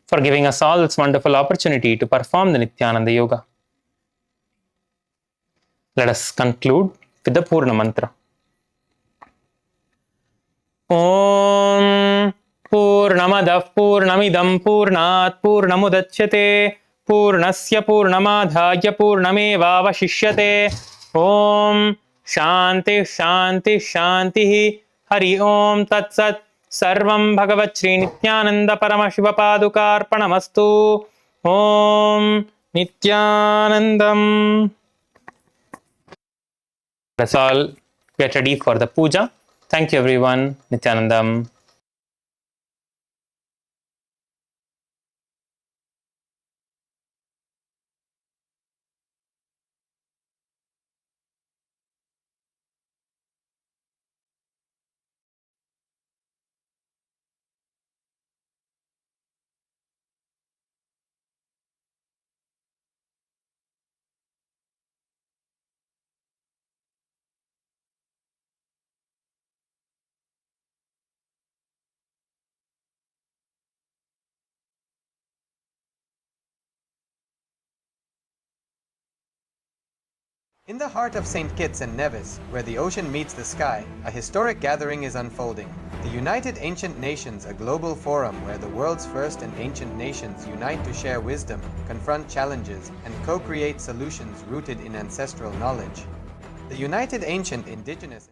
for giving us all this wonderful opportunity to perform the Nithyananda Yoga. Let us conclude with the Purna Mantra. Om Purnamadav Purnamidam Purnat Purnamudachyate Purnasya Purnamadhaya Purnamevavashishyate. Om Shanti Shanti Shanti Hari Om Tat Sat. Sarvam Bhagavat Sri Nithyananda Paramashiva Padukarpanamastu. Om Nithyanandam. Let's all get ready for the puja. Thank you everyone. Nithyanandam. In the heart of St. Kitts and Nevis, where the ocean meets the sky, a historic gathering is unfolding. The United Ancient Nations, a global forum where the world's first and ancient nations unite to share wisdom, confront challenges, and co-create solutions rooted in ancestral knowledge. The United Ancient Indigenous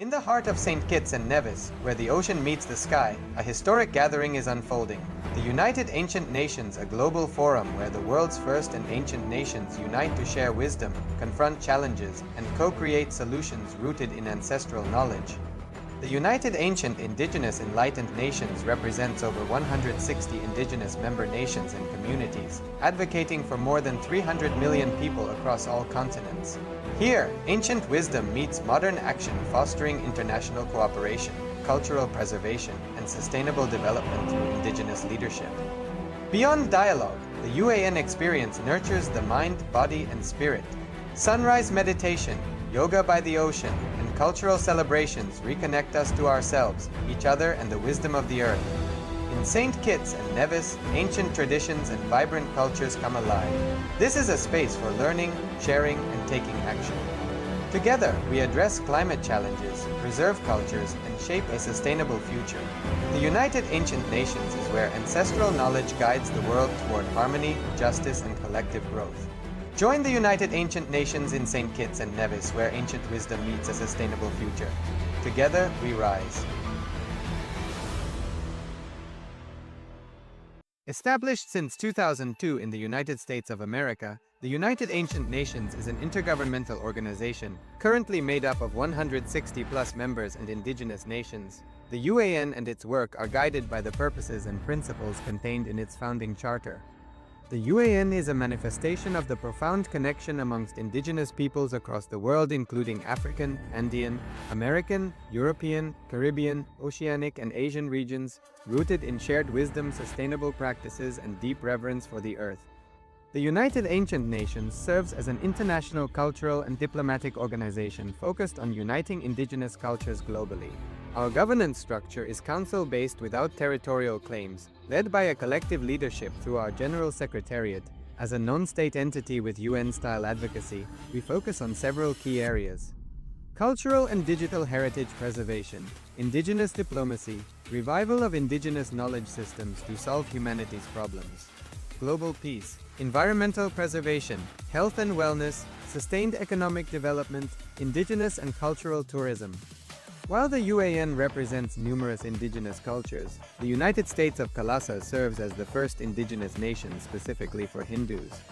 In the heart of St. Kitts and Nevis, where the ocean meets the sky, a historic gathering is unfolding. The United Ancient Nations, a global forum where the world's first and ancient nations unite to share wisdom, confront challenges, and co-create solutions rooted in ancestral knowledge. The United Ancient Indigenous Enlightened Nations represents over 160 indigenous member nations and communities, advocating for more than 300 million people across all continents. Here, ancient wisdom meets modern action, fostering international cooperation, cultural preservation, and sustainable development through indigenous leadership. Beyond dialogue, the UAN experience nurtures the mind, body, and spirit. Sunrise meditation, yoga by the ocean, and cultural celebrations reconnect us to ourselves, each other, and the wisdom of the earth. In St. Kitts and Nevis, ancient traditions and vibrant cultures come alive. This is a space for learning, sharing, and taking action. Together, we address climate challenges, preserve cultures, and shape a sustainable future. The United Ancient Nations is where ancestral knowledge guides the world toward harmony, justice, and collective growth. Join the United Ancient Nations in St. Kitts and Nevis, where ancient wisdom meets a sustainable future. Together, we rise. Established since 2002 in the United States of America, the United Ancient Nations is an intergovernmental organization, currently made up of 160+ members and indigenous nations. The UAN and its work are guided by the purposes and principles contained in its founding charter. The UAN is a manifestation of the profound connection amongst indigenous peoples across the world, including African, Andean, American, European, Caribbean, Oceanic, and Asian regions, rooted in shared wisdom, sustainable practices, and deep reverence for the earth. The United Ancient Nations serves as an international cultural and diplomatic organization focused on uniting indigenous cultures globally. Our governance structure is council-based without territorial claims, led by a collective leadership through our General Secretariat. As a non-state entity with UN-style advocacy, we focus on several key areas: cultural and digital heritage preservation, indigenous diplomacy, revival of indigenous knowledge systems to solve humanity's problems, global peace, environmental preservation, health and wellness, sustained economic development, indigenous and cultural tourism. While the UAN represents numerous indigenous cultures, the United States of Kailasa serves as the first indigenous nation specifically for Hindus.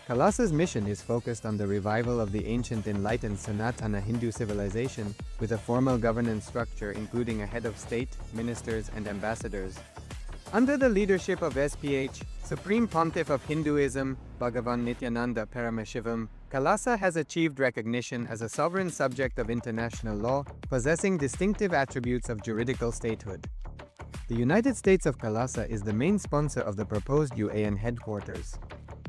Kailasa's mission is focused on the revival of the ancient enlightened Sanatana Hindu civilization, with a formal governance structure including a head of state, ministers, and ambassadors. Under the leadership of SPH, Supreme Pontiff of Hinduism, Bhagavan Nithyananda Paramashivam, Kailasa has achieved recognition as a sovereign subject of international law, possessing distinctive attributes of juridical statehood. The United States of Kailasa is the main sponsor of the proposed UAN headquarters.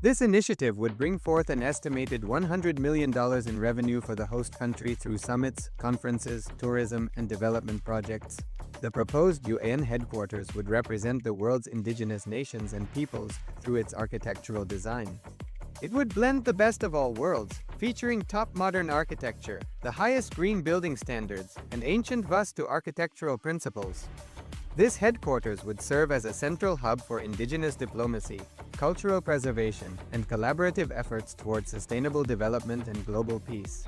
This initiative would bring forth an estimated $100 million in revenue for the host country through summits, conferences, tourism, and development projects. The proposed UAN headquarters would represent the world's indigenous nations and peoples through its architectural design. It would blend the best of all worlds, featuring top modern architecture, the highest green building standards, and ancient Vastu architectural principles. This headquarters would serve as a central hub for indigenous diplomacy, cultural preservation, and collaborative efforts towards sustainable development and global peace.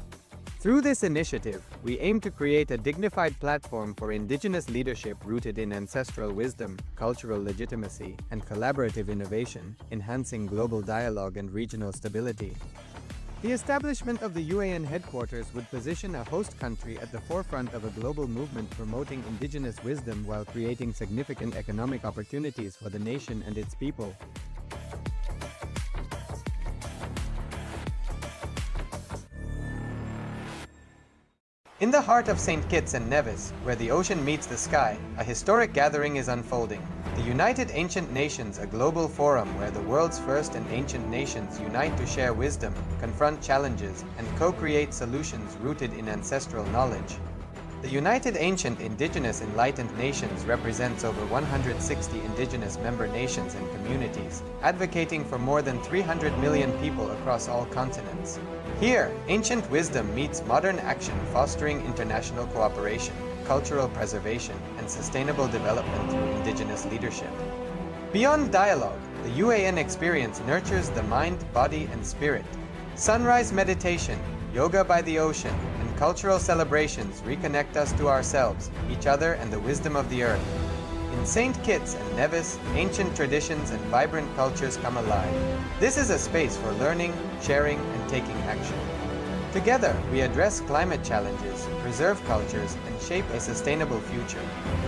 Through this initiative, we aim to create a dignified platform for indigenous leadership rooted in ancestral wisdom, cultural legitimacy, and collaborative innovation, enhancing global dialogue and regional stability. The establishment of the UAN headquarters would position a host country at the forefront of a global movement promoting indigenous wisdom while creating significant economic opportunities for the nation and its people. In the heart of St. Kitts and Nevis, where the ocean meets the sky, a historic gathering is unfolding. The United Ancient Nations, a global forum where the world's first and ancient nations unite to share wisdom, confront challenges, and co-create solutions rooted in ancestral knowledge. The United Ancient Indigenous Enlightened Nations represents over 160 indigenous member nations and communities, advocating for more than 300 million people across all continents. Here, ancient wisdom meets modern action, fostering international cooperation, cultural preservation, and sustainable development through indigenous leadership. Beyond dialogue, the UAN experience nurtures the mind, body, and spirit. Sunrise meditation, yoga by the ocean, and cultural celebrations reconnect us to ourselves, each other, and the wisdom of the earth. In St. Kitts and Nevis, ancient traditions and vibrant cultures come alive. This is a space for learning, sharing, and taking action. Together, we address climate challenges, preserve cultures, and shape a sustainable future.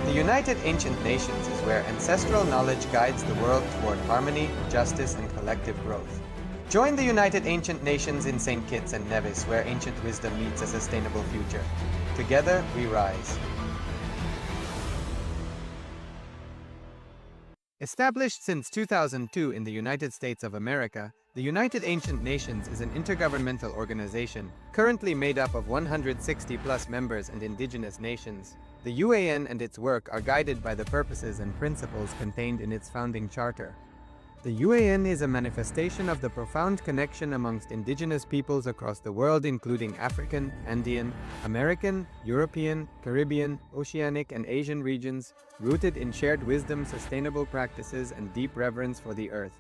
The United Ancient Nations is where ancestral knowledge guides the world toward harmony, justice, and collective growth. Join the United Ancient Nations in St. Kitts and Nevis, where ancient wisdom meets a sustainable future. Together, we rise. Established since 2002 in the United States of America, The United Ancient Nations is an intergovernmental organization, currently made up of 160 plus members and indigenous nations. The UAN and its work are guided by the purposes and principles contained in its founding charter. The UAN is a manifestation of the profound connection amongst indigenous peoples across the world, including African, Andean, American, European, Caribbean, Oceanic, and Asian regions, rooted in shared wisdom, sustainable practices, and deep reverence for the earth.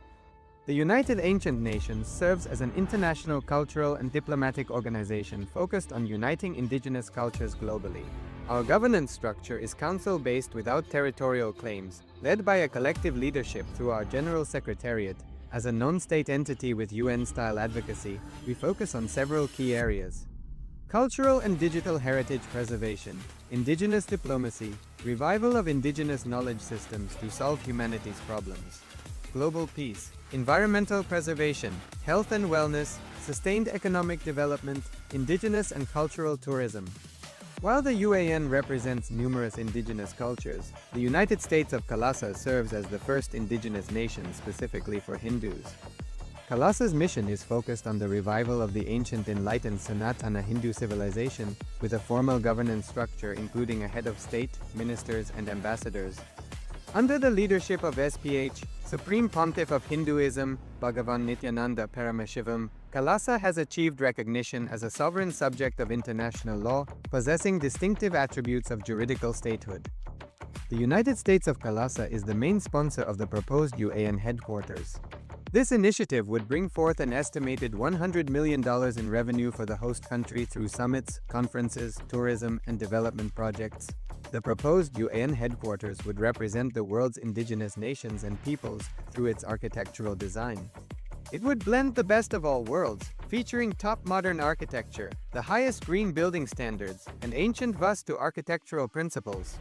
The United Ancient Nations serves as an international cultural and diplomatic organization focused on uniting indigenous cultures globally. Our governance structure is council-based without territorial claims, led by a collective leadership through our General Secretariat. As a non-state entity with UN-style advocacy, we focus on several key areas: cultural and digital heritage preservation, indigenous diplomacy, revival of indigenous knowledge systems to solve humanity's problems, global peace, environmental preservation, health and wellness, sustained economic development, indigenous and cultural tourism. While the UAN represents numerous indigenous cultures, the United States of Kailasa serves as the first indigenous nation specifically for Hindus. Kailasa's mission is focused on the revival of the ancient enlightened Sanatana Hindu civilization, with a formal governance structure including a head of state, ministers, and ambassadors. Under the leadership of SPH, Supreme Pontiff of Hinduism, Bhagavan Nithyananda Paramashivam, Kailasa has achieved recognition as a sovereign subject of international law, possessing distinctive attributes of juridical statehood. The United States of Kailasa is the main sponsor of the proposed UAN headquarters. This initiative would bring forth an estimated $100 million in revenue for the host country through summits, conferences, tourism, and development projects. The proposed UAN headquarters would represent the world's indigenous nations and peoples through its architectural design. It would blend the best of all worlds, featuring top modern architecture, the highest green building standards, and ancient Vastu architectural principles.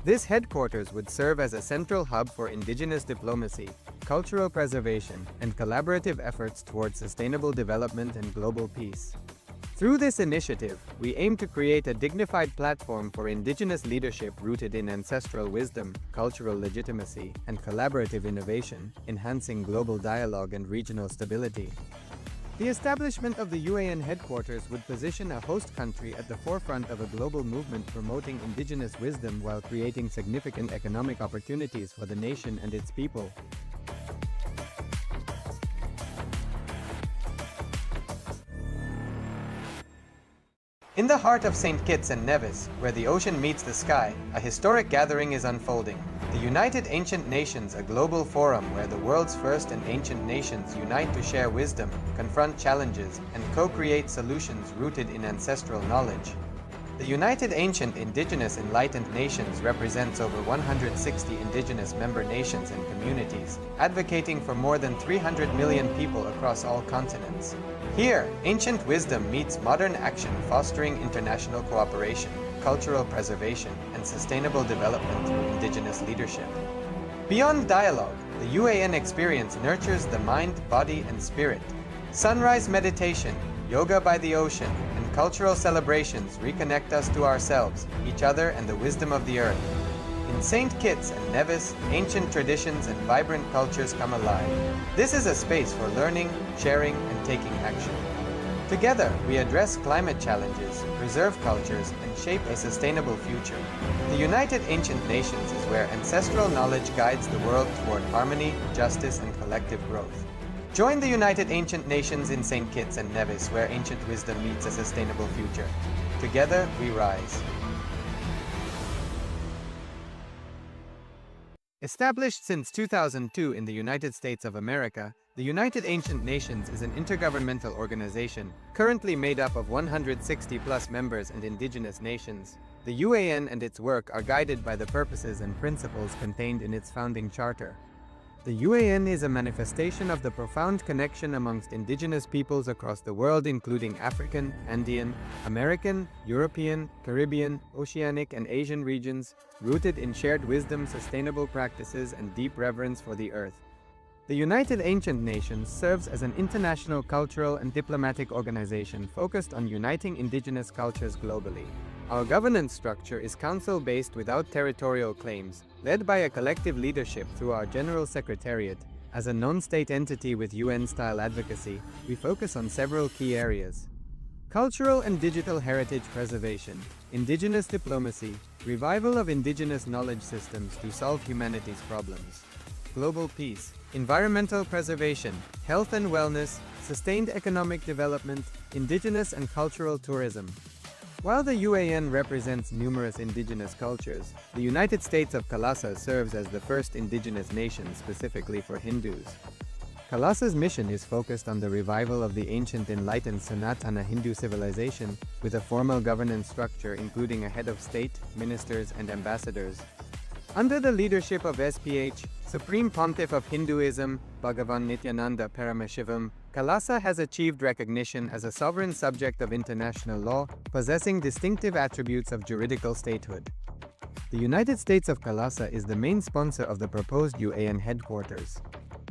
This headquarters would serve as a central hub for indigenous diplomacy, cultural preservation, and collaborative efforts towards sustainable development and global peace. Through this initiative, we aim to create a dignified platform for indigenous leadership rooted in ancestral wisdom, cultural legitimacy, and collaborative innovation, enhancing global dialogue and regional stability. The establishment of the UAN headquarters would position a host country at the forefront of a global movement promoting indigenous wisdom while creating significant economic opportunities for the nation and its people. In the heart of St. Kitts and Nevis, where the ocean meets the sky, a historic gathering is unfolding. The United Ancient Nations, a global forum where the world's first and ancient nations unite to share wisdom, confront challenges, and co-create solutions rooted in ancestral knowledge. The United Ancient Indigenous Enlightened Nations represents over 160 indigenous member nations and communities, advocating for more than 300 million people across all continents. Here, ancient wisdom meets modern action, fostering international cooperation, cultural preservation, and sustainable development through indigenous leadership. Beyond dialogue, the UAN experience nurtures the mind, body, and spirit. Sunrise meditation, yoga by the ocean, and cultural celebrations reconnect us to ourselves, each other, and the wisdom of the earth. In St. Kitts and Nevis, ancient traditions and vibrant cultures come alive. This is a space for learning, sharing, and taking action. Together, we address climate challenges, preserve cultures, and shape a sustainable future. The United Ancient Nations is where ancestral knowledge guides the world toward harmony, justice, and collective growth. Join the United Ancient Nations in St. Kitts and Nevis, where ancient wisdom meets a sustainable future. Together, we rise. Established since 2002 in the United States of America, the United Ancient Nations is an intergovernmental organization, currently made up of 160 plus members and indigenous nations. The UAN and its work are guided by the purposes and principles contained in its founding charter. The UAN is a manifestation of the profound connection amongst indigenous peoples across the world, including African, Andean, American, European, Caribbean, Oceanic, and Asian regions, rooted in shared wisdom, sustainable practices, and deep reverence for the earth. The United Ancient Nations serves as an international cultural and diplomatic organization focused on uniting indigenous cultures globally. Our governance structure is council-based without territorial claims, led by a collective leadership through our General Secretariat. As a non-state entity with UN-style advocacy, we focus on several key areas: cultural and digital heritage preservation, indigenous diplomacy, revival of indigenous knowledge systems to solve humanity's problems, global peace, environmental preservation, health and wellness, sustained economic development, indigenous and cultural tourism. While the UAN represents numerous indigenous cultures, the United States of Kailasa serves as the first indigenous nation specifically for Hindus. Kailasa's mission is focused on the revival of the ancient enlightened Sanatana Hindu civilization with a formal governance structure including a head of state, ministers, and ambassadors. Under the leadership of SPH, Supreme Pontiff of Hinduism, Bhagavan Nithyananda Paramashivam, Kailasa has achieved recognition as a sovereign subject of international law, possessing distinctive attributes of juridical statehood. The United States of Kailasa is the main sponsor of the proposed UAN headquarters.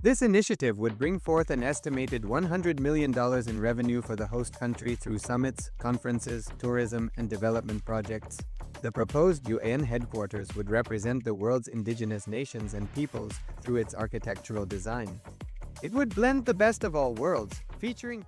This initiative would bring forth an estimated $100 million in revenue for the host country through summits, conferences, tourism, and development projects. The proposed UN headquarters would represent the world's indigenous nations and peoples through its architectural design. It would blend the best of all worlds, featuring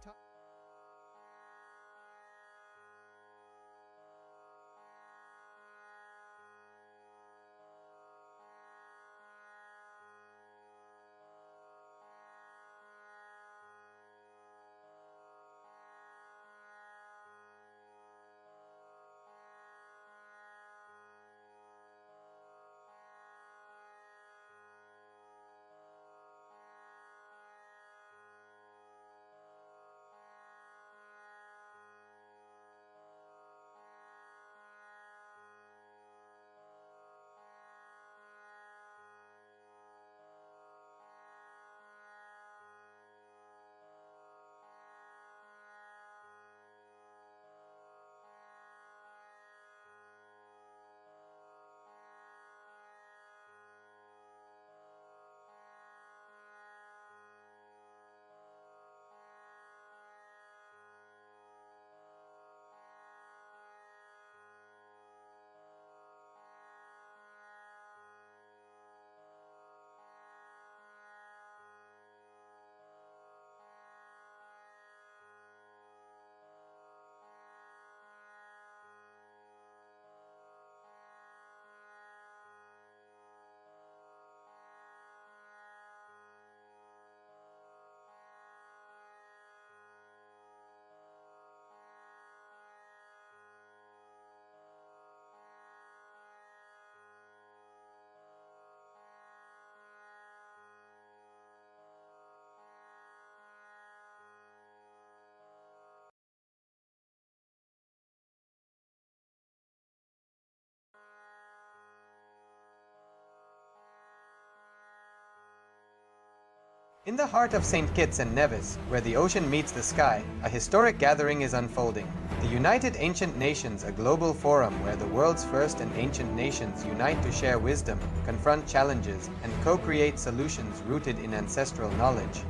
In the heart of St. Kitts and Nevis, where the ocean meets the sky, a historic gathering is unfolding. The United Ancient Nations, a global forum where the world's first and ancient nations unite to share wisdom, confront challenges, and co-create solutions rooted in ancestral knowledge.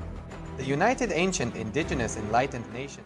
The United Ancient Indigenous Enlightened Nation.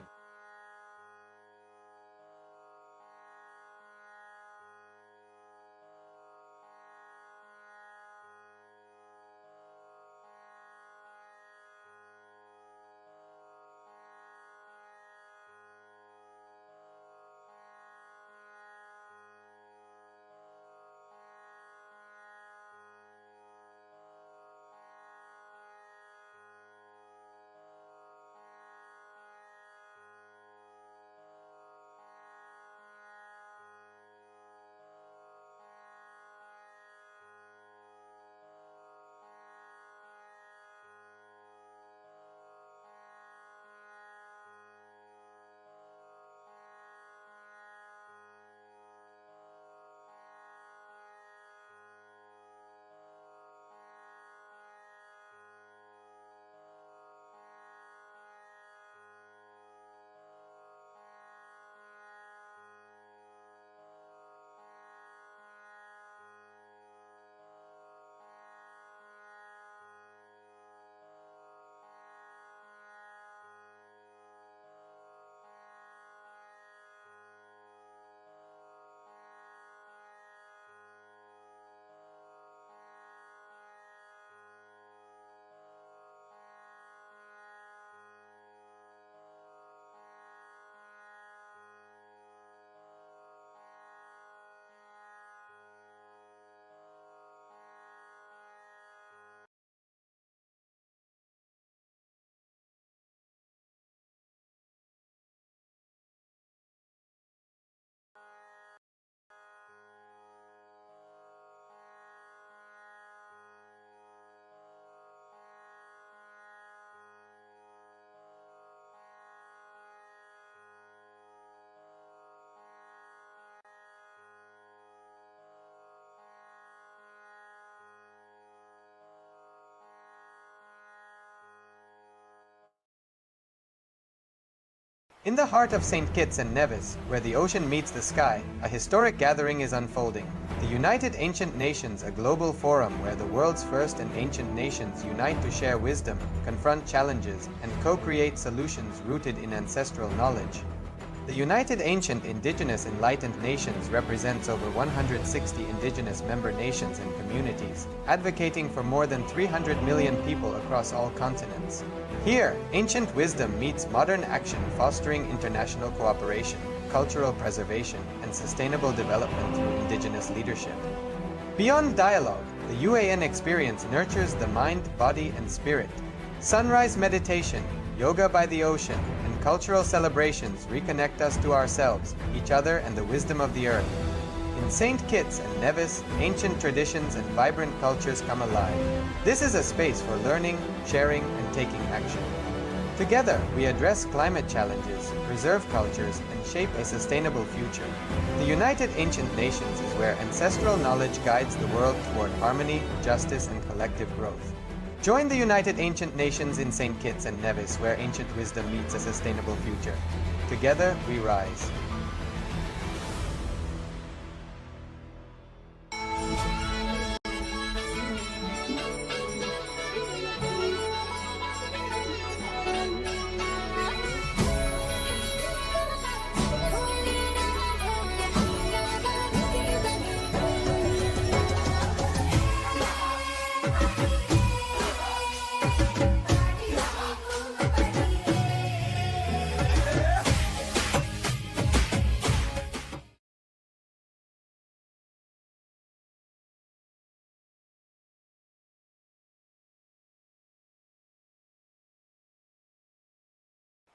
In the heart of St. Kitts and Nevis, where the ocean meets the sky, a historic gathering is unfolding. The United Ancient Nations, a global forum where the world's first and ancient nations unite to share wisdom, confront challenges, and co-create solutions rooted in ancestral knowledge. The United Ancient Indigenous Enlightened Nations represents over 160 indigenous member nations and communities, advocating for more than 300 million people across all continents. Here, ancient wisdom meets modern action, fostering international cooperation, cultural preservation, and sustainable development through indigenous leadership. Beyond dialogue, the UAN experience nurtures the mind, body, and spirit. Sunrise meditation, yoga by the ocean, and cultural celebrations reconnect us to ourselves, each other, and the wisdom of the earth. In St. Kitts and Nevis, ancient traditions and vibrant cultures come alive. This is a space for learning, sharing, and taking action. Together, we address climate challenges, preserve cultures, and shape a sustainable future. The United Ancient Nations is where ancestral knowledge guides the world toward harmony, justice, and collective growth. Join the United Ancient Nations in St. Kitts and Nevis, where ancient wisdom meets a sustainable future. Together, we rise.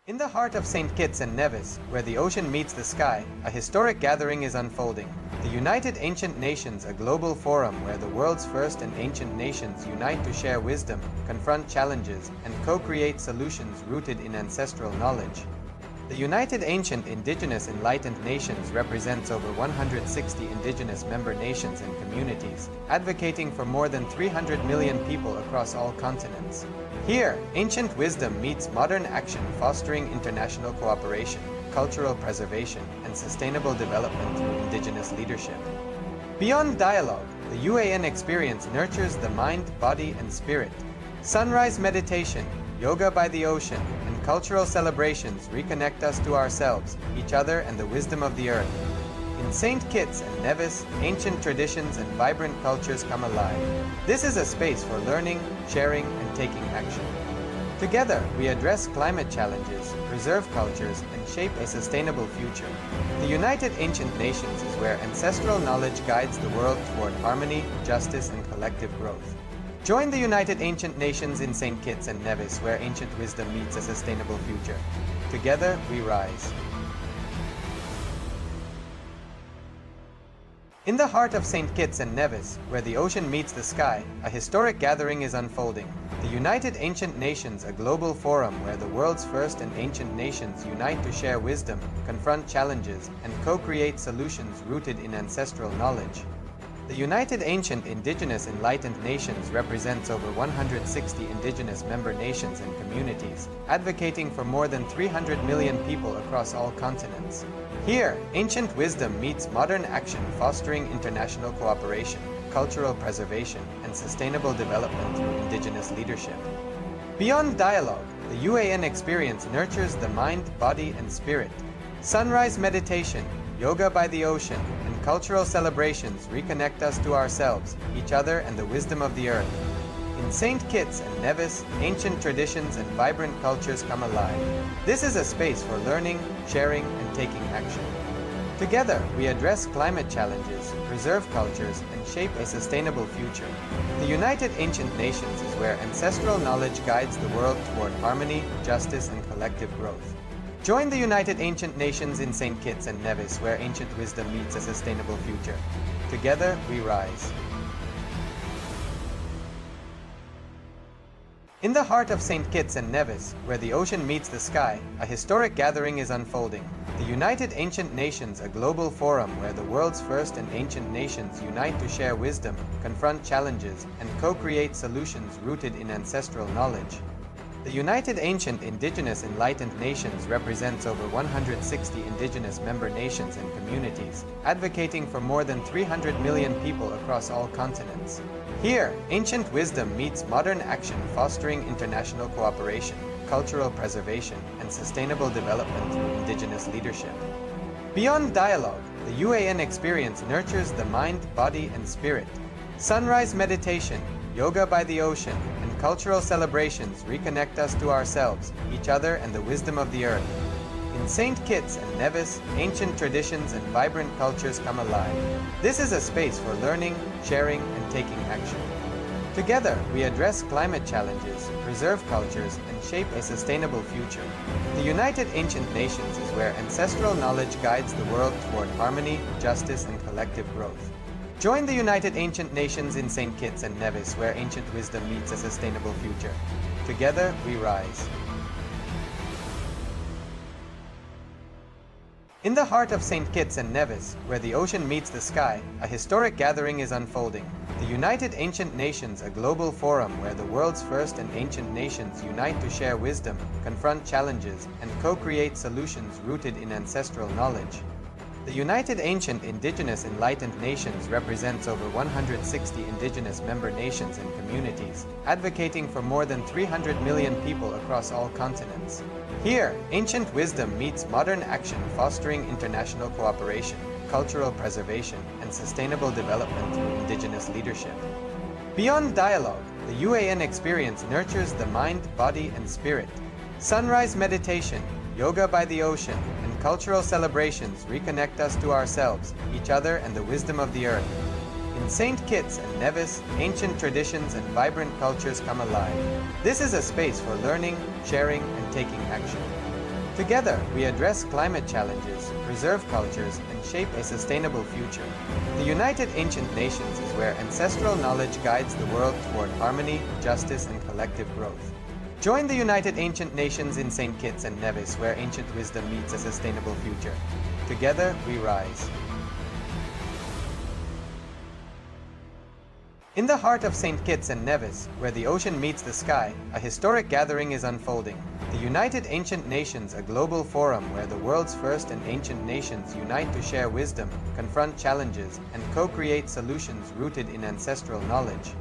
In the heart of St. Kitts and Nevis, where the ocean meets the sky, a historic gathering is unfolding. The United Ancient Nations, a global forum where the world's first and ancient nations unite to share wisdom, confront challenges, and co-create solutions rooted in ancestral knowledge. The United Ancient Indigenous Enlightened Nations represents over 160 indigenous member nations and communities, advocating for more than 300 million people across all continents. Here, ancient wisdom meets modern action, fostering international cooperation, cultural preservation, and sustainable development through indigenous leadership. Beyond dialogue, the UAN experience nurtures the mind, body, and spirit. Sunrise meditation, yoga by the ocean, and cultural celebrations reconnect us to ourselves, each other, and the wisdom of the earth. In St. Kitts and Nevis, ancient traditions and vibrant cultures come alive. This is a space for learning, sharing, and taking action. Together, we address climate challenges, preserve cultures, and shape a sustainable future. The United Ancient Nations is where ancestral knowledge guides the world toward harmony, justice, and collective growth. Join the United Ancient Nations in St. Kitts and Nevis, where ancient wisdom meets a sustainable future. Together, we rise. In the heart of St. Kitts and Nevis, where the ocean meets the sky, a historic gathering is unfolding. The United Ancient Nations, a global forum where the world's first and ancient nations unite to share wisdom, confront challenges, and co-create solutions rooted in ancestral knowledge. The United Ancient Indigenous Enlightened Nations represents over 160 indigenous member nations and communities, advocating for more than 300 million people across all continents. Here, ancient wisdom meets modern action, fostering international cooperation, cultural preservation, and sustainable development through indigenous leadership. Beyond dialogue, the UAN experience nurtures the mind, body, and spirit. Sunrise meditation, yoga by the ocean, and cultural celebrations reconnect us to ourselves, each other, and the wisdom of the earth. In St. Kitts and Nevis, ancient traditions and vibrant cultures come alive. This is a space for learning, sharing, and taking action. Together, we address climate challenges, preserve cultures, and shape a sustainable future. The United Ancient Nations is where ancestral knowledge guides the world toward harmony, justice, and collective growth. Join the United Ancient Nations in St. Kitts and Nevis, where ancient wisdom meets a sustainable future. Together, we rise. In the heart of St. Kitts and Nevis, where the ocean meets the sky, a historic gathering is unfolding. The United Ancient Nations, a global forum where the world's first and ancient nations unite to share wisdom, confront challenges, and co-create solutions rooted in ancestral knowledge. The United Ancient Indigenous Enlightened Nations represents over 160 indigenous member nations and communities, advocating for more than 300 million people across all continents. Here, ancient wisdom meets modern action, fostering international cooperation, cultural preservation, and sustainable development through indigenous leadership. Beyond dialogue, the UAN experience nurtures the mind, body, and spirit. Sunrise meditation, yoga by the ocean, and cultural celebrations reconnect us to ourselves, each other, and the wisdom of the earth. In St. Kitts and Nevis, ancient traditions and vibrant cultures come alive. This is a space for learning, sharing, and taking action. Together, we address climate challenges, preserve cultures, and shape a sustainable future. The United Ancient Nations is where ancestral knowledge guides the world toward harmony, justice, and collective growth. Join the United Ancient Nations in St. Kitts and Nevis, where ancient wisdom meets a sustainable future. Together, we rise. In the heart of St. Kitts and Nevis, where the ocean meets the sky, a historic gathering is unfolding. The United Ancient Nations, a global forum where the world's first and ancient nations unite to share wisdom, confront challenges, and co-create solutions rooted in ancestral knowledge. The United Ancient Indigenous Enlightened Nations represents over 160 indigenous member nations and communities, advocating for more than 300 million people across all continents. Here, ancient wisdom meets modern action, fostering international cooperation, cultural preservation, and sustainable development through indigenous leadership. Beyond dialogue, the UAN experience nurtures the mind, body, and spirit. Sunrise meditation, yoga by the ocean, and cultural celebrations reconnect us to ourselves, each other, and the wisdom of the earth. In St. Kitts and Nevis, ancient traditions and vibrant cultures come alive. This is a space for learning, sharing, and taking action. Together, we address climate challenges, preserve cultures, and shape a sustainable future. The United Ancient Nations is where ancestral knowledge guides the world toward harmony, justice, and collective growth. Join the United Ancient Nations in St. Kitts and Nevis, where ancient wisdom meets a sustainable future. Together, we rise. In the heart of St. Kitts and Nevis, where the ocean meets the sky, a historic gathering is unfolding. The United Ancient Nations, a global forum where the world's first and ancient nations unite to share wisdom, confront challenges, and co-create solutions rooted in ancestral knowledge.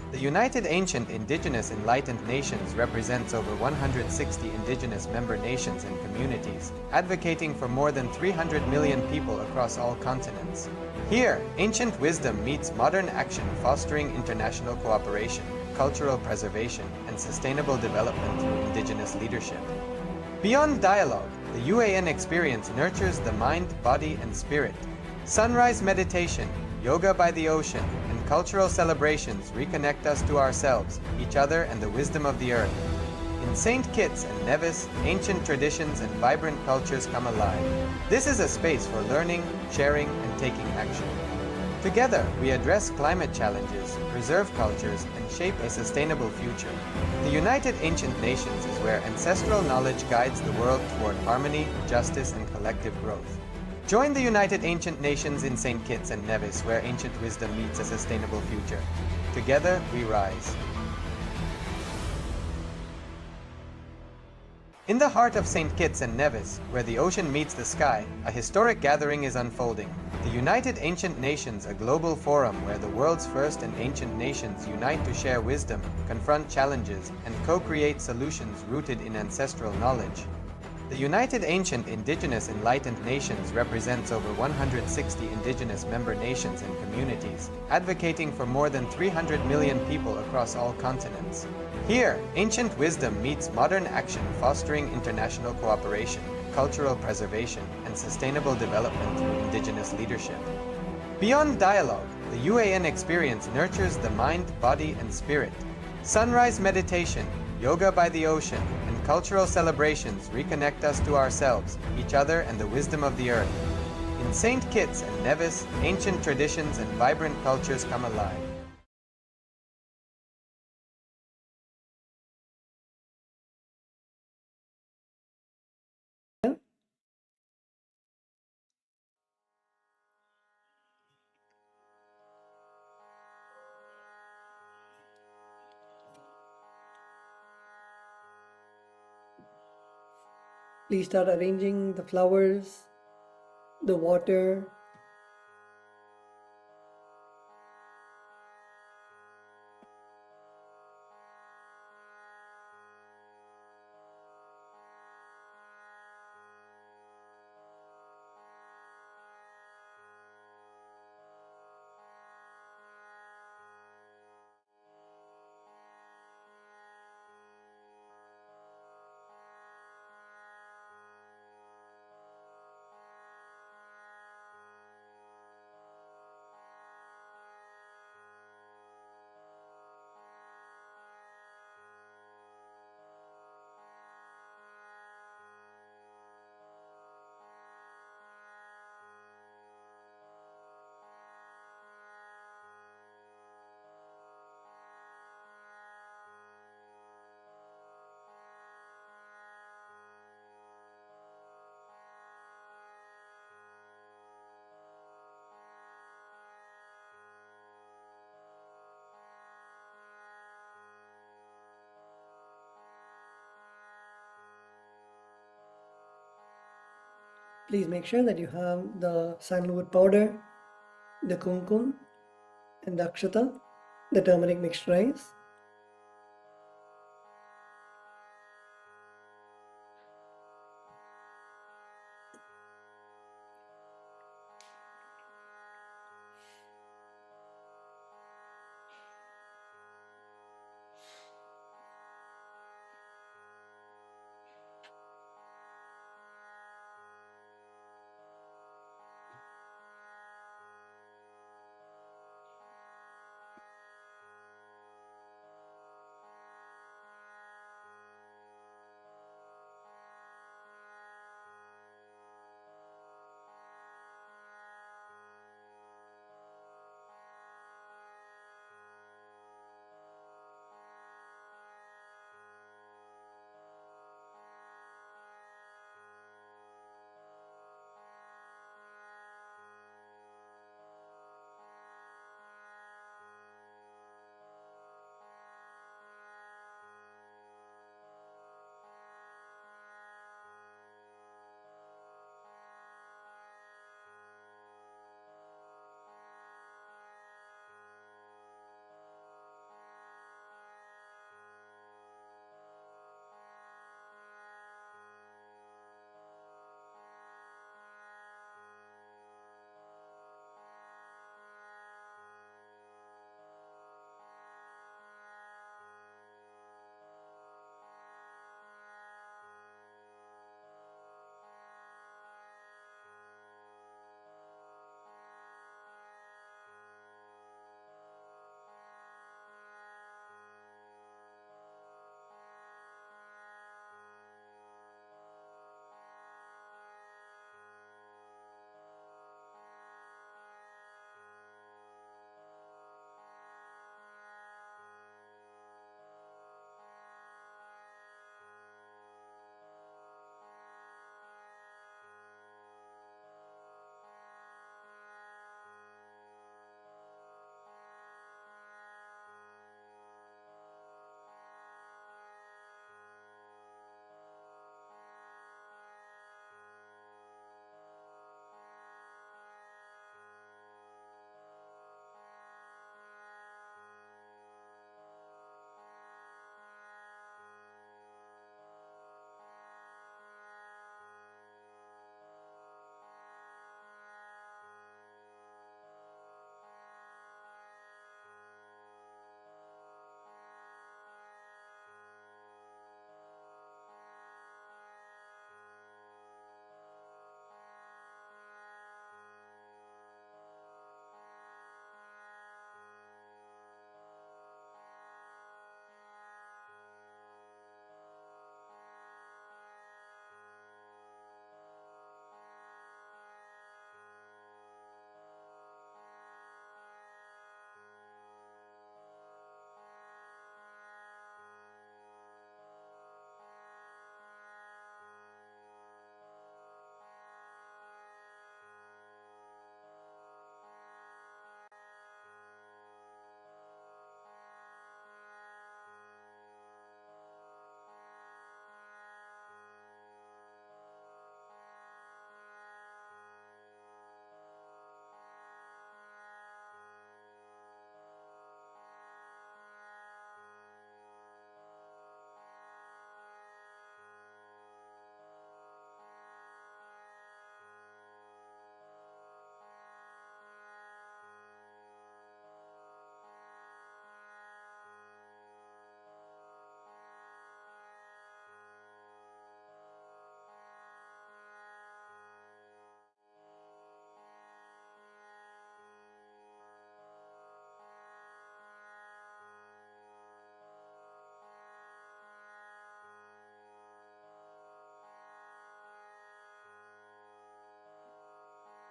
The United Ancient Indigenous Enlightened Nations represents over 160 indigenous member nations and communities, advocating for more than 300 million people across all continents. Here, ancient wisdom meets modern action, fostering international cooperation, cultural preservation, and sustainable development through indigenous leadership. Beyond dialogue, the UAN experience nurtures the mind, body, and spirit. Sunrise meditation, yoga by the ocean, and cultural celebrations reconnect us to ourselves, each other, and the wisdom of the earth. In St. Kitts and Nevis, ancient traditions and vibrant cultures come alive. This is a space for learning, sharing, and taking action. Together, we address climate challenges, preserve cultures, and shape a sustainable future. The United Ancient Nations is where ancestral knowledge guides the world toward harmony, justice, and collective growth. Join the United Ancient Nations in St. Kitts and Nevis, where ancient wisdom meets a sustainable future. Together, we rise. In the heart of St. Kitts and Nevis, where the ocean meets the sky, a historic gathering is unfolding. The United Ancient Nations, a global forum where the world's first and ancient nations unite to share wisdom, confront challenges, and co-create solutions rooted in ancestral knowledge. The United Ancient Indigenous Enlightened Nations represents over 160 indigenous member nations and communities, advocating for more than 300 million people across all continents. Here, ancient wisdom meets modern action, fostering international cooperation, cultural preservation, and sustainable development through indigenous leadership. Beyond dialogue, the UAN experience nurtures the mind, body, and spirit. Sunrise meditation, yoga by the ocean, and cultural celebrations reconnect us to ourselves, each other, and the wisdom of the earth. In St. Kitts and Nevis, ancient traditions and vibrant cultures come alive. Please start arranging the flowers, the water, please make sure that you have the sandalwood powder, the kumkum, and the akshata, the turmeric mixed rice.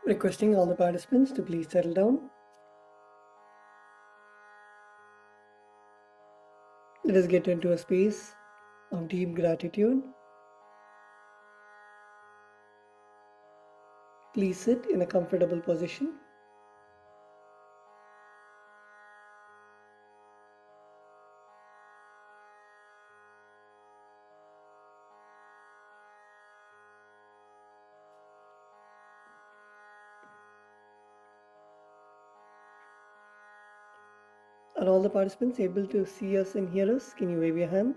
Requesting all the participants to please settle down. Let us get into a space of deep gratitude. Please sit in a comfortable position. Are all the participants able to see us and hear us? Can you wave your hands?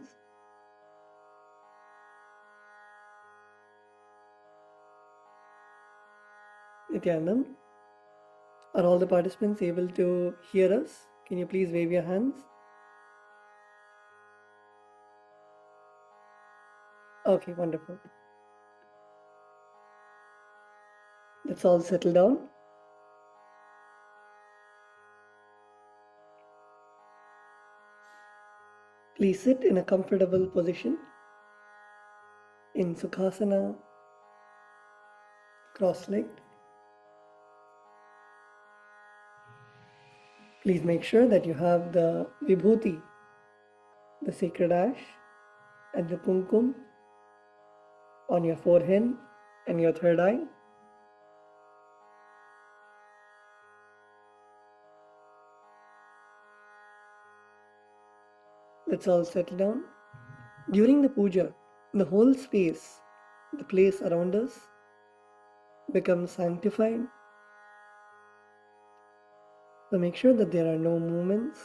Nithyananda, are all the participants able to hear us? Can you please wave your hands? Okay, wonderful. Let's all settle down. Please sit in a comfortable position in Sukhasana, cross-legged. Please make sure that you have the Vibhuti, the sacred ash, and the kumkum on your forehead and your third eye. Let's all settle down. During the puja, the whole space, the place around us, becomes sanctified. So make sure that there are no movements.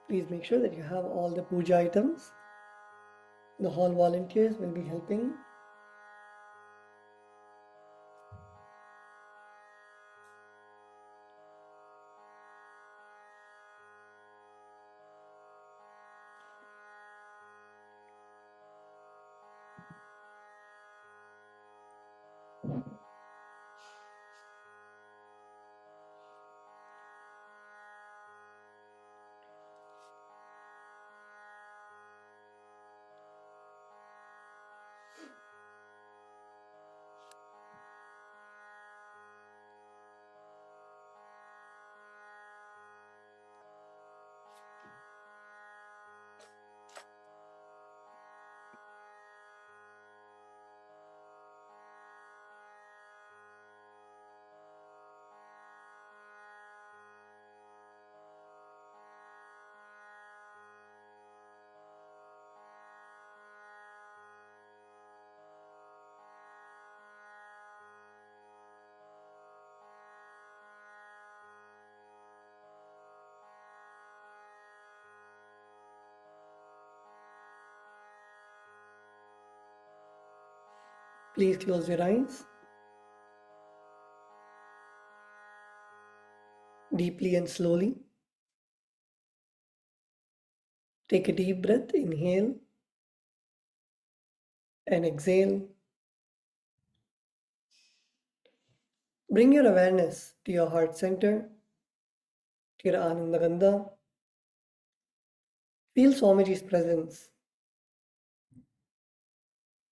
Please make sure that you have all the puja items. The hall volunteers will be helping. Please close your eyes. Deeply and slowly. Take a deep breath, inhale and exhale. Bring your awareness to your heart center, to your Anandagandha. Feel Swamiji's presence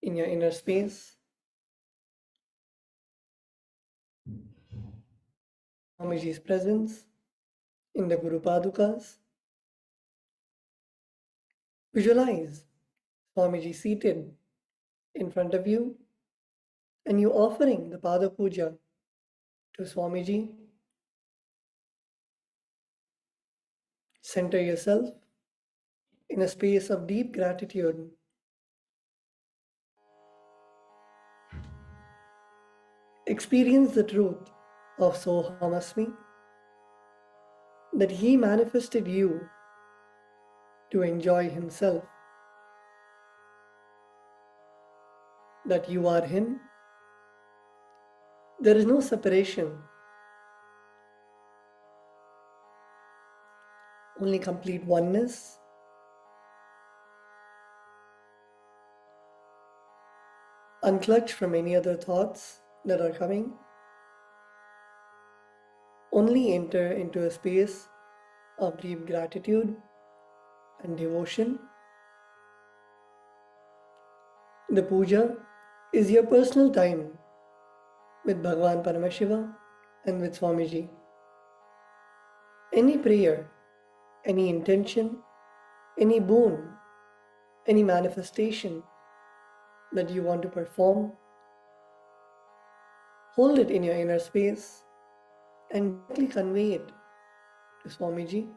in your inner space. Swamiji's presence in the Guru Padukas. Visualize Swamiji seated in front of you and you offering the Pada Puja to Swamiji. Center yourself in a space of deep gratitude. Experience the truth of Sohamasmi, that he manifested you to enjoy himself, that you are him. There is no separation, only complete oneness. Unclutch from any other thoughts that are coming. Only enter into a space of deep gratitude and devotion. The puja is your personal time with Bhagavan Paramashiva and with Swamiji. Any prayer, any intention, any boon, any manifestation that you want to perform, hold it in your inner space and directly convey it to Swamiji.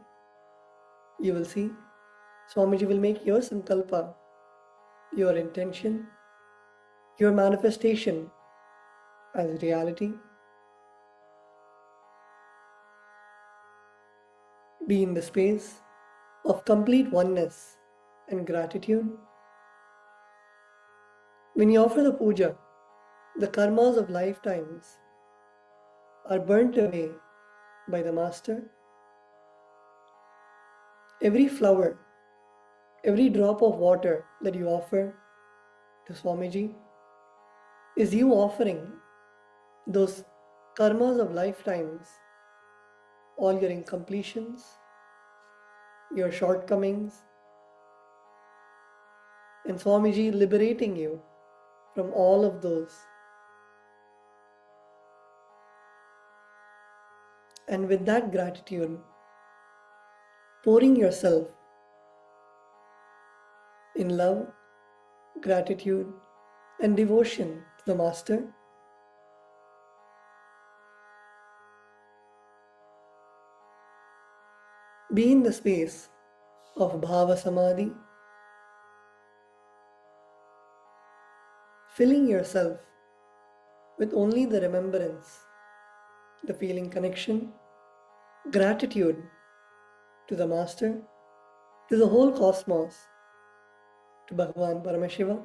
You will see Swamiji will make your sankalpa, your intention, your manifestation as reality. Be in the space of complete oneness and gratitude. When you offer the puja, the karmas of lifetimes are burnt away by the Master. Every flower, every drop of water that you offer to Swamiji is you offering those karmas of lifetimes, all your incompletions, your shortcomings, and Swamiji liberating you from all of those. And with that gratitude, pouring yourself in love, gratitude, and devotion to the Master, be in the space of Bhava Samadhi, filling yourself with only the remembrance, the feeling connection, gratitude to the Master, to the whole cosmos, to Bhagavan Paramashiva.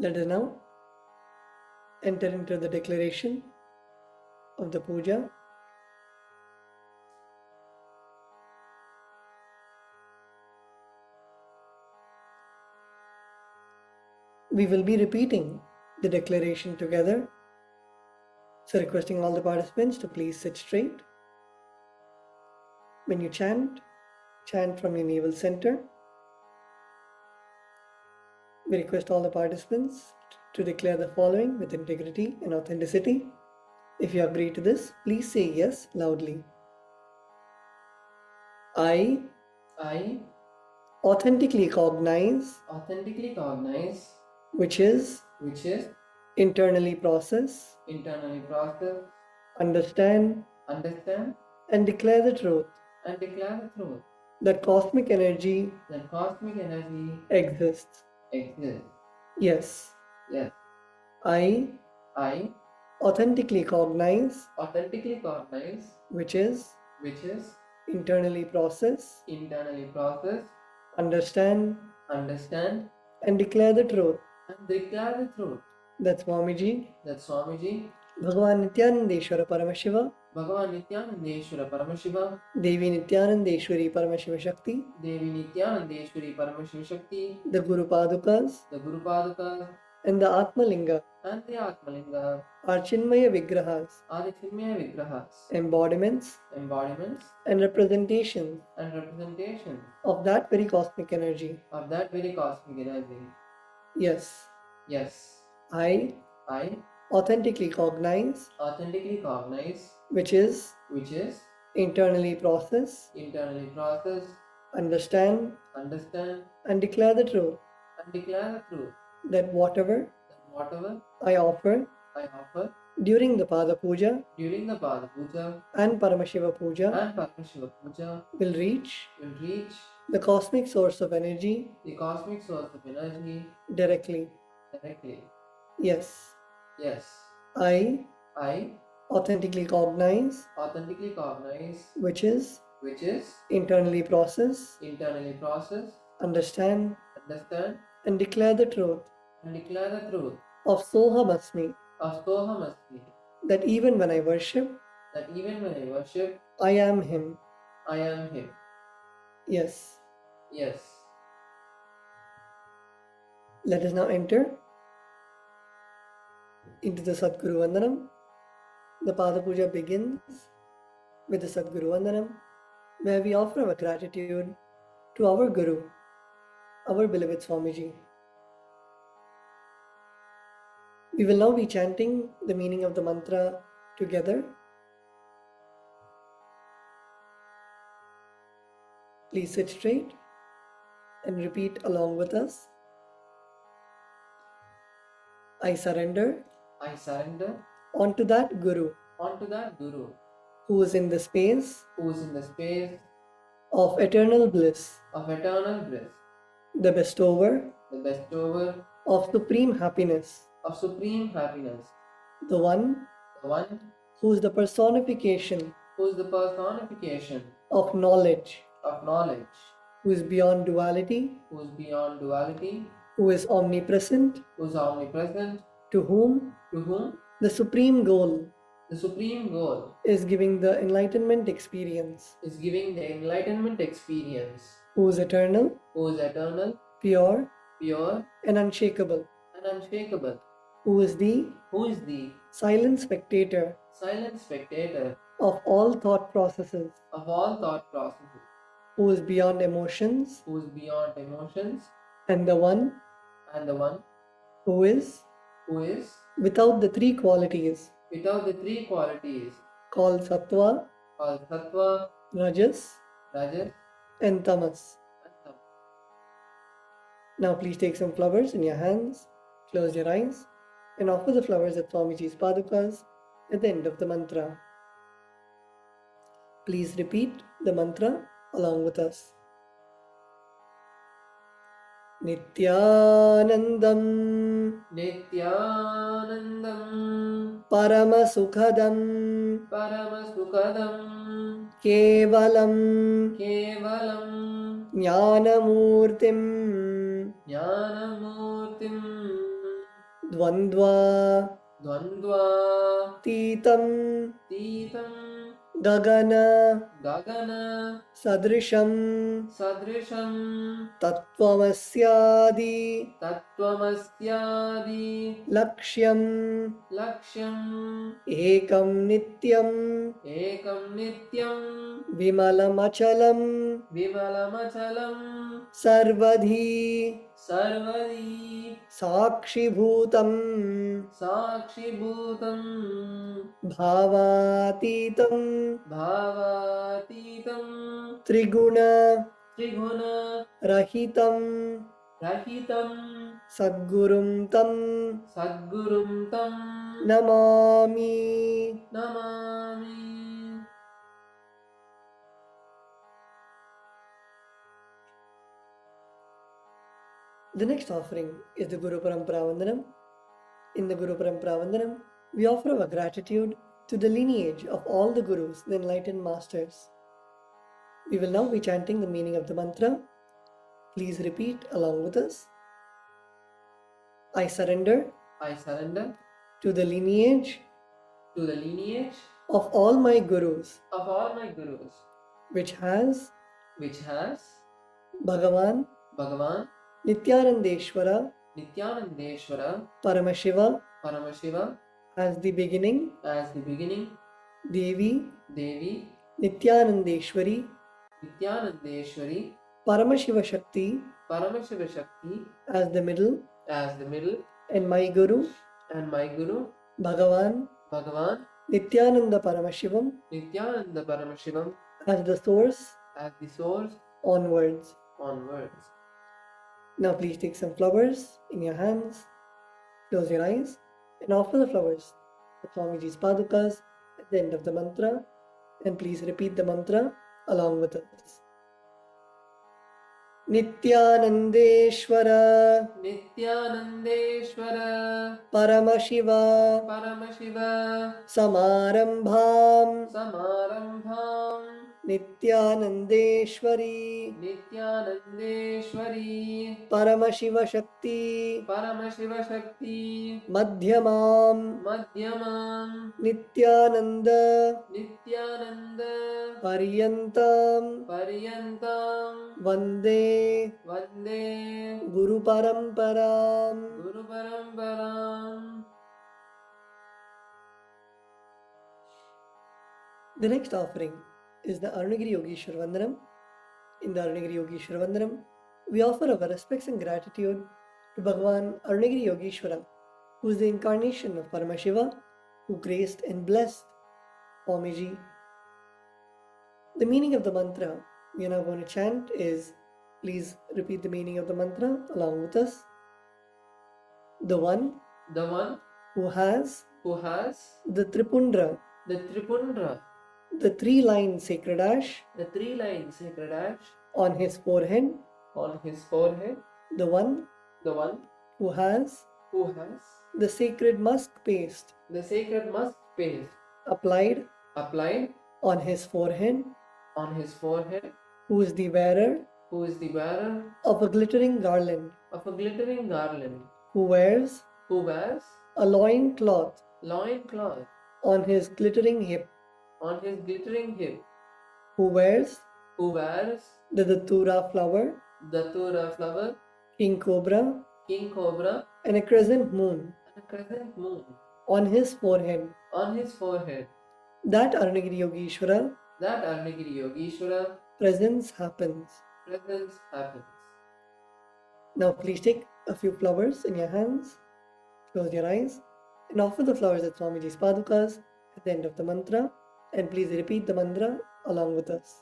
Let us now enter into the declaration of the puja. We will be repeating the declaration together, so requesting all the participants to please sit straight. When you chant, chant from your navel center. We request all the participants to declare the following with integrity and authenticity. If you agree to this, please say yes loudly. I authentically cognize which is internally process, understand, and declare the truth that cosmic energy exists. Yes, I authentically cognize which is internally process, understand, and declare the truth that Swamiji, Bhagavan Nithyanandeshwara Paramashiva, Devi Nithyanandeshwari Paramashiva Shakti, the Guru Padukas, and the Atma Linga are Chinmaya Vigrahas, embodiments and representations of that very cosmic energy. Yes, I authentically cognize which is internally process, understand, and declare the truth that whatever I offer during the Pada Puja and Paramashiva Puja will reach the cosmic source of energy directly. Yes, I authentically cognize which is internally process, understand, and declare the truth of Soham Asmi that even when I worship, I am Him. am Him. Yes. Yes. Let us now enter into the Sadguru Vandanam. The Pada Puja begins with the Sadguru Vandanam, where we offer our gratitude to our Guru, our beloved Swamiji. We will now be chanting the meaning of the mantra together. Please sit straight and repeat along with us. I surrender I surrender onto that Guru onto that Guru who is in the space who is in the space of eternal bliss, of eternal bliss, the bestower the bestower of supreme happiness, of supreme happiness, the one the one who is the personification who is the personification of knowledge, of knowledge, who is beyond duality, who is beyond duality, who is omnipresent, who is omnipresent, to whom to whom the supreme goal the supreme goal is giving the enlightenment experience, is giving the enlightenment experience, who is eternal, who is eternal, pure, pure, and unshakable, and unshakable, who is the who is the silent spectator silent spectator of all thought processes, of all thought processes, who is beyond emotions, who is beyond emotions, and the one and the one who is who is without the three qualities without the three qualities called sattva, called sattva, rajas, rajas, and tamas. and tamas. Now please take some flowers in your hands, close your eyes, and offer the flowers at Swamiji's padukas at the end of the mantra. Please repeat the mantra along with us. Nithyanandam Nithyanandam Paramasukhadam Paramasukadam Kevalam Kevalam Jnanamurtim Jnanamurtim Dvandva Dvandva Titam Titam Gagana Gagana Sadrisham Sadrisham Tattvamasyadi Tattvamasyadi Lakshyam Lakshyam Ekam Nityam Ekam Nityam Vimalamachalam Vimalamachalam Sarvadhi Sarvadi Sakshibhutam Sakshibhutam Bhavatitam Bhavatitam Triguna Triguna Rahitam Rahitam Sadgurum Tam Sadgurum Tam Namami. Namami. The next offering is the Guru Parampara Vandanam. In the Guru Parampara Vandanam, we offer our gratitude to the lineage of all the Gurus, the enlightened masters. We will now be chanting the meaning of the mantra. Please repeat along with us. I surrender I surrender to the lineage to the lineage of all my Gurus, of all my Gurus, which has Bhagavan Bhagavan Nithyanandeshwara Nithyanandeshwara Paramashiva Paramashiva as the beginning, as the beginning, Devi Devi Nithyanandeshwari Nithyanandeshwari Paramashiva Shakti Paramashiva Shakti as the middle, and my Guru my Guru Bhagavan Bhagavan Nithyananda Paramashivam Nithyananda Paramashivam as the source as the source onwards. onwards. Now please take some flowers in your hands, close your eyes, and offer the flowers at Swamiji's padukas at the end of the mantra, and please repeat the mantra along with us. Nithyanandeshwara Nithyanandeshwara Paramashiva Paramashiva Samarambham Samarambham नित्यानन्देश्वरी नित्यानन्देश्वरी परमशिवशक्ति परमशिवशक्ति मध्यमां मध्यमां नित्यानन्द नित्यानन्द पर्यन्तां पर्यन्तां वन्दे वन्दे गुरुपरम्परां गुरुपरम्पराम्. The next offering is the Arunagiri Yogeshwar Vandanam. In the Arunagiri Yogeshwar Vandanam, we offer our respects and gratitude to Bhagavan Arunagiri Yogeshwara, who is the incarnation of Paramashiva, who graced and blessed Swamiji. The meaning of the mantra we are now going to chant is, please repeat the meaning of the mantra along with us. The one The one who has who has the Tripundra, the Tripundra, the three-line sacred ash the three-line sacred ash on his forehead, on his forehead, the one the one who has who has the sacred musk paste the sacred musk paste applied applied on his forehead, on his forehead, who is the bearer who is the bearer of a glittering garland, of a glittering garland, who wears who wears a loin cloth loin cloth on his glittering hip, on his glittering hip, who wears who wears the datura flower, datura flower, king cobra, king cobra, and a crescent moon and a crescent moon on his forehead. on his forehead. That Arunagiri Yogeshwara That Arunagiri Yogeshwara presence happens. presence happens. Now please take a few flowers in your hands, close your eyes, and offer the flowers at Swamiji's padukas at the end of the mantra, and please repeat the mantra along with us.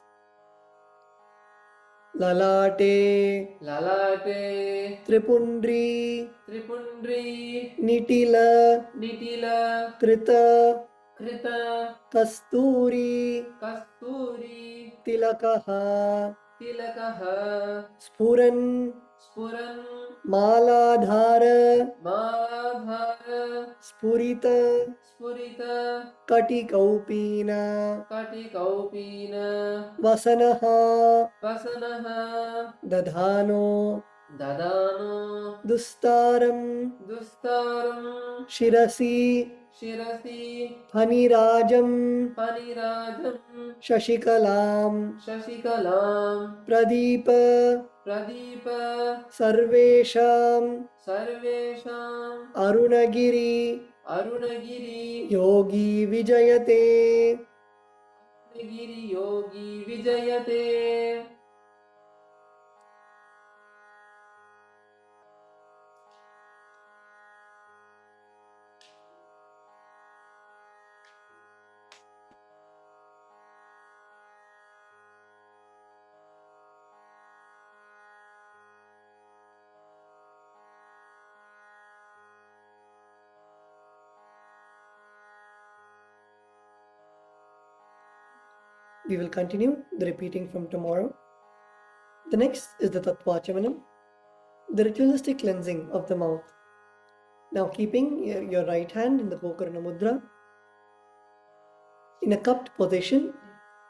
Lalate Lalate Tripundri Tripundri Nitila Nitila Krita Krita Kasturi Kasturi Tilakaha Tilakaha Spuran Spuran Maladhara Maladhara Spurita Spurita Katikaupina Katikaupina Vasanaha Vasanaha Dadhano Dadano Dustaram Dustaram Shirasi Shirasi Phanirajam Panirajam Shashikalam Shashikalam Pradeepa Pradeepa Sarvesham Sarvesham Arunagiri Arunagiri Yogi Vijayate. Arunagiri Yogi Vijayate. We will continue the repeating from tomorrow. The next is the Tattvachamanam, the ritualistic cleansing of the mouth. Now keeping your right hand in the Gokarna Mudra, in a cupped position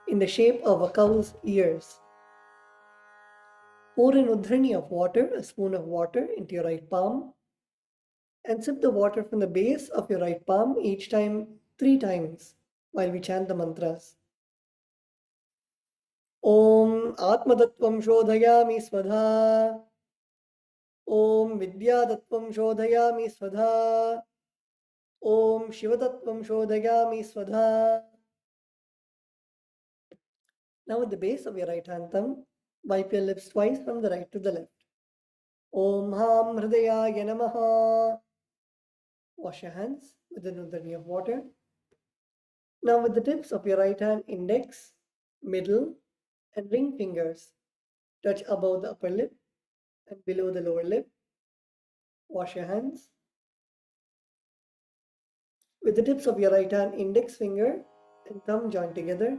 in the shape of a cow's ears. Pour an udhrani of water, a spoon of water, into your right palm and sip the water from the base of your right palm each time 3 times while we chant the mantras. Om Atmadattvam Shodhayami Svadha. Om Vidyadattvam Shodhayami Svadha. Om Shivadattvam Shodhayami Svadha. Now at the base of your right hand thumb, wipe your lips twice from the right to the left. Om Ham Hridayaya Namaha. Wash your hands with the nudhani of water. Now with the tips of your right hand index, middle, and ring fingers touch above the upper lip and below the lower lip. Wash your hands. With the tips of your right hand index finger and thumb joined together,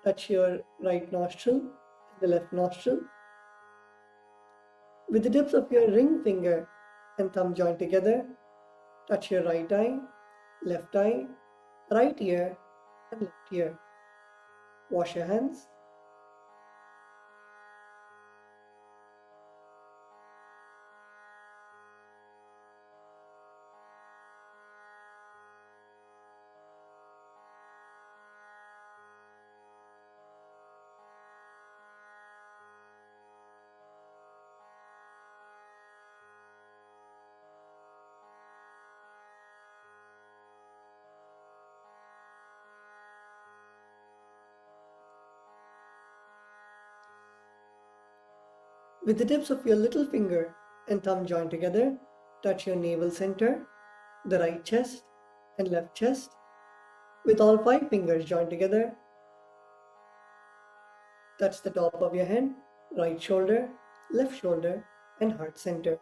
touch your right nostril and the left nostril. With the tips of your ring finger and thumb joined together, touch your right eye, right ear, and left ear. Wash your hands. With the tips of your little finger and thumb joined together, touch your navel center, the right chest and left chest. With all 5 fingers joined together, touch the top of your head, right shoulder, left shoulder, and heart center.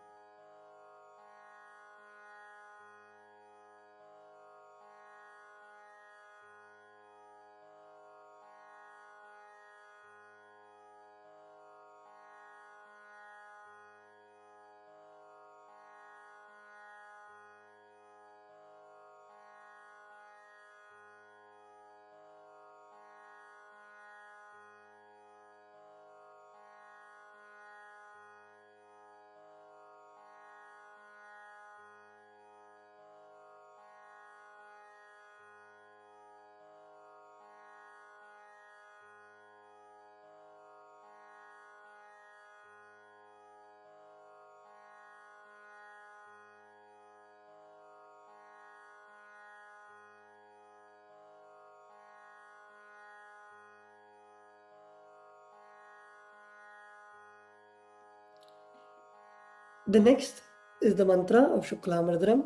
The next is the mantra of Shuklamardram.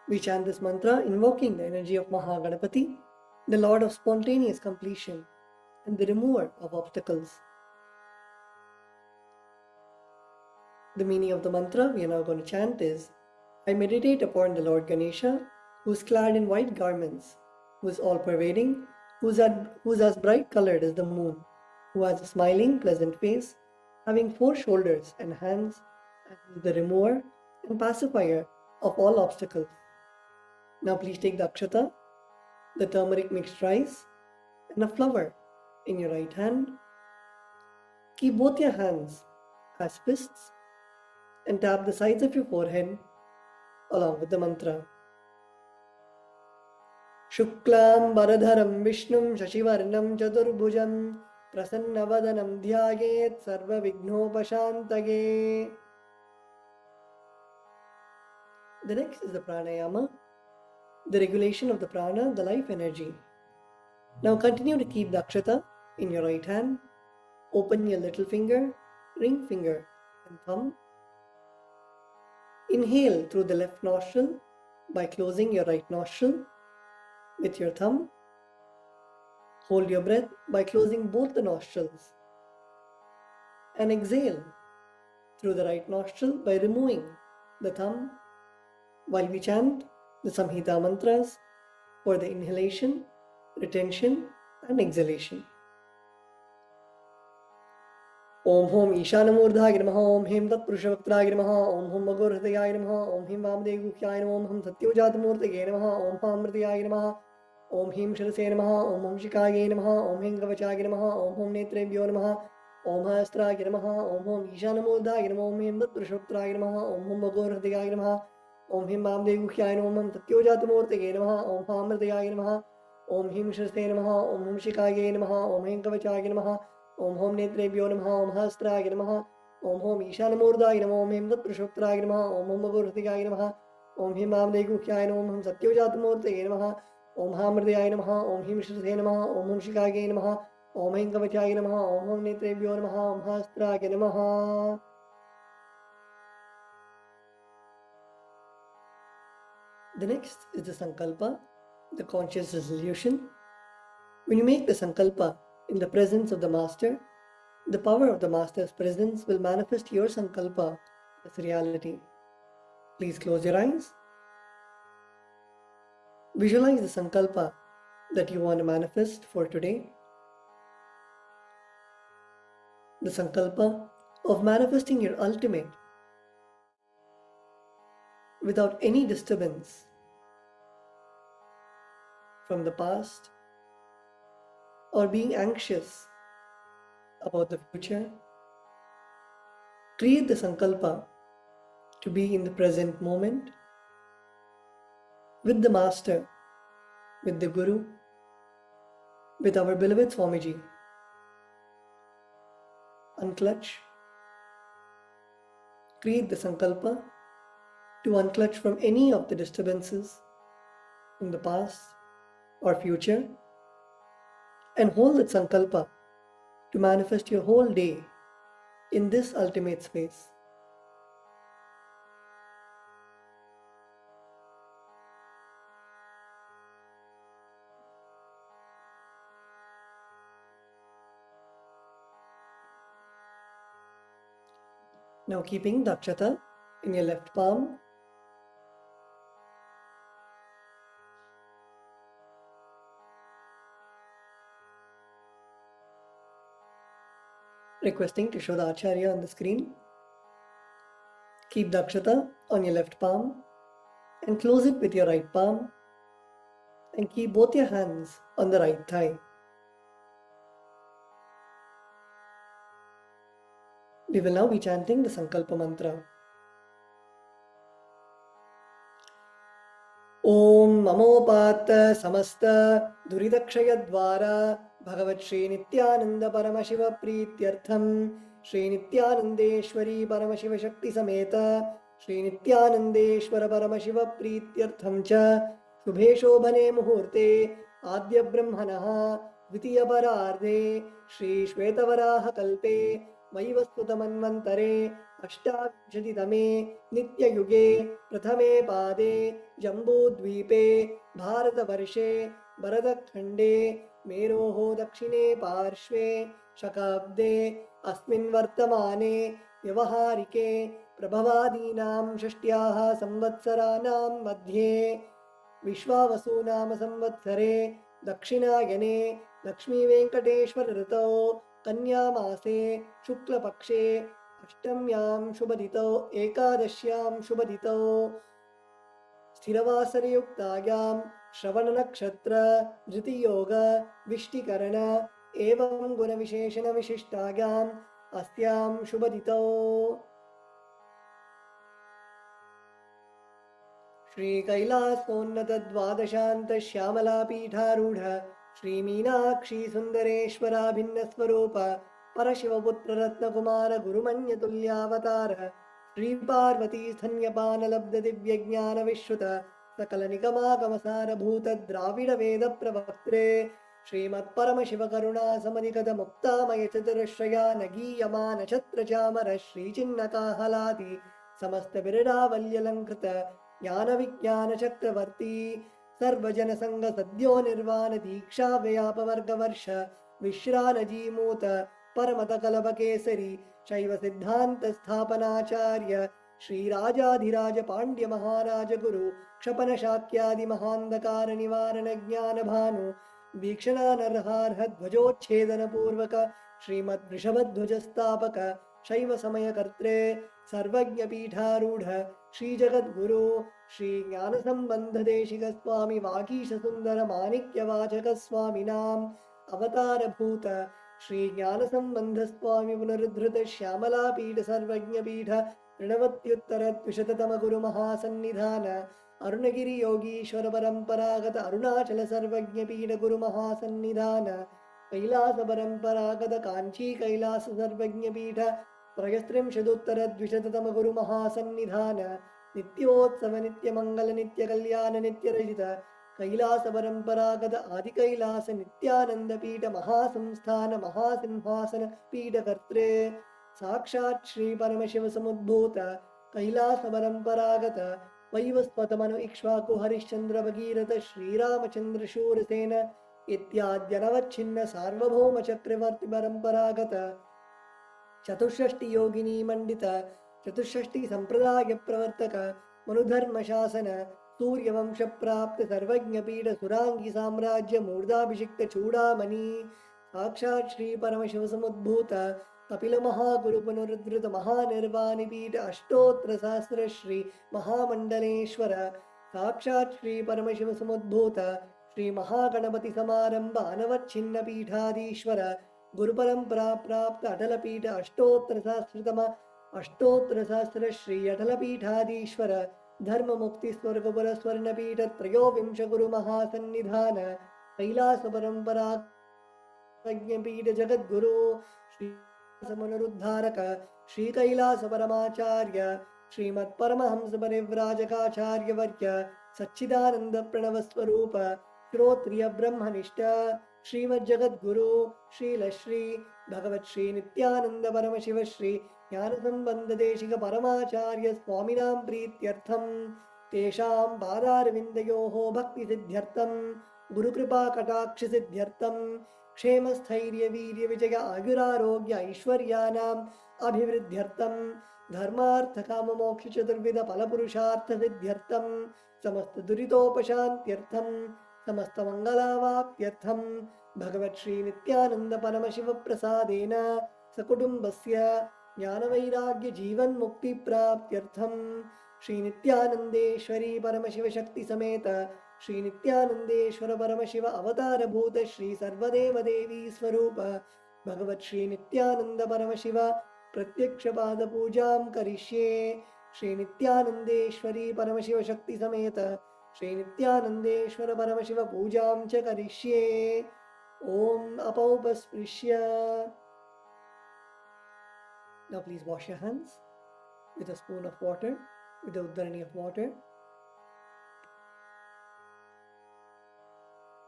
We chant this mantra invoking the energy of Mahaganapati, the Lord of spontaneous completion and the remover of obstacles. The meaning of the mantra we are now going to chant is, I meditate upon the Lord Ganesha, who is clad in white garments, who is all-pervading, who is as bright colored as the moon, who has a smiling, pleasant face, having 4 shoulders and hands, and who is the remover and pacifier of all obstacles. Now please take the akshata, the turmeric mixed rice, and a flower in your right hand. Keep both your hands as fists and tap the sides of your forehead along with the mantra. Shuklam Baradharam Vishnum Shashivarnam Chaturbhujam Prasannavadanam Dhyayet Sarva Vignopashantage. The next is the pranayama, the regulation of the prana, the life energy. Now continue to keep the akshata in your right hand. Open your little finger, ring finger, and thumb. Inhale through the left nostril by closing your right nostril with your thumb. Hold your breath by closing both the nostrils. And exhale through the right nostril by removing the thumb while we chant the Samhita mantras for the inhalation, retention, and exhalation. Om Hom Ishanamurdhaya Namaha, Om Him Tat Purushavaktaya Namaha, Om Hom Magorhridaya Namaha, Om Him Vamdeguhyaya Namaha, Om Hum Satyojatamurtaya Namaha, Om Hamritaya Namaha, Om Him Shirase Namaha, Om Hum Shikaya Namaha, Om Him Kavachaya Namaha, Om Hom Netrebhyo Namaha, Om Hastraya Namaha, Om Hom Ishanamurdhaya Namaha, Om Him Tat Purushavaktaya Namaha, Om Hum Magorhridaya Namaha, Om Him Vamdeguhyaya Namaha, Om Hum Satyojatamurtaya Namaha, Om Hamritaya Namaha, Om Him Shirase Namaha, Om Hum Shikaya Namaha, Om Him Kavachaya Namaha, Om Hom Netrebhyo Namaha, Om Hastraya Namaha, Om Hom Ishanamurdhaya Namaha, Om Him Tat Purushavaktaya Namaha, Om Hum Magorhridaya Namaha, Om Him Vamdeguhyaya Namaha, Om Hum Satyojatamurtaya Namaha, Om Hamridaya Namaha, Om Him Shirase Namaha, Om Hum Shikaya Namaha, Om Him Kavachaya Namaha, Om Hom Netrebhyo Namaha, Om Hastraya Namaha. The next is the Sankalpa, the conscious resolution. When you make the Sankalpa in the presence of the Master, the power of the Master's presence will manifest your Sankalpa as reality. Please close your eyes. Visualize the Sankalpa that you want to manifest for today. The Sankalpa of manifesting your ultimate without any disturbance from the past or being anxious about the future. Create the Sankalpa to be in the present moment with the Master, with the Guru, with our beloved Swamiji. Unclutch. Create the Sankalpa to unclutch from any of the disturbances from the past or future, and hold that Sankalpa to manifest your whole day in this ultimate space. Now keeping Dakshata in your left palm, requesting to show the Acharya on the screen. Keep Dakshata on your left palm and close it with your right palm and keep both your hands on the right thigh. We will now be chanting the Sankalpa mantra. Om Mamopata Samasta Duridakshayadvara Bhagavat Shri Nithyananda Paramashiva Prityartham Shri Nithyanandeshwari Paramashiva Shakti Sameta Shri Nithyanandeshwara Paramashiva Prityartham Cha Shubhe Shobhane Muhurte Adya Brahmanaha Dvitiya Parardhe Shri Shvetavaraha Kalpe Vaivastutamanvantare अष्टाविंशतितमे नित्ययुगे प्रथमे पादे जम्बूद्वीपे भारतवर्षे भरतखण्डे मेरोः दक्षिणे पार्श्वे शकाब्दे अस्मिन् वर्तमाने व्यवहारिके प्रभवादीनां षष्ट्याः संवत्सराणां मध्ये विश्वावसुनाम संवत्सरे दक्षिणायने लक्ष्मीवेङ्कटेश्वर ऋतौ कन्यामासे शुक्लपक्षे अष्टम्यां शुभदितौ एकादश्यां शुभदितौ स्थिरवासरयुक्तायां श्रवणनक्षत्र धृतियोग विष्टिकरण एवं गुणविशेषणविशिष्टायाम् अस्यां शुभदितौ श्रीकैलासोन्नत द्वादशान्त श्यामलापीठारूढ श्रीमीनाक्षी सुन्दरेश्वराभिन्नस्वरूप परशिवपुत्र रत्नकुमार गुरुमन्यतुल्यावतार श्रीपार्वती स्तन्यपानलब्ध दिव्यज्ञानविश्रुत सकलनिगमागमसारभूत द्राविड वेद प्रवक्त्रे श्रीमत्परमशिवकरुणा समधिगत मुक्तामय चतुरश्रया नगीयमान छत्रचामर श्रीचिन्नकाहलादि समस्त बिरडावल्यलङ्कृत ज्ञानविज्ञान चक्रवर्ती सर्वजनसंग सद्यो निर्वाण दीक्षा व्यापवर्गवर्ष विश्रानजीमूत परमतकलभकेसरी शैव सिद्धांत स्थापनाचार्य श्रीराजाधिराज पांड्य महाराज गुरु क्षपन शाक्यादि महांधकार निवारण ज्ञान भानु वीक्षणानर्हार्ह ध्वजोच्छेदन पूर्वक श्रीमद् वृषभध्वज स्थापक शैव समय कर्त्रे सर्वज्ञ पीठारूढ़ श्री जगद्गुरु श्री ज्ञान संबंध देशिक स्वामी वागीश सुंदर माणिक्य वाचक स्वामिनाम अवतार भूत श्री ज्ञान संबंध स्वामी पुनरुद्धृत श्यामला पीठ सर्वज्ञ पीठ ऋणवत्युत्तर द्विशततम गुरु महासन्निधान अरुणगिरि योगीश्वर परंपरागत अरुणाचल सर्वज्ञ पीठ गुरु महासन्निधान कैलास परंपरागत कांची कैलास सर्वज्ञ पीठ त्रयस्त्रिंशदुत्तर द्विशततम गुरु महासन्निधान नित्योत्सव नित्य मंगल नित्य कल्याण नित्य रजित कैलास परंपरागत आदि कैलास नित्यानंद पीठ महासंस्थान महासिंहासन पीठ कर्त्रे साक्षात् श्री परमशिव समुद्भूत कैलास परंपरागत वैवस्वतमनु इक्ष्वाकु हरिश्चंद्र भगीरथ श्रीरामचंद्र शूरसेन इत्याद्यनवच्छिन्न सार्वभौम चक्रवर्ति परंपरागत चतुष्षष्टि योगिनी मंडित चतुष्षष्टि संप्रदाय प्रवर्तक मनुधर्म शासन सूर्यवंश प्राप्त सर्वज्ञ पीठ सुरांगी साम्राज्य मूर्धाभिषिक्त चूड़ामणि साक्षात् श्री परमशिव समुद्भूत कपिल महागुरु पुनरुद्धृत महानिर्वाणि पीठ अष्टोत्तर सहस्र श्री महामंडलेश्वर साक्षात् श्री परमशिव समुद्भूत श्री महागणपति समारंभ अनवच्छिन्न पीठाधीश्वर गुरु परंपरा प्राप्त अटल पीठ अष्टोत्तर सहस्र श्री अटल पीठाधीश्वर धर्म मुक्ति स्वर्गपुर स्वर्ण पीठ त्रयोविंश गुरु महासन्निधान कैलास परंपरा पीठ जगद्गुरु श्री समनुरुद्धारक श्री कैलास परमाचार्य श्रीमत् परमहंस परिव्राजकाचार्य वर्य सच्चिदानंद प्रणव स्वरूप श्रोत्रिय ब्रह्मनिष्ठ Srimad Jagat Guru Srila Shri Bhagavat Shri Nithyananda Paramashiva Shri Jnanasambandha Deshika Paramacharya Swaminam Prityartham Tesham Padarvindayoho Bhakti Siddhyartham Guru Kripa Katakshi Siddhyartham Kshemasthairia Virya Vijaya Agurarogya Aishwaryanam Abhivriddhyartham Dharmartha Kama Moksha Chaturvida Palapurushartha Siddhyartham Samasta Duritopashantyartham समस्त मंगलावाप्त्यर्थम भगवत श्री नित्यानंद परम शिव प्रसादेन सकुटुंबस्य ज्ञान वैराग्य जीवन मुक्ति प्राप्त्यर्थम श्री नित्यानंदेश्वरी परम शिव शक्ति समेत श्री नित्यानंदेश्वर परम शिव अवतार भूत श्री सर्वदेव देवी स्वरूप भगवत श्री नित्यानंद परम शिव प्रत्यक्ष पाद पूजां करिष्ये श्री नित्यानंदेश्वरी परम शिव शक्ति समेत श्री नित्यानंदेश्वर परम शिव पूजां च करिष्ये ओम अपौपस्पृश्य. Now please wash your hands with a spoon of water, with the uddharani of water.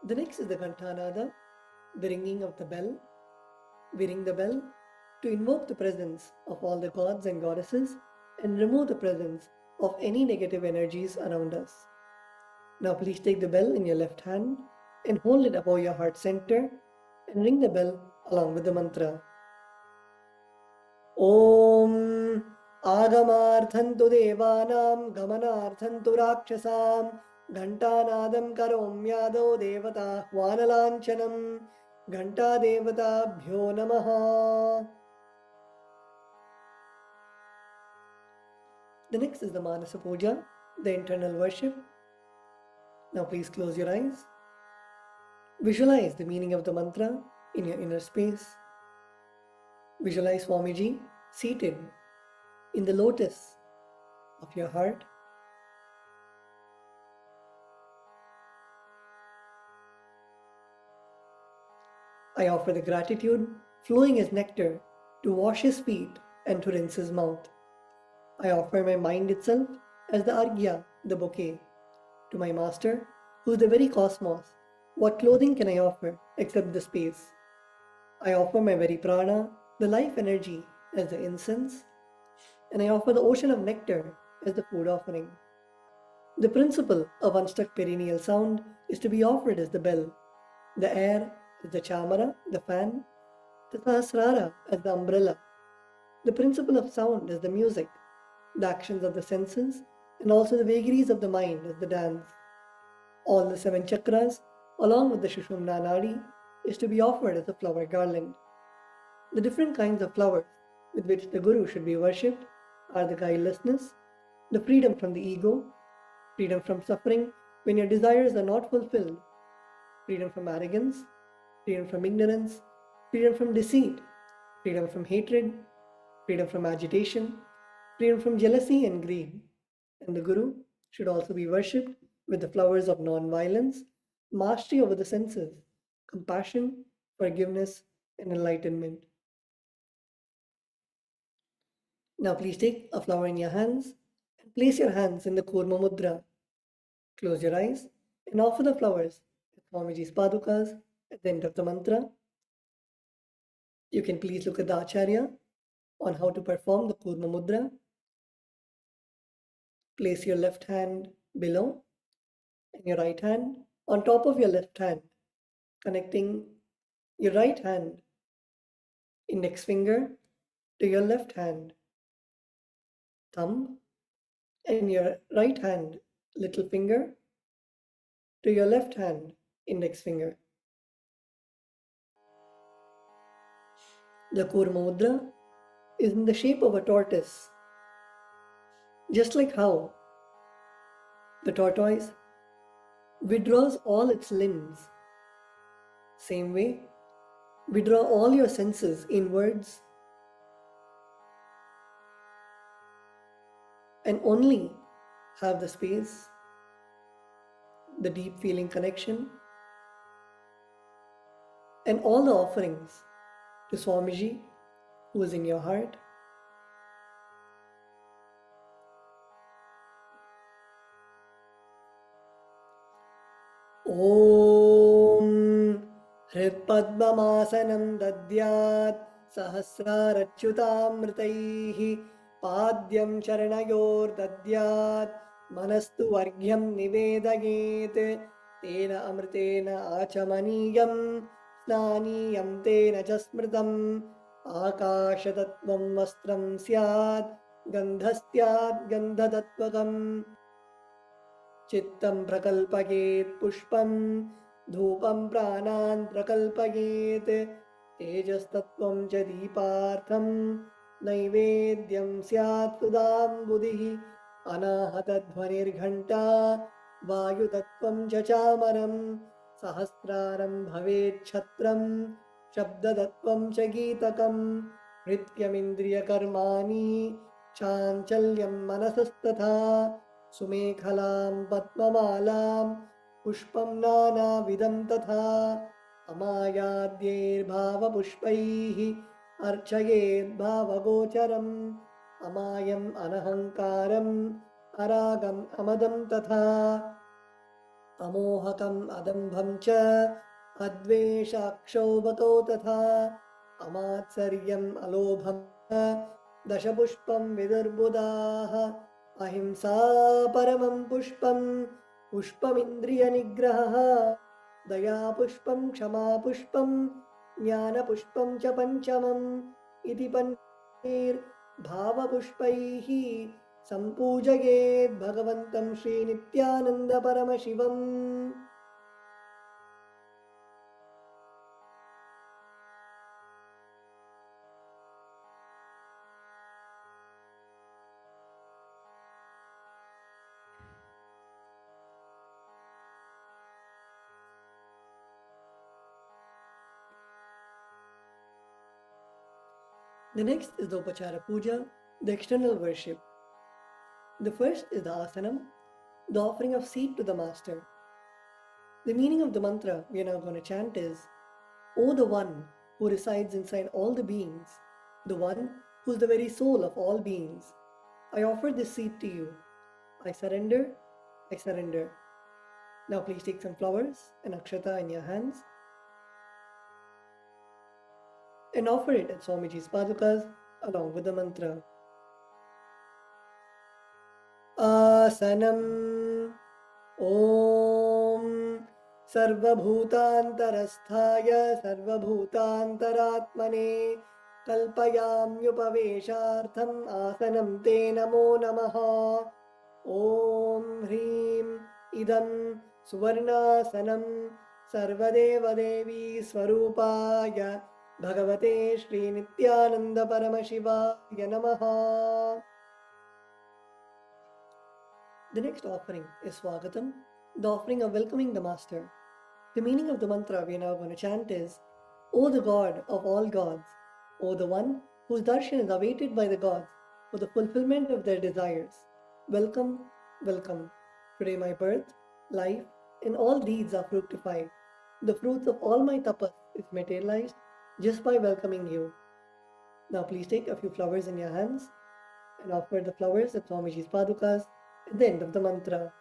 The next is the Ghantanada, the ringing of the bell. We ring the bell to invoke the presence of all the gods and goddesses and remove the presence of any negative energies around us. Now please take the bell in your left hand and hold it above your heart center and ring the bell along with the mantra. Om Agamarthantu Devanam Gamanarthantu Rakshasam Ghantanadam Karomyado Devata Hvanalanchanam Ghanta Devata Bhyo Namaha. The next is the Manasa Puja, the internal worship. Now please close your eyes. Visualize the meaning of the mantra in your inner space. Visualize Swamiji seated in the lotus of your heart. I offer the gratitude flowing as nectar to wash his feet and to rinse his mouth. I offer my mind itself as the arghya, the bouquet. To my master, who is the very cosmos, what clothing can I offer except the space? I offer my very prana, the life energy, as the incense, and I offer the ocean of nectar as the food offering. The principle of unstruck perennial sound is to be offered as the bell, the air as the chamara, the fan, the sahasrara as the umbrella. The principle of sound is the music, the actions of the senses, and also the vagaries of the mind as the dance. All the 7 chakras, along with the Shushumna Nadi, is to be offered as a flower garland. The different kinds of flowers with which the Guru should be worshipped are the guilelessness, the freedom from the ego, freedom from suffering when your desires are not fulfilled, freedom from arrogance, freedom from ignorance, freedom from deceit, freedom from hatred, freedom from agitation, freedom from jealousy and greed. And the Guru should also be worshipped with the flowers of non-violence, mastery over the senses, compassion, forgiveness, and enlightenment. Now please take a flower in your hands and place your hands in the Kurma Mudra. Close your eyes and offer the flowers at Swamiji's Padukas at the end of the mantra. You can please look at the Acharya on how to perform the Kurma Mudra. Place your left hand below and your right hand on top of your left hand, connecting your right hand index finger to your left hand thumb and your right hand little finger to your left hand index finger. The Kurma Mudra is in the shape of a tortoise, just like how the tortoise withdraws all its limbs. Same way, withdraw all your senses inwards and only have the space, the deep feeling connection, and all the offerings to Swamiji who is in your heart. Om हृत्पद्ममासनं दद्यात् सहस्रारच्युतामृतैः पाद्यं चरणयोर्दद्यात् मनस्तु वर्घ्यं निवेदयेत् तेन अमृतेन आचमनीयं स्नानीयं तेन च स्मृतम् आकाशतत्त्वं वस्त्रं स्यात् गन्धस्यात् गन्धतत्त्वकम् चित्तं प्रकल्पयेत् पुष्पं धूपं प्राणान् प्रकल्पयेत् तेजस्तत्त्वं च दीपार्थं नैवेद्यं स्यात् सुधाम्बुधिः अनाहतध्वनिर्घण्टा वायुतत्त्वं च चामरं सहस्रारं भवेत् छत्रं शब्दतत्त्वं च गीतकं नित्यमिन्द्रियकर्माणि चाञ्चल्यं मनसस्तथा सुमेखलां पद्ममालां पुष्पं नानाविधं तथा अमायाद्यैर्भावपुष्पैः अर्चयेद्भावगोचरम् अमायम् अनहङ्कारम् अरागम् अमदं तथा अमोहकम् अदम्भं च अद्वेषाक्षोभकौ तथा अमात्सर्यम् अलोभं च दशपुष्पं विदुर्बुधाः अहिंसा परमं पुष्पं पुष्पमिन्द्रियनिग्रहः दयापुष्पं क्षमापुष्पं ज्ञानपुष्पं च पञ्चमम् इति भावपुष्पैः सम्पूजयेत् भगवन्तं श्रीनित्यानन्दपरमशिवम् The next is the Upachara Puja, the external worship. The first is the Asanam, the offering of seat to the Master. The meaning of the mantra we are now going to chant is, O the One who resides inside all the beings, the One who is the very soul of all beings, I offer this seat to you. I surrender, I surrender. Now please take some flowers and akshata in your hands and offer it at Swamiji's padukas along with the mantra. Asanam Om Sarvabhutantarasthaya Sarvabhutantaratmane Kalpayamyupaveshartham Asanam Te Namo Namaha Om Hrim Idam Suvarnasanam Sarvadeva Devi Swarupaya Bhagavate Shri Nithyananda Paramashivaya Namaha. The next offering is Swagatam, the offering of welcoming the Master. The meaning of the mantra we are now going to chant is, O the God of all gods, O the One whose darshan is awaited by the gods for the fulfillment of their desires. Welcome, welcome. Today my birth, life, and all deeds are fructified. The fruits of all my tapas is materialized just by welcoming you. Now please take a few flowers in your hands and offer the flowers at Swamiji's padukas at the end of the mantra.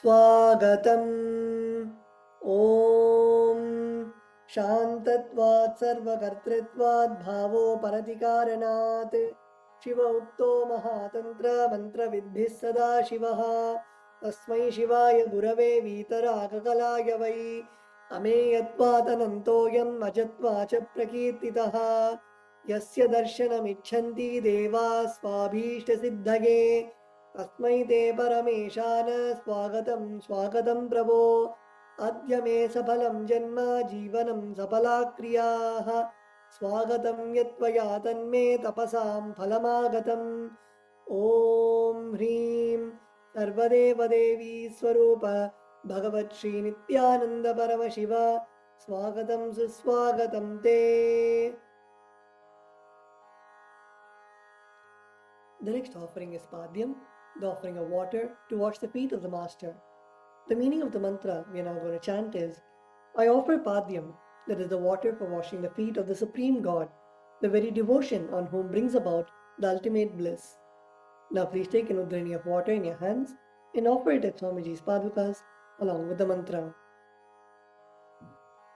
Swagatam Om Shantatvat Sarvakartritvat Bhavo Paratikaranat Shiva Ukto Mahatantra Mantra Vidbhis Sada Shivaha Tasmai Shivaya Gurave Vitarakalaya Vai Ameyatvatanantoyam Ajatvacha Prakirtitaha Yasya Darshanamichanti Deva Swabhishta Siddhage Tasmai Te Parameshana Swagatam Swagatam Prabho Adya Me Sapalam Janma Jivanam Sapala Kriyaha Swagatam Yatvaya Tanme Tapasam Phalamagatam Om Hrim Sarvadeva Devi Swarupa Bhagavat Shri Nithyananda Paramashiva Swagatam Suswagatam Te. The next offering is Padyam, the offering of water to wash the feet of the Master. The meaning of the mantra we are now going to chant is, I offer Padyam, that is the water for washing the feet of the Supreme God, the very devotion on whom brings about the ultimate bliss. Now please take an udhrani of water in your hands and offer it at Swamiji's padukas along with the mantra.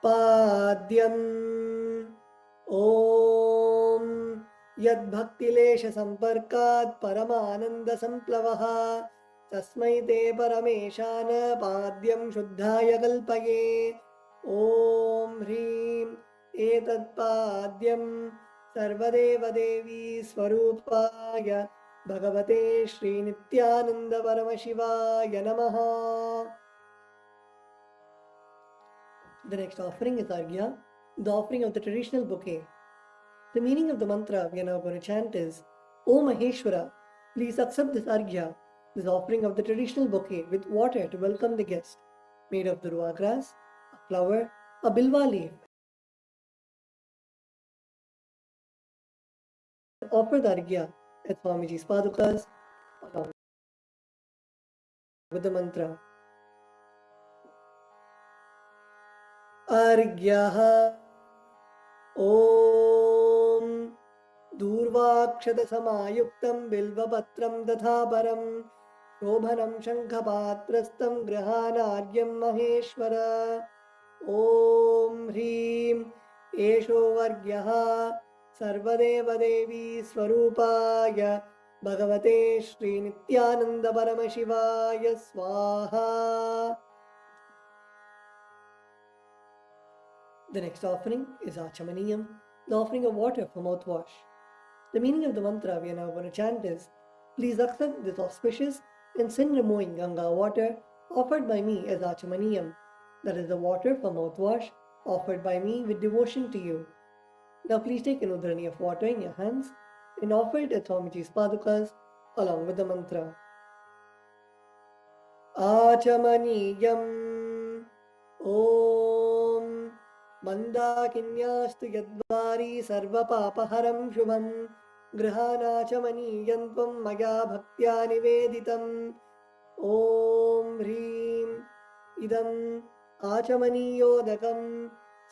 पाद्यम् ॐ यद्भक्तिलेशसम्पर्कात् परमानन्दसम्प्लवः तस्मै ते परमेशान पाद्यं शुद्धाय कल्पये ॐ ह्रीं एतत्पाद्यं सर्वदेवदेवी स्वरूपाय भगवते श्रीनित्यानन्दपरमशिवाय नमः. The next offering is Arghya, the offering of the traditional bouquet. The meaning of the mantra we are now going to chant is, O Maheshwara, please accept this Arghya, this offering of the traditional bouquet with water to welcome the guest, made of durva grass, a flower, a bilwa leaf. Offer the Arghya at Swamiji's padukas along with the mantra. Arghyaha Om Durvakshatasamaayuktam Bilvapatram Dathaparam Shobhanam Shankhapatrastam Grahanaryam Maheshwara Om Hrim Esho Vargyaha Sarvadeva Devi Swarupaya Bhagavate Shri Nityananda Paramashivaya Swaha. The next offering is Achamaniyam, the offering of water for mouthwash. The meaning of the mantra we are now going to chant is, please accept this auspicious and sin-removing Ganga water offered by me as Achamaniyam, that is the water for mouthwash offered by me with devotion to you. Now please take an udhrani of water in your hands and offer it at Swamiji's padukas along with the mantra. Achamaniyam Om Mandakinyastu yadvari sarvapapaharam shubham Grihanachamaniyantvam maya bhaktya niveditam Om Hrim Idam Achamaniyodakam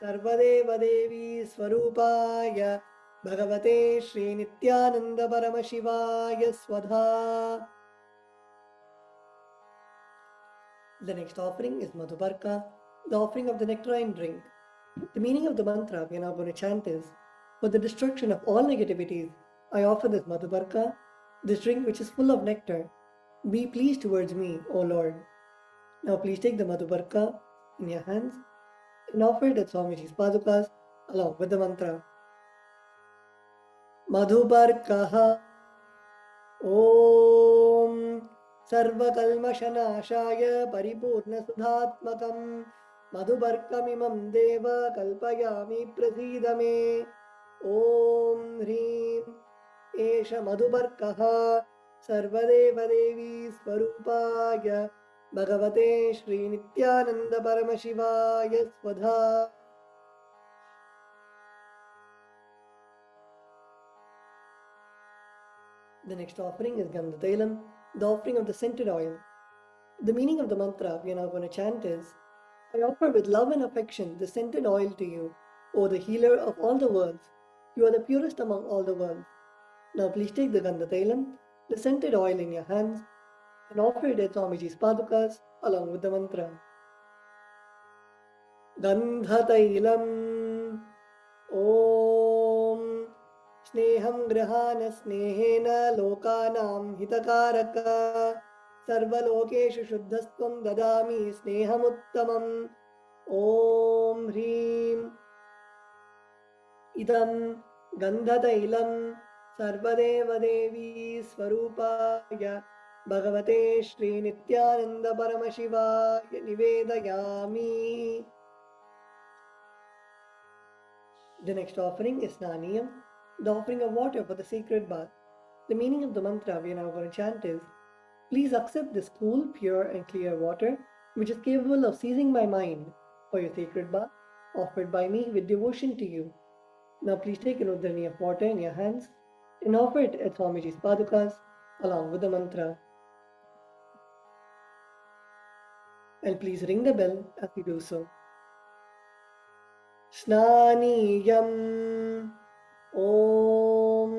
Sarvadeva Devi Swarupaya Bhagavate Shri Nityananda Paramashivaya Swadha. The next offering is Madhubarka, the offering of the nectarine drink. The meaning of the mantra we are now going to chant is, for the destruction of all negativities, I offer this Madhubarka, this drink which is full of nectar. Be pleased towards me, O Lord. Now please take the Madhubarka in your hands and offer it at Swamiji's padukas along with the mantra. Madhubarkaha Om Sarvakalmashanashaya Paripurna Sudhatmakam Madhubarkamimam Deva Kalpayami Prasidame Om Hrim Esha Madhubarkaha Sarvadeva Devi Swarupaya Bhagavate Shri Nityananda Paramashivaya Swadha. The next offering is Gandhatailam, the offering of the scented oil. The meaning of the mantra we are now going to chant is, I offer with love and affection the scented oil to you, O the healer of all the worlds. You are the purest among all the worlds. Now please take the Gandhatailam, the scented oil in your hands, and offer it at Swamiji's padukas along with the mantra. Gandhatailam Om Sneham Grahana Snehena Lokanam Hitakaraka Sarvalokeshu Shuddhastvam Dadami Snehamuttamam Om Hrim Idam Gandhatailam Sarvadeva Devi Swarupaya Bhagavate Shri Nityananda Paramashivaya Nivedayami. The next offering is Snaniyam, the offering of water for the sacred bath. The meaning of the mantra we are now going to chant is, please accept this cool, pure and clear water which is capable of seizing my mind for your sacred bath offered by me with devotion to you. Now please take an udhrani of water in your hands and offer it at Swamiji's padukas along with the mantra. And please ring the bell as you do so. Snaniyam Om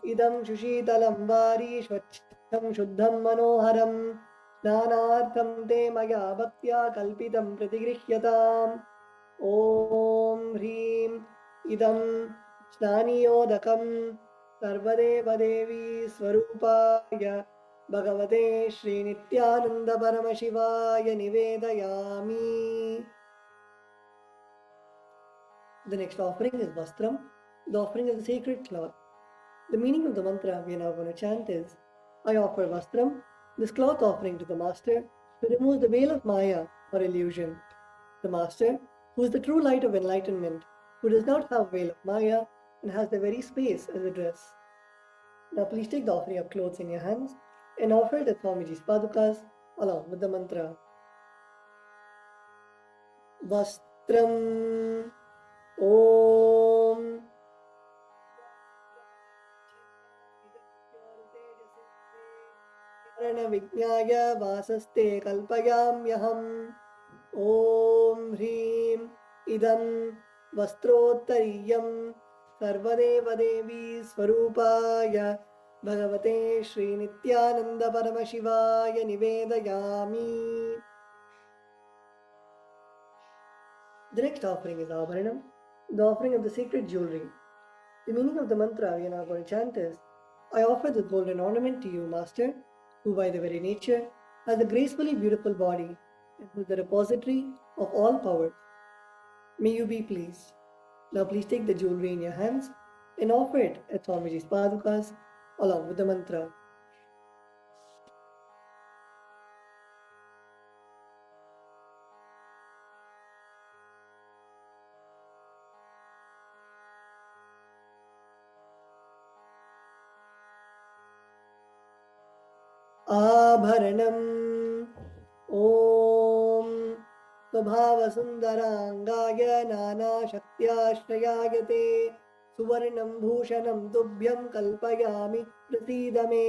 Idam Shushitalam Vari Shvacham Shuddham Manoharam Snanartham Te Maya Bhaktya Kalpitam Pratigrihyatam ॐ ह्रीं इदं स्नानियोदकं सर्वदेवदेवी स्वरूपाय भगवते श्रीनित्यानन्दपरमशिवाय निवेदयामि. The next offering is Vastram, the offering of the sacred cloth. The meaning of the mantra we are now going to chant is, I offer Vastram, this cloth offering to the Master, to remove the veil of Maya or illusion. The Master, who is the true light of enlightenment, who does not have veil of Maya and has the very space as a dress. Now please take the offering of clothes in your hands and offer it at Swamiji's Padukas along with the mantra. Vastram Om विज्ञाय वासस्ते कल्पयाम्यहम्. ॐ ह्रीं इदं वस्त्रोत्तरीयं सर्वदेवदेवी स्वरूपाय भगवते श्रीनित्यानन्दपरमशिवाय निवेदयामि. The next offering is Abharanam, the offering of the sacred jewelry. The meaning of the mantra we are now going to chant is, I offer this golden ornament to you, Master, who by the very nature has a gracefully beautiful body and who is the repository of all powers. May you be pleased. Now please take the jewelry in your hands and offer it at Swamiji's Padukas along with the mantra. Abharanam Om स्वभावसुन्दराङ्गाय नानाशक्त्याश्रयायते सुवर्णं भूषणं तुभ्यं कल्पयामि प्रसीद मे.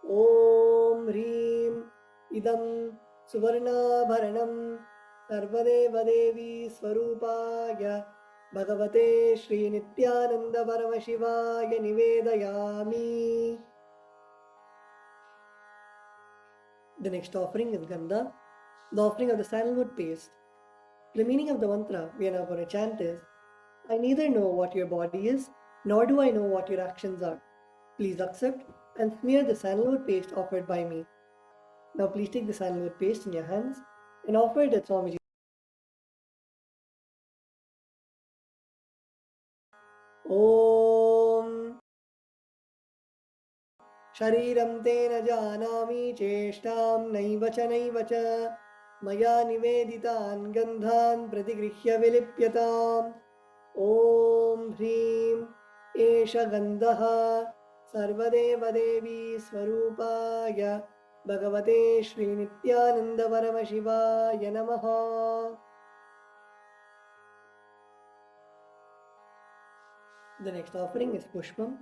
ॐ ह्रीं इदं सुवर्णाभरणं सर्वदेवदेवी स्वरूपाय भगवते श्रीनित्यानन्दपरमशिवाय निवेदयामि. The next offering is Gandha, the offering of the sandalwood paste. The meaning of the mantra we are now going to chant is, I neither know what your body is, nor do I know what your actions are. Please accept and smear the sandalwood paste offered by me. Now please take the sandalwood paste in your hands and offer it at Swamiji. Om Shariram Tena Janami Cheshtam Naiva Cha Maya Niveditan Gandhan Pratigrihya Vilipyatam. Om Hrim Esha Gandha Sarvadeva Devi Swarupaya Bhagavate Shri Nityananda Paramashivaya Namaha. The next offering is Pushpam,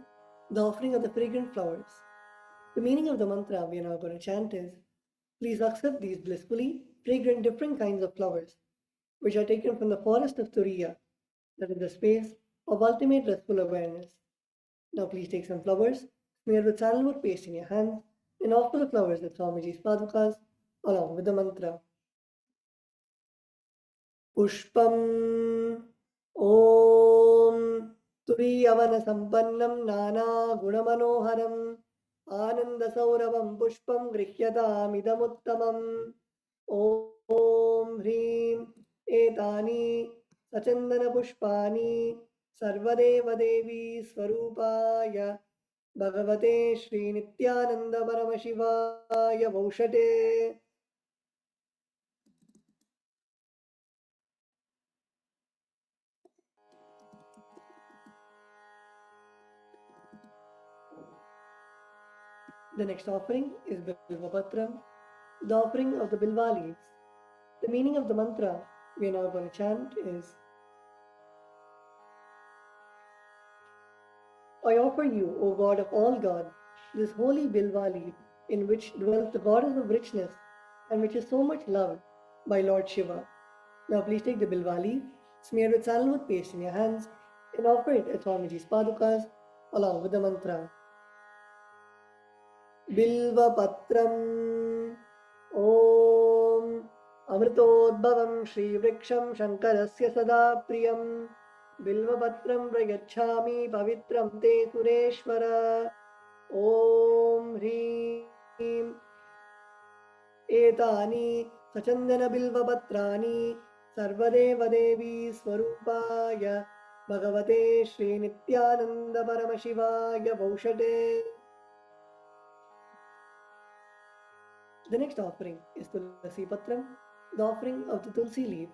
the offering of the fragrant flowers. The meaning of the mantra we are now going to chant is, please accept these blissfully fragrant different kinds of flowers, which are taken from the forest of Turiya, that is the space of ultimate restful awareness. Now please take some flowers, smear with sandalwood paste in your hands, and offer the flowers at Swamiji's Padukas along with the mantra. Pushpam Om Turiyavana Sampannam Nana Gunamanoharam Ananda Sauravam Pushpam Grihyataam Idamuttamam. Om Hrim Etani Sachandana Pushpani Sarvadeva Devi Swarupaya Bhagavate Shri Nityananda Paramashivaya Vaushate. The next offering is Bilvapatram, the offering of the Bilva leaves. The meaning of the mantra we are now going to chant is, I offer you, O God of all gods, this holy Bilva leaf in which dwells the goddess of richness and which is so much loved by Lord Shiva. Now please take the Bilva leaf, smear with sandalwood paste in your hands and offer it at Swamiji's Padukas along with the mantra. Bilva Patram Om अमृतोद्भवं श्रीवृक्षं शङ्करस्य सदा प्रियं बिल्वपत्रं प्रयच्छामि पवित्रं ते सुरेश्वर ॐ ह्रीं एतानि सचन्दनबिल्वपत्राणि सर्वदेवदेवी स्वरूपाय भगवते श्रीनित्यानन्दपरमशिवाय भौषटे. The next offering is Tulasi Patram, the offering of the Tulsi leaf.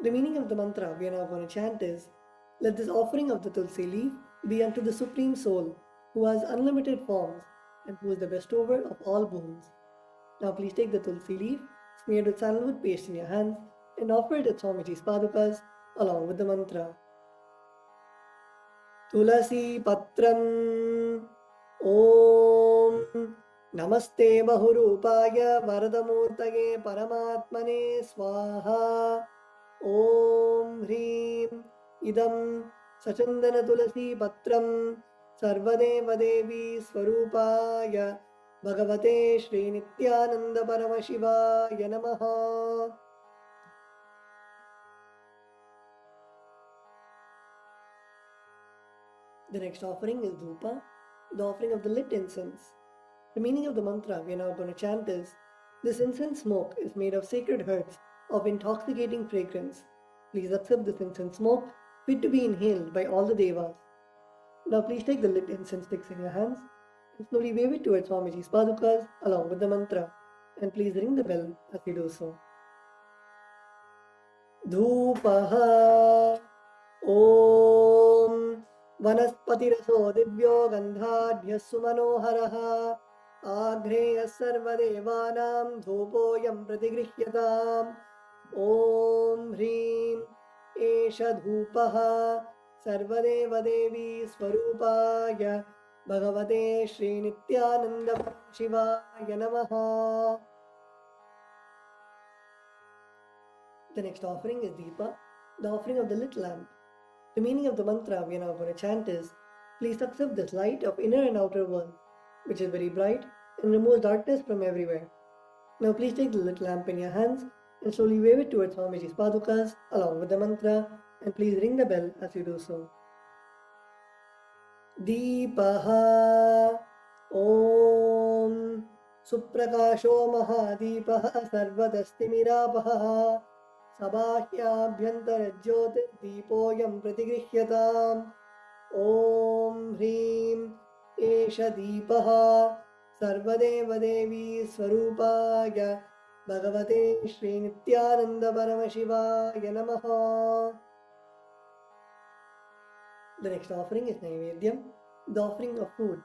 The meaning of the mantra we are now going to chant is, let this offering of the Tulsi leaf be unto the Supreme Soul, who has unlimited forms and who is the bestower of all boons. Now please take the Tulsi leaf, smeared with sandalwood paste in your hands, and offer it at Swamiji's padukas along with the mantra. Tulasi Patram Om Namaste Bahurupaya Varadamurtage Paramatmane Swaha Om Hrim Idam Sachandana Tulasi Patram Sarvadeva Devi Swarupaya Bhagavate Shri Nityananda Paramashivaya Namaha. The next offering is Dhupa, the offering of the lit incense. The meaning of the mantra we are now going to chant is, this incense smoke is made of sacred herbs of intoxicating fragrance. Please accept this incense smoke, fit to be inhaled by all the devas. Now please take the lit incense sticks in your hands and slowly wave it towards Swamiji's padukas along with the mantra, and please ring the bell as you do so. Dhupaha Om Vanaspatiraso Divyo Gandhadhyas Sumanoharaha Agreyas Sarvadevanam Dhupoyam Pratigrihyatam Om Hrim Esha Dhupaha Sarvadeva Devi Swarupaya Bhagavate Shri Nityananda Shivaya Namaha. The next offering is Deepa, the offering of the lit lamp. The meaning of the mantra we are now going to chant is, please accept this light of inner and outer world, which is very bright and removes darkness from everywhere. Now please take the lit lamp in your hands and slowly wave it towards Swamiji's padukas along with the mantra, and please ring the bell as you do so. Deepaha Om Suprakasho Mahadeepaha Sarvadastimirapaha Sabhahyabhyantarajyotir Deepoyam Pratigrihyatam Om Hrim Esha Deepaha Sarvadeva Devi Swarupaya Bhagavate Shri Nityananda Paramashivaya Namaha. The next offering is Naivedyam, the offering of food.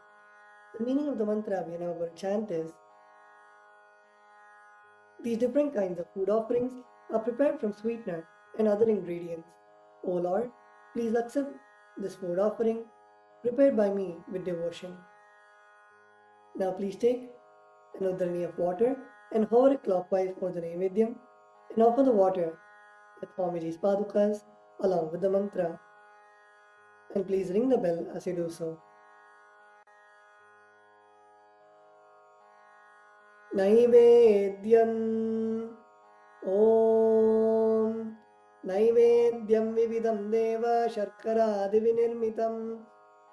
The meaning of the mantra we are now going to chant is, these different kinds of food offerings are prepared from sweetener and other ingredients. O Lord, please accept this food offering prepared by me with devotion. Now please take an udharani of water and hover it clockwise for the Naivedyam and offer the water at Swamiji's padukas along with the mantra, and please ring the bell as you do so. Naivedyam Om Naivedyam Vividam Deva Sharkara Divinirmitam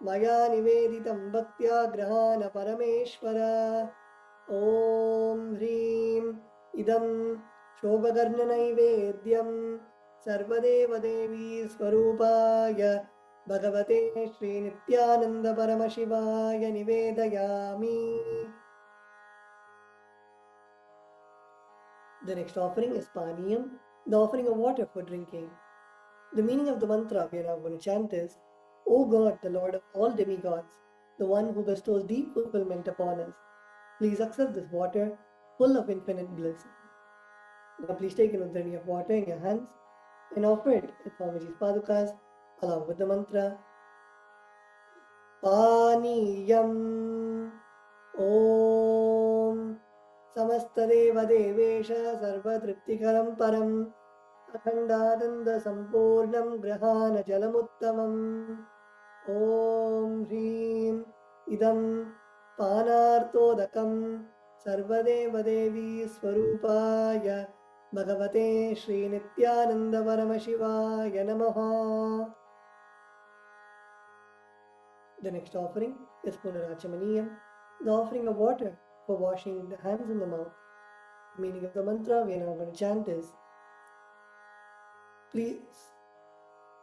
Maya Niveditam Bhaktya Grahana Parameshwara Om Hrim Idam Shobhagarna Naivedyam Sarvadeva Devi Swarupaya Bhagavate Shri Nityananda Paramashivaya Nivedayami. The next offering is Paniyam, the offering of water for drinking. The meaning of the mantra we are now going to chant is, O God, the Lord of all demigods, the one who bestows deep fulfillment upon us, please accept this water full of infinite bliss. Now please take an udharani of water in your hands and offer it at Swamiji's padukas along with the mantra. Paniyam Om Samastadeva Devesha Sarvatriptikaram Param Akhandananda Sampurnam Grahana Jalamuttamam ॐ ह्रीं इदं पानार्तोदकं सर्वदेवदेवी स्वरूपाय भगवते श्रीनित्यानन्दपरमशिवाय नमः. The next offering is Punarachamaniyam, the offering of water for washing the hands and the mouth. The meaning of the mantra we are now going to chant is, please,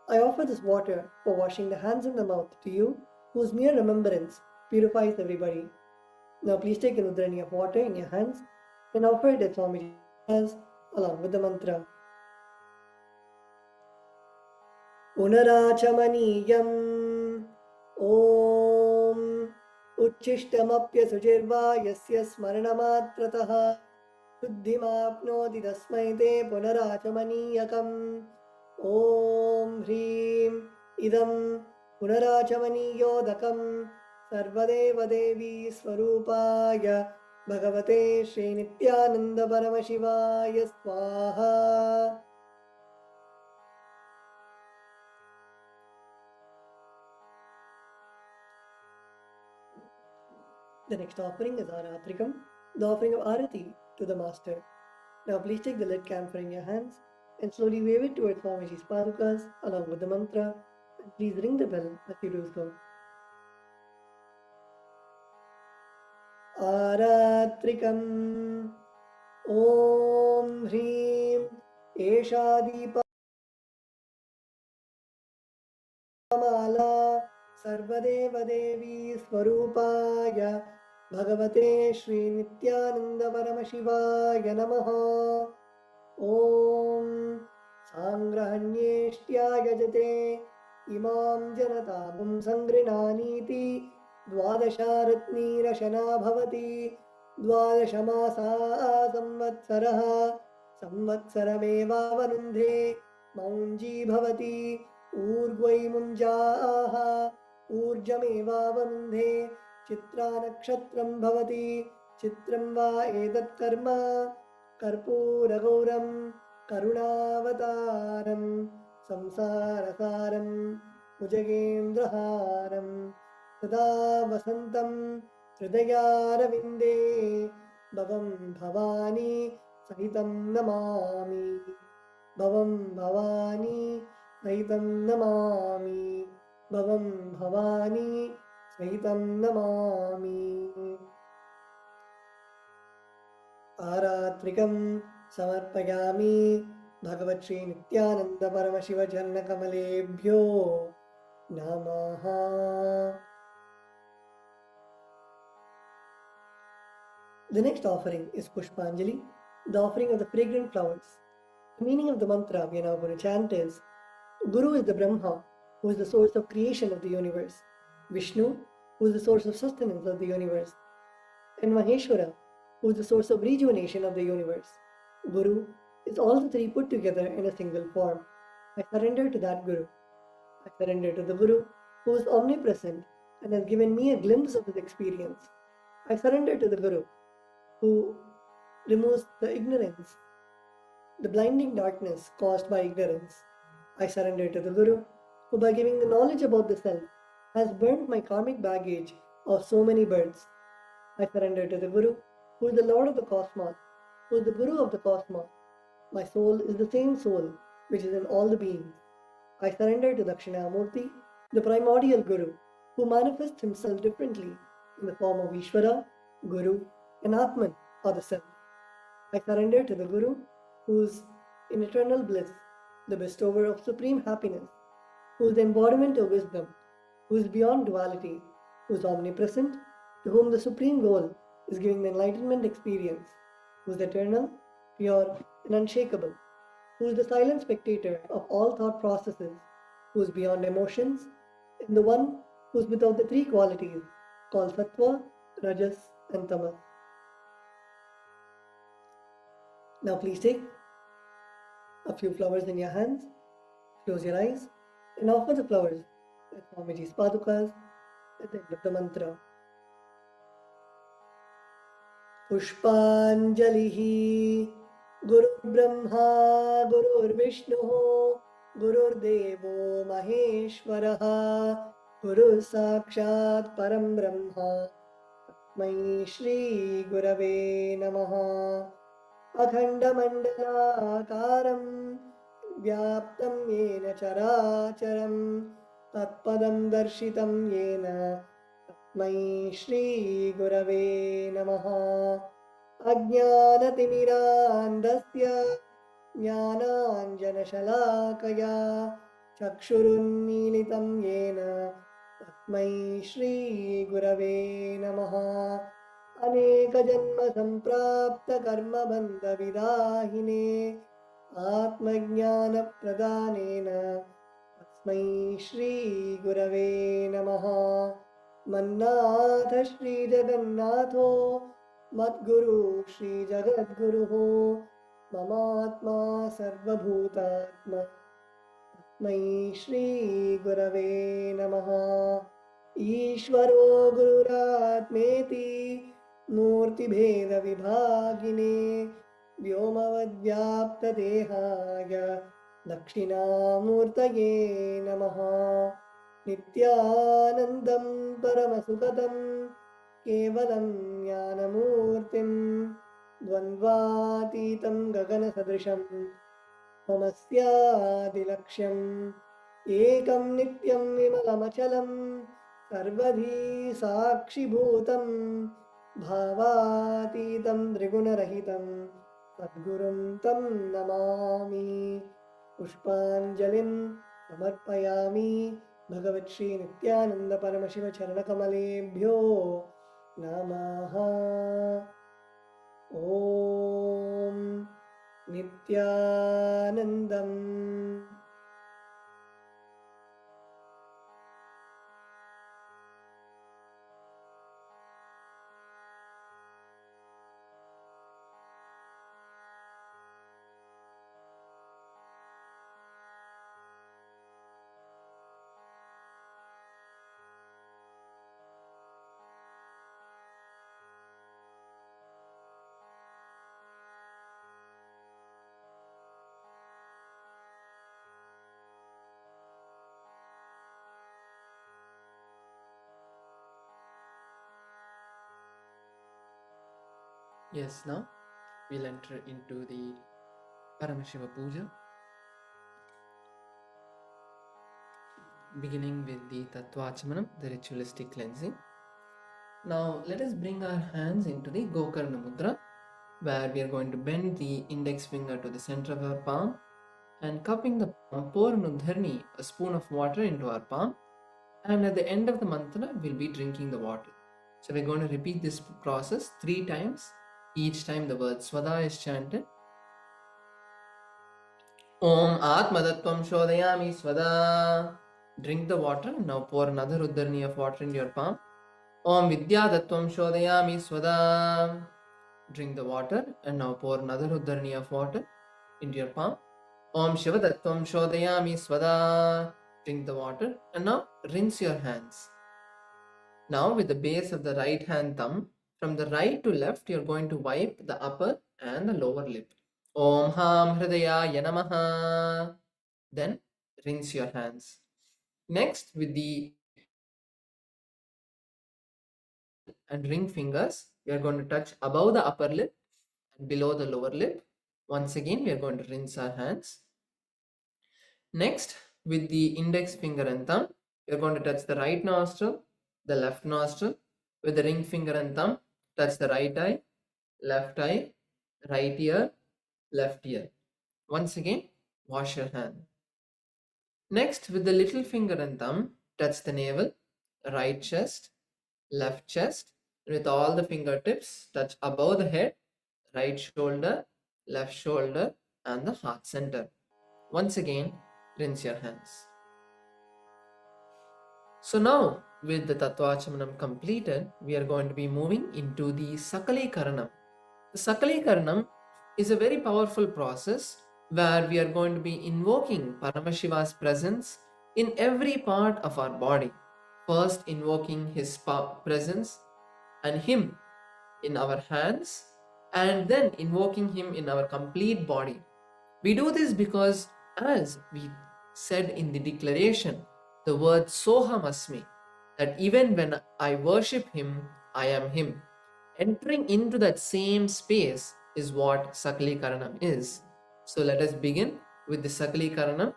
I offer this water for washing the hands and the mouth to you, whose mere remembrance purifies everybody. Now please take an udrani of water in your hands and offer it as Swamiji does, along with the mantra. Punarachamaniyam Om Uchishtamapyasujirva Yasya Smaranamatrataha Shuddhimapnoti Tasmai Te Punarachamaniyakam. Om Hrim Idam Punarachamaniyodakam Sarvadeva Devi Swarupaya Bhagavate Shri Nithyananda Paramashivaya Swaha. The next offering is Aratrikam, the offering of Arati to the Master. Now please take the lit camphor in your hands and slowly wave it towards Swamiji's padukas along with the mantra, and please ring the bell as you do so. Aratrikam Om Hrim Esha Deepamala Sarvadeva Devi Swarupaya Bhagavate Shri Nithyananda Paramashivaya Namaha. Om Sangrahanyeshtya Yajate Imam Janatabum Sangrinaniti Dvadasharatni Rashana Bhavati Dvadashamasa Samvatsaraha Samvatsarameva Vanundhe Maunji Bhavati Urgvai Munjaha Urjameva Vanundhe Chitra Nakshatram Bhavati Chitram Va Edat Karma Karpuragauram Karunavataram Samsarasaram Mujagendraharam Sada Vasantam Hridayaravinде Bhavam Bhavani Sahitam Namami Bhavam Bhavani Sahitam Namami Bhavam Bhavani Sahitam Namami. Aratrikam Samarpayami Bhagavat Shri Nithyananda Paramashiva Charana Kamalebhyo Namaha. The next offering is Pushpanjali, the offering of the fragrant flowers. The meaning of the mantra we are now going to chant is, Guru is the Brahma, who is the source of creation of the universe, Vishnu, who is the source of sustenance of the universe, and Maheshwara, who is the source of rejuvenation of the universe. Guru is all the three put together in a single form. I surrender to that Guru. I surrender to the Guru, who is omnipresent and has given me a glimpse of his experience. I surrender to the Guru, who removes the ignorance, the blinding darkness caused by ignorance. I surrender to the Guru, who by giving the knowledge about the self has burnt my karmic baggage of so many births. I surrender to the Guru, who is the Lord of the cosmos, who is the Guru of the cosmos. My soul is the same soul which is in all the beings. I surrender to Dakshinamurti, the primordial Guru, who manifests himself differently in the form of Ishvara, Guru, and Atman, or the Self. I surrender to the Guru, who is in eternal bliss, the bestower of supreme happiness, who is the embodiment of wisdom, who is beyond duality, who is omnipresent, to whom the supreme goal is giving the enlightenment experience, who is eternal, pure, and unshakable, who is the silent spectator of all thought processes, who is beyond emotions, and the one who is without the three qualities called Sattva, Rajas, and Tamas. Now please take a few flowers in your hands, close your eyes, and offer the flowers at Swamiji's padukas at the end of the mantra. Pushpanjalihi Guru Brahma Guru Vishnu Guru Devo Maheshwaraha गुरुः साक्षात् परं ब्रह्म तस्मै श्रीगुरवे नमः। अखण्डमण्डलाकारं व्याप्तं येन चराचरं तत्पदं दर्शितं येन तस्मै श्रीगुरवे नमः। अज्ञानतिमिरान्धस्य ज्ञानाञ्जनशलाकया चक्षुरुन्मीलितं येन तस्मै श्रीगुरवे नमः। अनेकजन्मसम्प्राप्तकर्मबन्धविदाहिने आत्मज्ञानप्रदानेन तस्मै श्रीगुरवे नमः। मन्नाथ श्रीजगन्नाथो मद्गुरु श्रीजगद्गुरुः ममात्मा सर्वभूतात्मा तस्मै श्रीगुरवे नमः। ईश्वरो गुरुरात्मेति मूर्तिभेदविभागिने व्योमवद्व्याप्तदेहाय दक्षिणामूर्तये नमः। नित्यानन्दं परमसुखदं केवलं ज्ञानमूर्तिं द्वन्द्वातीतं गगनसदृशं ममस्यादिलक्ष्यम् एकं नित्यं विमलमचलं सर्वधी साक्षिभूतं भावातीतं त्रिगुणरहितं सद्गुरुं तं नमामि। पुष्पाञ्जलिं समर्पयामि भगवत् नित्यानन्द परमशिव चरणकमलेभ्यो नमः। ॐ नित्यानन्दम्। Yes, now we'll enter into the Paramashiva Puja, beginning with the Tattvachamanam, the ritualistic cleansing. Now let us bring our hands into the Gokarna Mudra, where we are going to bend the index finger to the center of our palm and cupping the palm, pour Nudharni, a spoon of water into our palm, and at the end of the mantra we'll be drinking the water. So we're going to repeat this process 3 times. Each time the word Swada is chanted. Om Atmadattvam Shodayami Swada. Drink the water. Now pour another Uddharni of water into your palm. Om Vidyadattvam Shodayami Swada. Drink the water and now pour another Uddharni of water into your palm. Om Shivadattvam Shodayami Swada. Drink the water and now rinse your hands. Now with the base of the right hand thumb, from the right to left, you are going to wipe the upper and the lower lip. Om Ham Hridayaya Namaha. Then rinse your hands. Next, with the and ring fingers, we are going to touch above the upper lip and below the lower lip. Once again, we are going to rinse our hands. Next, with the index finger and thumb, we are going to touch the right nostril, the left nostril. With the ring finger and thumb, touch the right eye, right ear, left ear. Once again, wash your hand. Next, with the little finger and thumb, touch the navel, right chest, left chest. With all the fingertips, touch above the head, right shoulder, left shoulder, and the heart center. Once again, rinse your hands. So now, with the Tattvachamanam completed, we are going to be moving into the Sakala Krama. The Sakala Krama is a very powerful process where we are going to be invoking Paramashiva's presence in every part of our body. First invoking his presence and him in our hands, and then invoking him in our complete body. We do this because, as we said in the declaration, the word Soham Asmi, that even when I worship him, I am him. Entering into that same space is what Sakali Karanam is. So let us begin with the Sakali Karanam.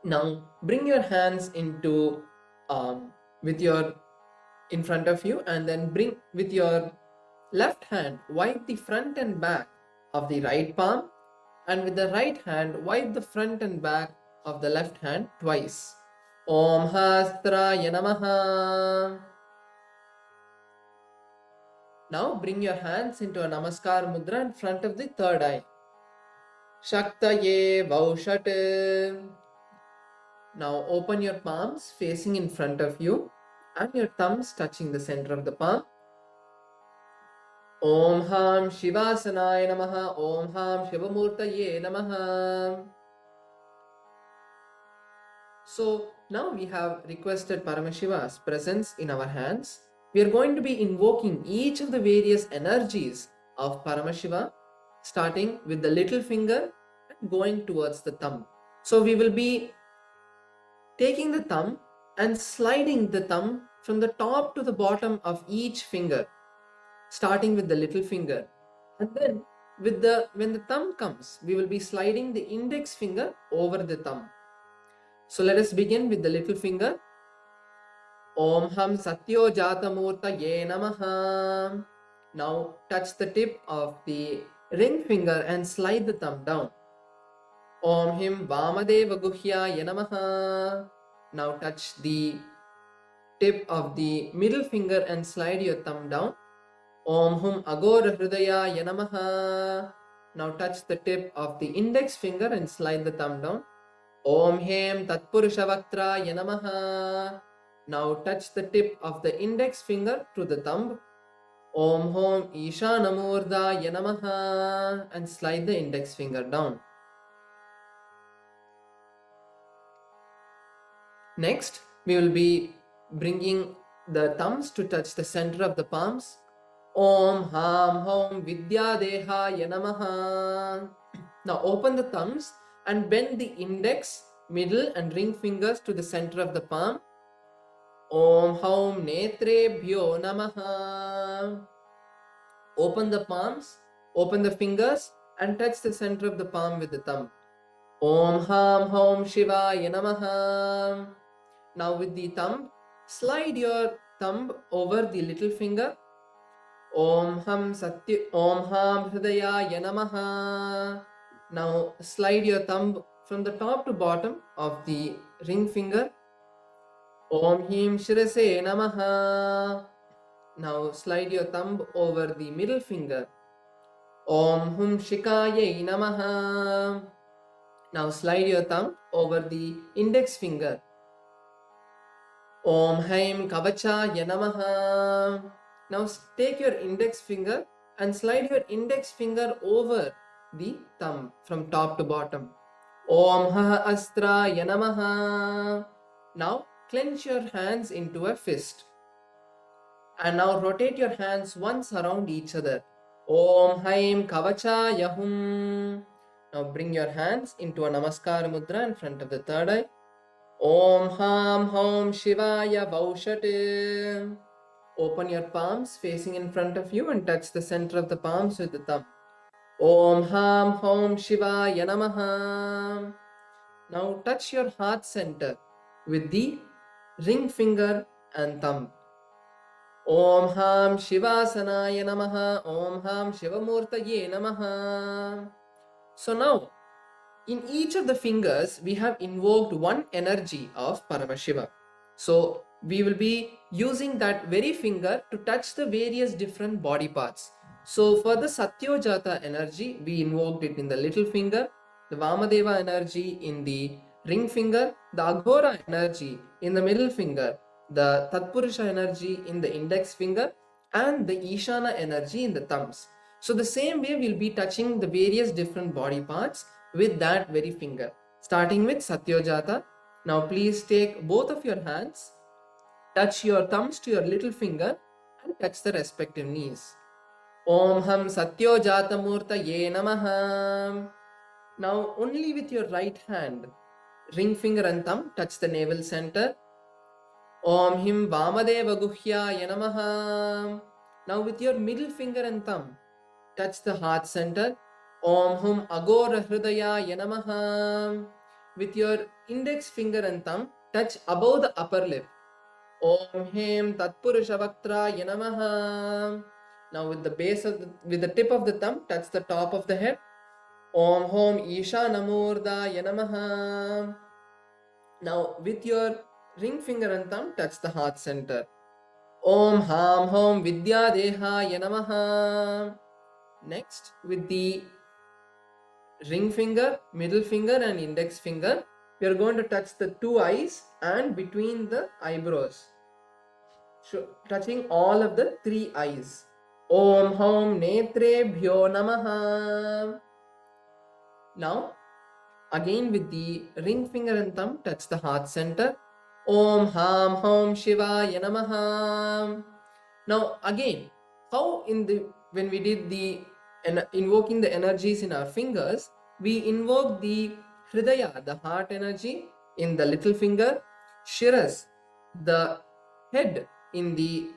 Now bring your hands into with your in front of you, and then bring with your left hand wipe the front and back of the right palm, and with the right hand wipe the front and back of the left hand twice. Om Hastraya Namaha. Now bring your hands into a Namaskar Mudra in front of the third eye. Shaktaye Vaushat. Now open your palms facing in front of you and your thumbs touching the center of the palm. Om Ham Shivasanaya Namaha. Om Ham Shivamurtaye Namaha. So now we have requested Paramashiva's presence in our hands. We are going to be invoking each of the various energies of Paramashiva, starting with the little finger and going towards the thumb. So we will be taking the thumb and sliding the thumb from the top to the bottom of each finger, starting with the little finger. And then when the thumb comes, we will be sliding the index finger over the thumb. So let us begin with the little finger. Om Ham Satyo Jatamurta Ye Namaha. Now touch the tip of the ring finger and slide the thumb down. Om Him Vamadeva Guhya Ye Namaha. Now touch the tip of the middle finger and slide your thumb down. Om Hum Agora Hridaya Ye Namaha. Now touch the tip of the index finger and slide the thumb down. Om Hem Tatpurushavaktra Namaha. Now touch the tip of the index finger to the thumb. Om Hom Ishanamurda Namaha, and slide the index finger down. Next, we will be bringing the thumbs to touch the center of the palms. Om Ham Hom Vidyadeha Namaha. Now open the thumbs and bend the index, middle and ring fingers to the center of the palm. Om Haum Netrebhyo Namaha. Open the palms, open the fingers and touch the center of the palm with the thumb. Om Ham Haum Shivaya Namaha. Now with the thumb, slide your thumb over the little finger. Om Ham Hridaya Namaha. Now slide your thumb from the top to bottom of the ring finger. Om Him Shirase Namaha. Now slide your thumb over the middle finger. Om Hum Shikaya Namaha. Now slide your thumb over the index finger. Om Haim Kavachaya Namaha. Now take your index finger and slide your index finger over the thumb from top to bottom. Om Ha Astraya Namaha. Now clench your hands into a fist. And now rotate your hands once around each other. Om Haim Kavachaya Hum. Now bring your hands into a Namaskar Mudra in front of the third eye. Om Ham Hom Shivaya Vaushat. Open your palms facing in front of you and touch the center of the palms with the thumb. Om Ham Hom Shivaya Namaha. Now touch your heart center with the ring finger and thumb. Om Ham Shivasanaya Namaha. Om Ham Shivamurtaye Namaha. So now, in each of the fingers, we have invoked one energy of Paramashiva. So we will be using that very finger to touch the various different body parts. So for the Satyojata energy, we invoked it in the little finger, the Vamadeva energy in the ring finger, the Aghora energy in the middle finger, the Tatpurusha energy in the index finger, and the Ishana energy in the thumbs. So the same way we'll be touching the various different body parts with that very finger. Starting with Satyojata. Now please take both of your hands, touch your thumbs to your little finger and touch the respective knees. Om Ham Satyojata Murtaye Namaha. Now only with your right hand, ring finger and thumb, touch the navel center. Om Him Vamadeva Guhyaya Namaha. Now with your middle finger and thumb, touch the heart center. Om Hum Agora Hridayaya Namaha. With your index finger and thumb, touch above the upper lip. Om Him Tatpurusha Vaktraya Namaha. Now with the tip of the thumb, touch the top of the head. Om Hom Isha Namurdaya Namaha. Now with your ring finger and thumb, touch the heart center. Om Ham Hom Vidya Dehaya Namaha. Next, with the ring finger, middle finger and index finger, we are going to touch the two eyes and between the eyebrows. Touching all of the three eyes. Om Hom Netrebhyo Namaha. Now, again with the ring finger and thumb, touch the heart center. Om Ham Hom Shivaya Namaha. Now again, how when we did the invoking the energies in our fingers, we invoke the Hridaya, the heart energy, in the little finger, Shiras, the head, in the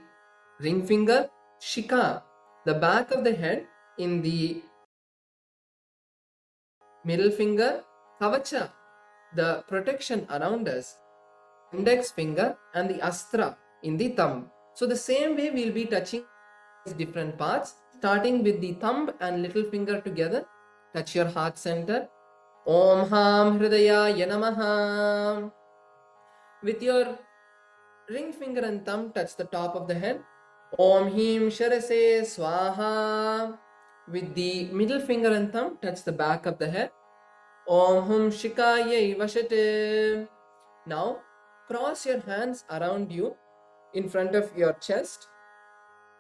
ring finger, Shika, the back of the head, in the middle finger, Kavacha, the protection around us, index finger, and the Astra in the thumb. So the same way we will be touching different parts, starting with the thumb and little finger together. Touch your heart center. Om Ham Hridayaya Namaha. With your ring finger and thumb, touch the top of the head. Om Him Sharase Swaha. With the middle finger and thumb, touch the back of the head. Om Hum Shikayai Vashate. Now, cross your hands around you in front of your chest.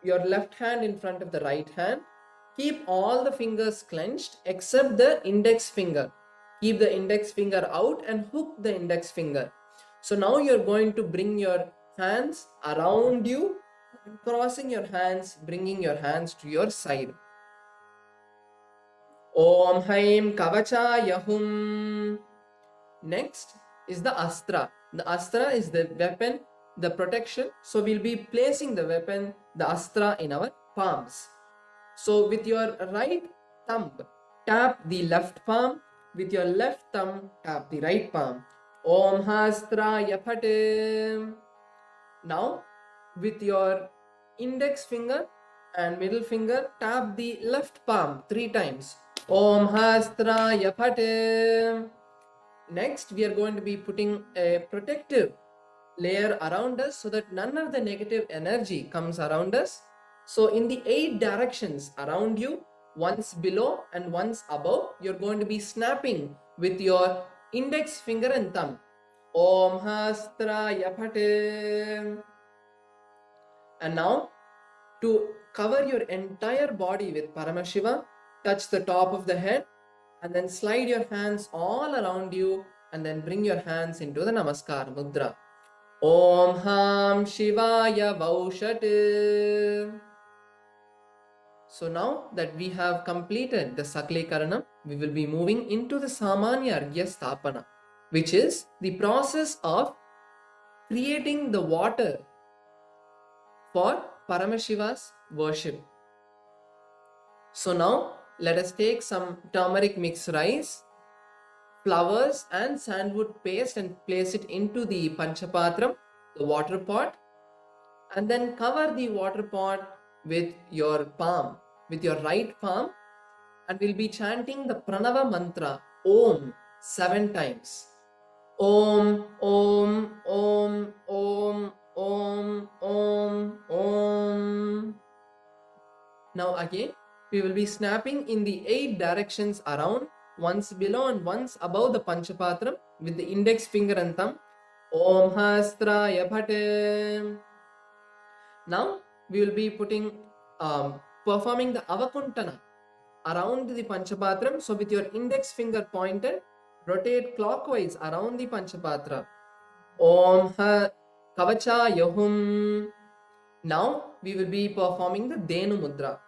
Your left hand in front of the right hand. Keep all the fingers clenched except the index finger. Keep the index finger out and hook the index finger. So now you're going to bring your hands around you, crossing your hands, bringing your hands to your side. Om Haim Kavachaya Hum. Next is the Astra. The Astra is the weapon, the protection. So we'll be placing the weapon, the Astra, in our palms. So with your right thumb, tap the left palm. With your left thumb, tap the right palm. Om Hastraya Phate. Now, with your index finger and middle finger, tap the left palm 3 times. Om Hastraya Phate. Next, we are going to be putting a protective layer around us so that none of the negative energy comes around us. So in the 8 directions around you, once below and once above, you're going to be snapping with your index finger and thumb. Om Hastraya Phate. And now, to cover your entire body with Paramashiva, touch the top of the head and then slide your hands all around you and then bring your hands into the Namaskar Mudra. Om Ham Shivaya Vaushate. So now that we have completed the Sakala Krama, we will be moving into the Samanya Arghya Sthapana, which is the process of creating the water for Paramashiva's worship. So now let us take some turmeric mixed rice, flowers and sandalwood paste and place it into the Panchapatram, the water pot, and then cover the water pot with your palm, with your right palm, and we'll be chanting the Pranava mantra Om 7 times. Om, Om, Om, Om, Om, Om, Om. Now again, we will be snapping in the 8 directions around, once below and once above the Panchapatram with the index finger and thumb. Om Hastraya Phate. Now we will be performing the Avakuntana around the Panchapatram. So with your index finger pointed, rotate clockwise around the Panchapatra. Om Kavachaya Hum. Now we will be performing the Dhenu Mudra.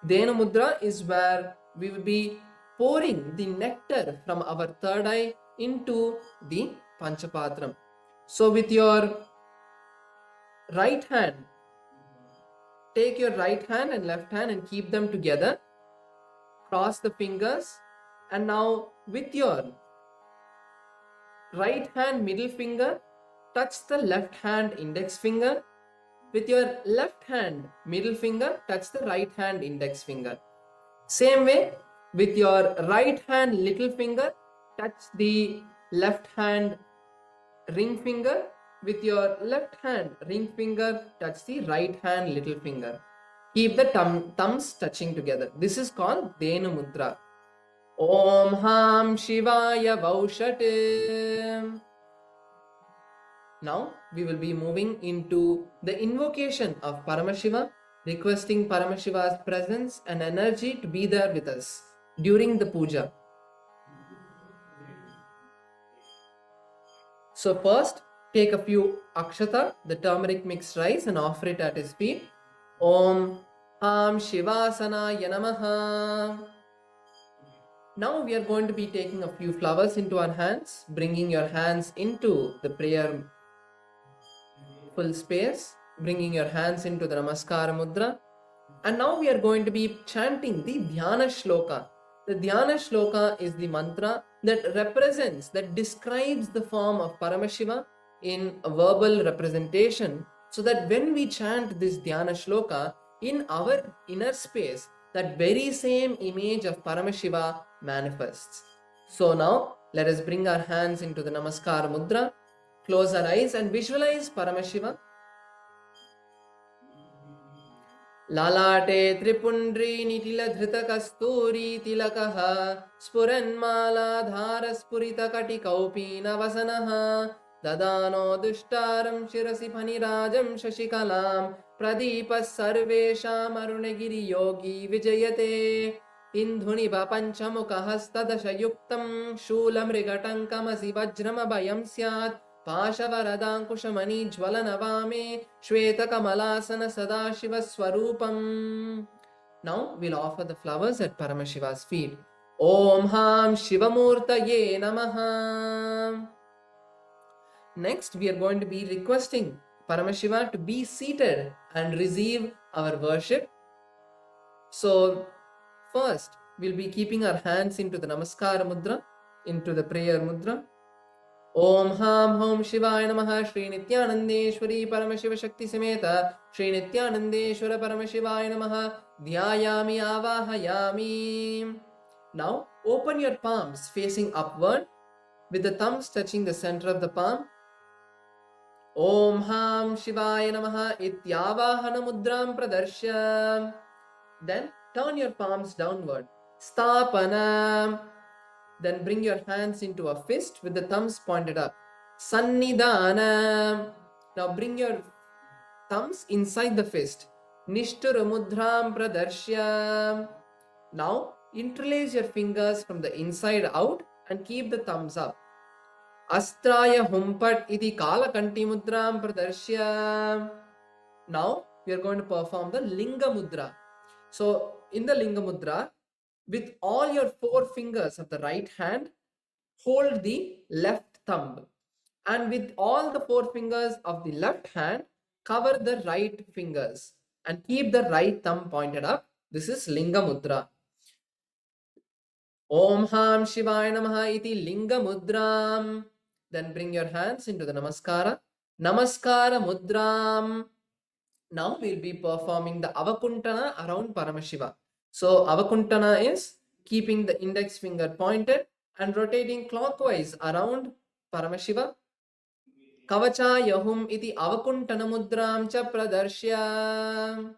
Dhenu Mudra is where we will be pouring the nectar from our third eye into the Panchapatram. So with your right hand, take your right hand and left hand and keep them together. Cross the fingers, and now with your right hand middle finger, touch the left hand index finger. With your left hand middle finger, touch the right hand index finger. Same way, with your right hand little finger, touch the left hand ring finger. With your left hand ring finger, touch the right hand little finger. Keep the thumbs touching together. This is called Dhenu Mudra. Om Ham Shivaya Vaushat. Now we will be moving into the invocation of Paramashiva, requesting Paramashiva's presence and energy to be there with us during the puja. So first, take a few akshata, the turmeric mixed rice, and offer it at his feet. Om Ham Shivasana Yanamaha. Now we are going to be taking a few flowers into our hands, bringing your hands into the prayer full space, bringing your hands into the Namaskara Mudra. And now we are going to be chanting the Dhyana Shloka. The Dhyana Shloka is the mantra that represents, that describes the form of Paramashiva in a verbal representation, so that when we chant this Dhyana Shloka, in our inner space, that very same image of Paramashiva manifests. So now, let us bring our hands into the Namaskara Mudra, close our eyes and visualize Paramashiva. Lalate Tripundri Nitila Dhrita Kasturi Tilakaha Spuranmala Dhara Spurita Kati Kaupina Vasanaha Dadano Dushtaram Shirasi Panirajam Shashikalam Pradipa Sarvesham Arunagiri Yogi Vijayate Indhuniva Panchamuka Hastadashayuktam Shulam Rigatankam Vajrama Bayam Syat Pashavaradankushamani Jwalanavame Shvetakamalāsana Sadashiva Swarupam. Now we'll offer the flowers at Paramashiva's feet. Om Ham Shivamurtaye Namaha. Next, we are going to be requesting Paramashiva to be seated and receive our worship. So, first, we'll be keeping our hands into the Namaskara Mudra, into the prayer Mudra. Om Ham Hom Shivaya Namaha Shri Nithyanandeshwari Paramashiva Shakti Sameta Shri Nithyanandeshwara Paramashivaya Namaha Dhyayami Avahayami. Now open your palms facing upward with the thumbs touching the center of the palm. Om Ham Shivaya Namaha Ityavahana Mudram Pradarshya. Then turn your palms downward. Stapana. Then bring your hands into a fist with the thumbs pointed up. Sannidhana. Now bring your thumbs inside the fist. Nishtura Mudram Pradarshya. Now interlace your fingers from the inside out and keep the thumbs up. Astraya Humpat iti Kalakanti Mudram Pradarshya. Now we are going to perform the Linga Mudra. So in the Linga Mudra, with all your 4 fingers of the right hand, hold the left thumb. And with all the 4 fingers of the left hand, cover the right fingers and keep the right thumb pointed up. This is Linga Mudra. Om Ham Shivaya Namaha iti Linga Mudram. Then bring your hands into the Namaskara. Namaskara Mudram. Now we'll be performing the Avakuntana around Paramashiva. So Avakuntana is keeping the index finger pointed and rotating clockwise around Paramashiva. Kavacha Yahum iti Avakuntana Mudram cha Pradarshya.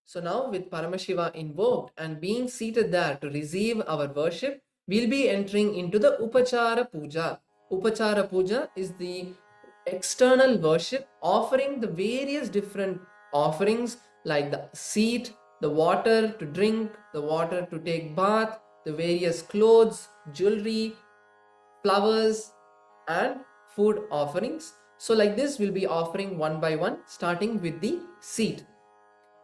So now with Paramashiva invoked and being seated there to receive our worship, we'll be entering into the Upachara Puja. Upachara Puja is the external worship, offering the various different offerings like the seat, the water to drink, the water to take bath, the various clothes, jewelry, flowers and food offerings. So like this we'll be offering one by one, starting with the seat.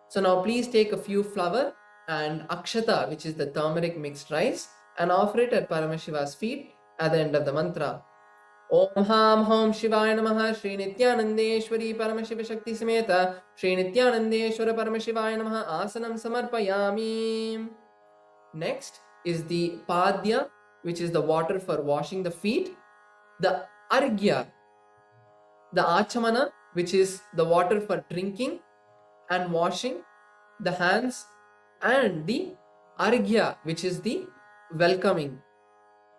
So now please take a few flower and akshata, which is the turmeric mixed rice, and offer it at Paramashiva's feet at the end of the mantra. Om Ham Hom Shivaya Namaha. Shri Nithyanandeshwari Paramashiva Shakti Sameta Shri Nithyanandeshwara Paramashivaya Namaha Asanam Samarpayami. Next is the Padya, which is the water for washing the feet. The Arghya, the Achamana, which is the water for drinking and washing the hands, and the Arghya, which is the welcoming.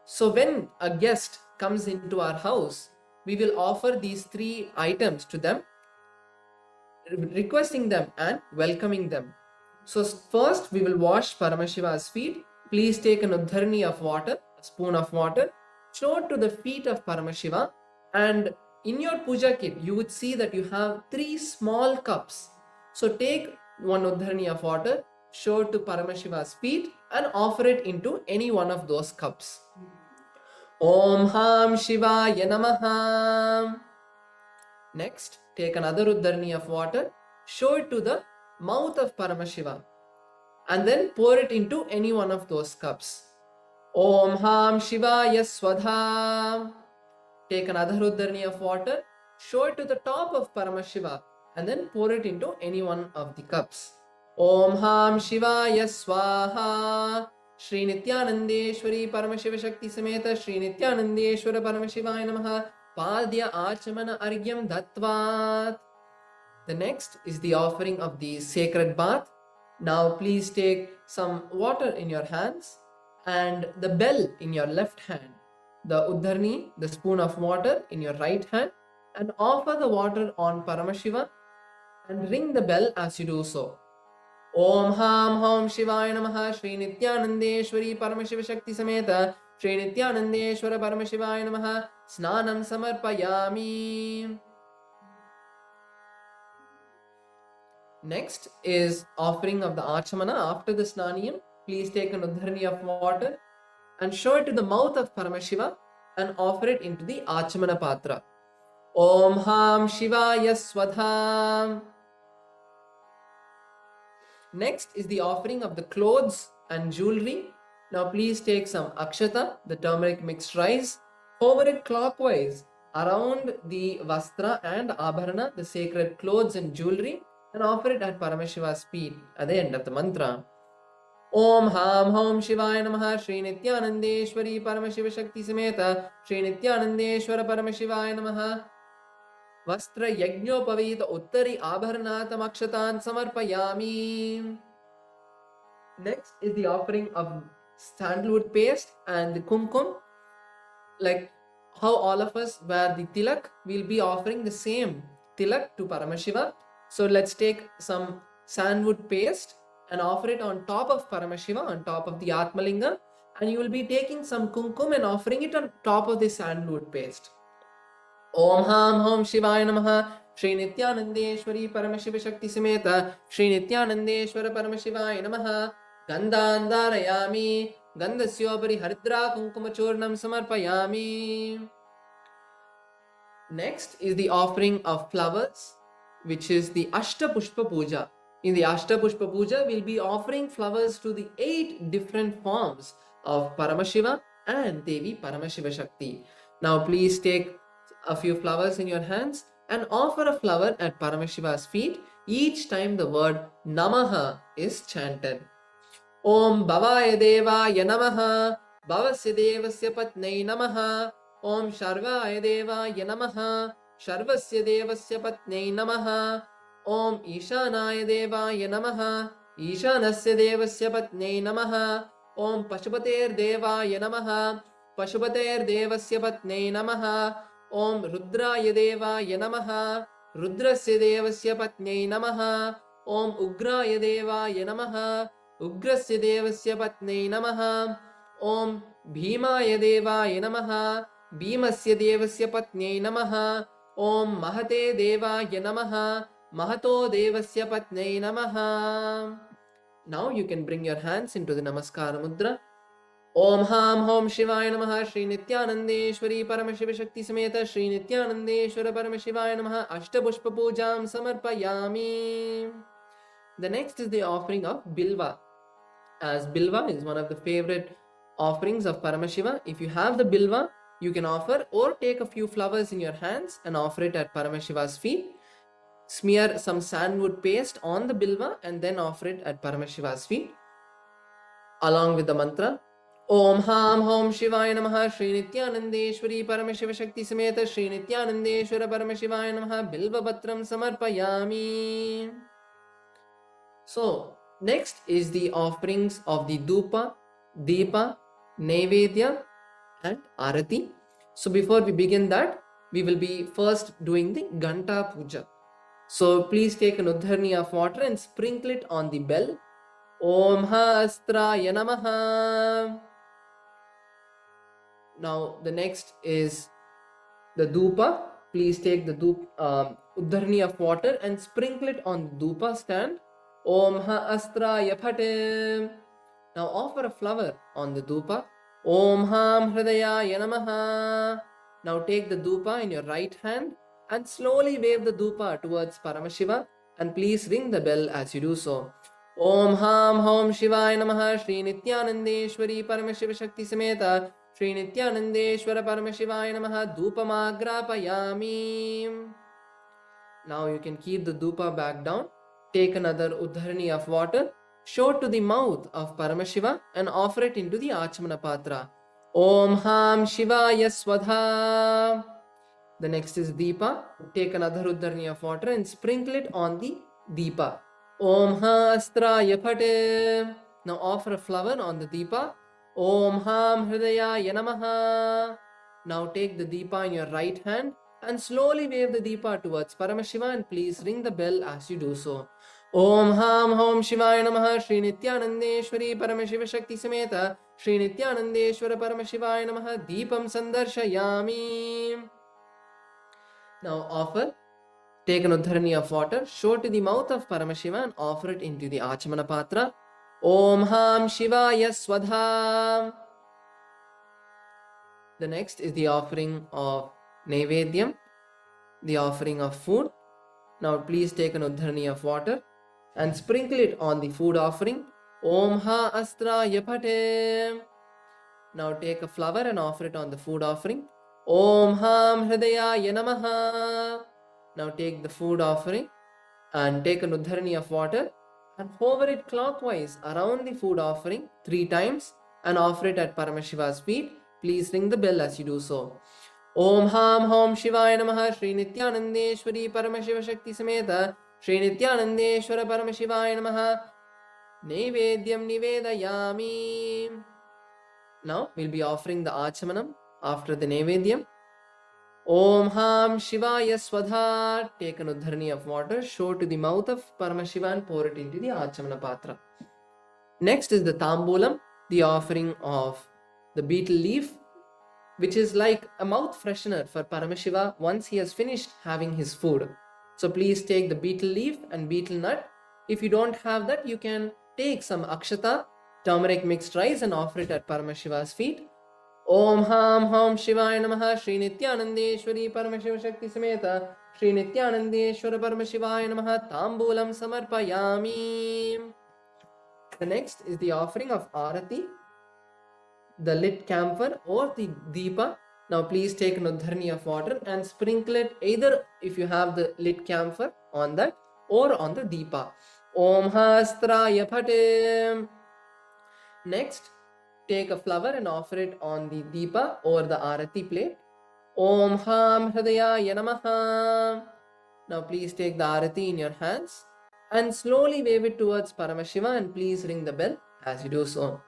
So when a guest comes into our house, we will offer these 3 items to them, requesting them and welcoming them. So first we will wash Paramashiva's feet. Please take an uddharani of water, a spoon of water, show it to the feet of Paramashiva, and in your puja kit you would see that you have 3 small cups. So take one uddharani of water, show it to Paramashiva's feet, and offer it into any one of those cups. Om Ham Shivaya Namaha. Next, take another uddharani of water, show it to the mouth of Paramashiva, and then pour it into any one of those cups. Om Ham Shivaya Swadha. Take another uddharani of water, show it to the top of Paramashiva, and then pour it into any one of the cups. Om Ham Shivaya Swaha. Shri Nithyanandeshwari Paramashiva Shakti Sameta Shri Nithyanandeshwara Paramashivaya Namaha Padya Achamana Argyam Dattvat. The next is the offering of the sacred bath. Now please take some water in your hands and the bell in your left hand, the uddharani, the spoon of water, in your right hand, and offer the water on Paramashiva and ring the bell as you do so. Om Ham Hom Shivaya Namaha. Shri Nithyanandeshwari Paramashiva Shakti Sameta Shri Nithyanandeshwara Paramashivaya Namaha Snanam Samarpayami. Next is offering of the Achamana. After the Snaniyam, please take an uddharani of water and show it to the mouth of Paramashiva and offer it into the Achamana Patra. Om Ham Shivaya Swadha. Next is the offering of the clothes and jewelry. Now please take some akshata, the turmeric mixed rice, hover it clockwise around the vastra and abharana, the sacred clothes and jewelry, and offer it at Paramashiva's feet at the end of the mantra. Om Ham Hom Shivaya Namaha. Shri Nithyanandeshwari Paramashiva Shakti Sameta Shri Nithyanandeshwara Paramashivaya Namaha Vastra Yagnopavita Uttari Abharanatam Akshatan Samarpayami. Next is the offering of sandalwood paste and the kumkum. Like how all of us wear the tilak, we'll be offering the same tilak to Paramashiva. So let's take some sandalwood paste and offer it on top of Paramashiva, on top of the Atmalinga, and you will be taking some kumkum and offering it on top of the sandalwood paste. Om Ham Hom Shivaya Namaha. Shri Nithyanandeshwari Paramashiva Shakti Sameta Shri Nithyanandeshwara Paramashivaya Namaha Gandhandarayami Gandhasyopari Haridra Kunkumachurnam Samarpayami. Next is the offering of flowers, which is the Ashta Pushpa Puja. In the Ashta Pushpa Puja, we'll be offering flowers to the 8 different forms of Paramashiva and Devi Paramashiva Shakti. Now please take a few flowers in your hands and offer a flower at Paramashiva's feet each time the word Namaha is chanted. Om Bhavaya Devaya Namaha. Bhavasya Devasya Patnai Namaha. Om Sharvaya Devaya Namaha. Sharvasya Devasya Patnai Namaha. Om Ishanaya Devaya Namaha. Ishanasya Devasya Patnai Namaha. Om Pashupater Devaya Namaha. Pashupater Devasya Patnai Namaha. Om Rudraya Devaya Namaha. Rudrasya Devasya Patnai Namaha. Om Ugraya Devaya Namaha. Ugrasya Devasya Patnai Namaha. Om Bhimaya Devaya Namaha. Bhimasya Devasya Patnai Namaha. Om Mahate Devaya Namaha. Mahato Devasya Patnai Namaha. Now you can bring your hands into the Namaskara Mudra. Om Ham Hom Shivaya Namaha. Shri Nithyanandeshwari Paramashiva Shakti Sameta Shri Nithyanandeshwara Paramashivaya Namaha Ashtapushpa Pujam Samarpayami. The next is the offering of Bilva. As Bilva is one of the favorite offerings of Paramashiva, if you have the Bilva, you can offer, or take a few flowers in your hands and offer it at Paramashiva's feet. Smear some sandwood paste on the bilva and then offer it at Paramashiva's feet along with the mantra. Om Ham Hom Shivaya Namaha Shri Nithyanandeshwari Paramashiva Shakti Sameta Shri Nithyanandeshwara Paramashiva Namaha Bilva Patram Samarpayami. So next is the offerings of the Dhupa, Deepa, Naivedya and Arati. So before we begin that, we will be first doing the Ganta Puja. So please take an Udharni of water and sprinkle it on the bell. Om Hastraya Namaha. Now the next is the Dhupa. Please take the Udharni of water and sprinkle it on the Dhupa stand. Om Hastraya Phate. Now offer a flower on the Dhupa. Om Ham Hridayaya Namaha. Now take the Dhupa in your right hand and slowly wave the Dhupa towards Paramashiva, and please ring the bell as you do so. Om Ham Hom Shivaya Namaha Shri Nithyanandeshwari Paramashiva Shakti Sameta Shri Nithyanandeshwara Paramashivaya Namaha Dhupamagrapayami. Now you can keep the Dhupa back down. Take another Udharni of water, show it to the mouth of Paramashiva and offer it into the Achmana Patra. Om Ham Shivaya Swadha. The next is Deepa. Take another Udharni of water and sprinkle it on the Deepa. Om Hastraya Phate. Now offer a flower on the Deepa. Om Ham Hridayaya Namaha. Now take the Deepa in your right hand and slowly wave the Deepa towards Paramashiva, and please ring the bell as you do so. Om Ham Hom Shivaya Namaha Shri Nithyanandeshwari Paramashiva Shakti Sameta Shri Nithyanandeshwara Paramashivaya Namaha Deepam Sandarshayami. Now offer, take an Udharni of water, show it to the mouth of Paramashiva and offer it into the Achmana Patra. Om Ham Shivaya Swadha. The next is the offering of Naivedyam, the offering of food. Now please take an Udharni of water and sprinkle it on the food offering. Om Ha Astraya Phate. Now take a flower and offer it on the food offering. Om Ham Hridayaya Namaha. Now take the food offering and take an Udharni of water and hover it clockwise around the food offering 3 times and offer it at Paramashiva's feet. Please ring the bell as you do so. Om Ham Hom Shivaya Namaha Shri Nithyanandeshwari Paramashiva Shakti Sameta Shri Nithyanandeshwara Paramashivaya Namaha Naivedyam Nivedayami. Now we'll be offering the Achamanam after the Naivedyam. Om Ham Shivaya Swadha. Take an Udharni of water, show to the mouth of Paramashiva and pour it into the Achamana Patra. Next is the Tambulam, the offering of the betel leaf, which is like a mouth freshener for Paramashiva once he has finished having his food. So please take the betel leaf and betel nut. If you don't have that, you can take some akshata, turmeric mixed rice, and offer it at Paramashiva's feet. Om Ham Hom Shivaya Namaha Shri Nithyanandeshwari Paramashiva Shakti Sameta Shri Nithyanandeshwara Paramashivaya Namaha Tambulam Samarpayami. The next is the offering of Arati, the lit camphor or the Deepa. Now please take an Udharni of water and sprinkle it either if you have the lit camphor on that or on the Deepa. Om Hastraya Phate. Next, take a flower and offer it on the Deepa or the Arati plate. Om Ham Hridayaya Namaha. Now please take the Arati in your hands and slowly wave it towards Paramashiva, and please ring the bell as you do so.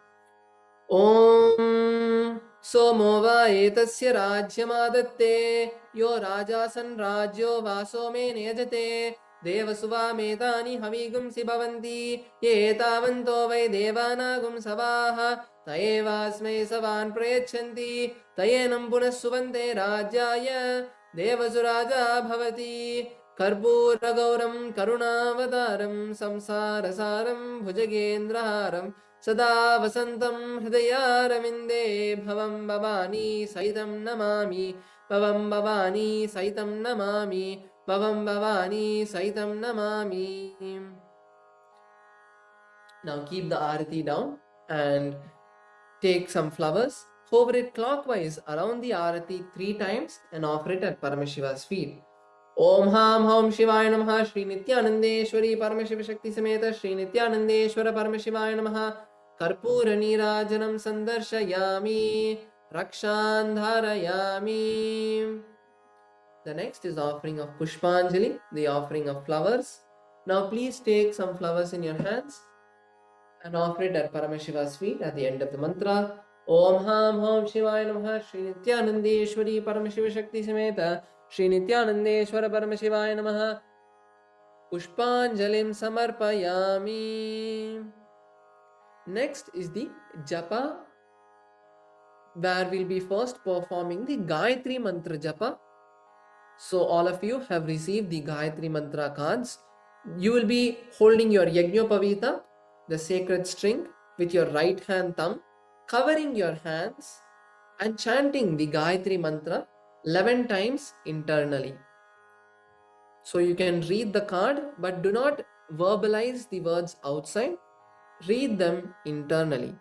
Om Somo va etasya rajyamadatte yo rajasan rajyo vaso me nejate devasuva metani havigum si bhavanti ye tavanto vai devanagum savaha tayevasmai savan prayachanti tayenam punas suvante rajyaya devasuraja bhavati Karbura Gauram Karunavadaram Samsarasaram Bhujagendraharam Sada Vasantam Hridayaraminde Bhavam Bhavani Saitam Namami Bhavam Bhavani Saitam Namami Bhavam Bhavani Saitam Namami. Now keep the arati down and take some flowers, hover it clockwise around the arati 3 times and offer it at Paramashiva's feet. Om Ham Hom Shivaya Namaha Shri Nithyanandeshwari Paramashiva Shakti Sameta Shri Nithyanandeshwara Paramashivaaya Namaha Karpura Nirajanam Sandarshayami Rakshandharayami. The next is offering of Pushpanjali, the offering of flowers. Now please take some flowers in your hands and offer it at Paramashiva's feet at the end of the mantra. Om Ham Hom Shivaya Namaha Shri Nithyanandeshwari Paramashiva Shakti Sameta Shri Nithyanandeshwara Paramashivaaya Namaha Pushpanjalim Samarpayami. Next is the Japa, where we'll be first performing the Gayatri Mantra Japa. So all of you have received the Gayatri Mantra cards. You will be holding your Yajnopavita, the sacred string, with your right hand thumb, covering your hands and chanting the Gayatri Mantra 11 times internally. So you can read the card, but do not verbalize the words outside. Read them internally.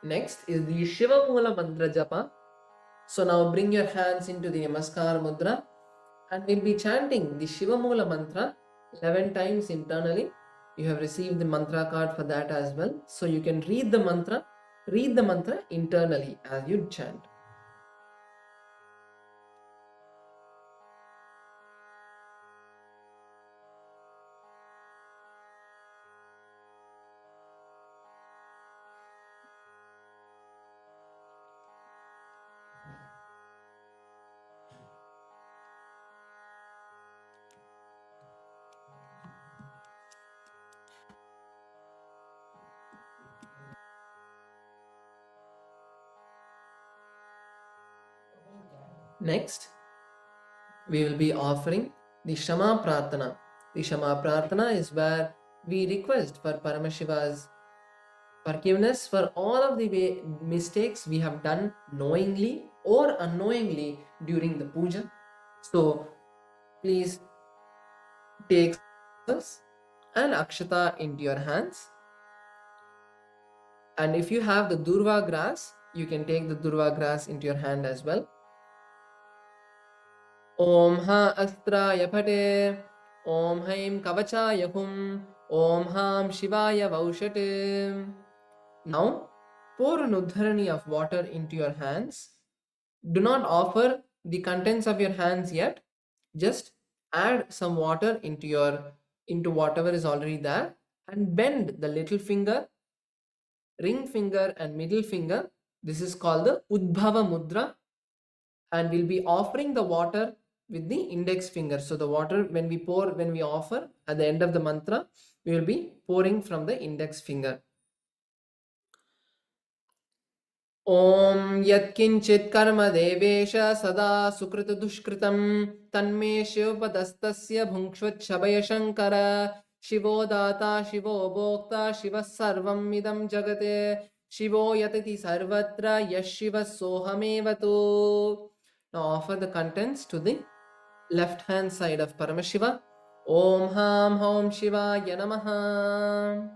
Next is the Shiva Mula Mantra Japa. So now bring your hands into the Namaskar Mudra and we'll be chanting the Shiva Mula Mantra 11 times internally. You have received the mantra card for that as well. So you can read the mantra internally as you chant. Next, we will be offering the Shama Prarthana. The Shama Prarthana is where we request for Paramashiva's forgiveness for all of the mistakes we have done knowingly or unknowingly during the puja. So please take an akshata into your hands. And if you have the durva grass, you can take the durva grass into your hand as well. Om ha astraya phate, Om haim kavachaya hum, Om ham shivaya vaushate. Now pour an udharani of water into your hands. Do not offer the contents of your hands yet. Just add some water into whatever is already there and bend the little finger, ring finger and middle finger. This is called the Udbhava Mudra, and we'll be offering the water with the index finger. So the water when we offer at the end of the mantra, we will be pouring from the index finger. Om yatkinchit karma devesha sada sukrita dushkritam tanme shivpadastasya bhunkshvat shabaya shankara shivo data shivo bhokta shiva sarvam idam jagate shivo yatati sarvatra yashiva sohamevatu. Now offer the contents to the left hand side of Paramashiva. Om Ham Hom Shivaya Namaha.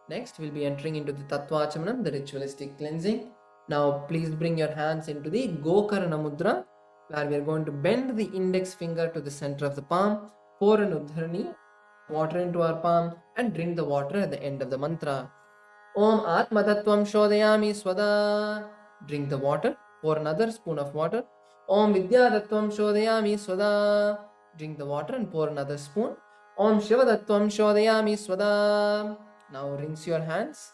Next we'll be entering into the Tattvachamanam, the ritualistic cleansing. Now please bring your hands into the Gokarna Mudra, where we are going to bend the index finger to the center of the palm, pour an udharani, water into our palm and drink the water at the end of the mantra. Om Atma Tattvam Shodayami Swada. Drink the water, pour another spoon of water Om Vidyadattvam Shodhayami Swada. Drink the water and pour another spoon. Om Shivadattvam Shodhayami Swada. Now rinse your hands.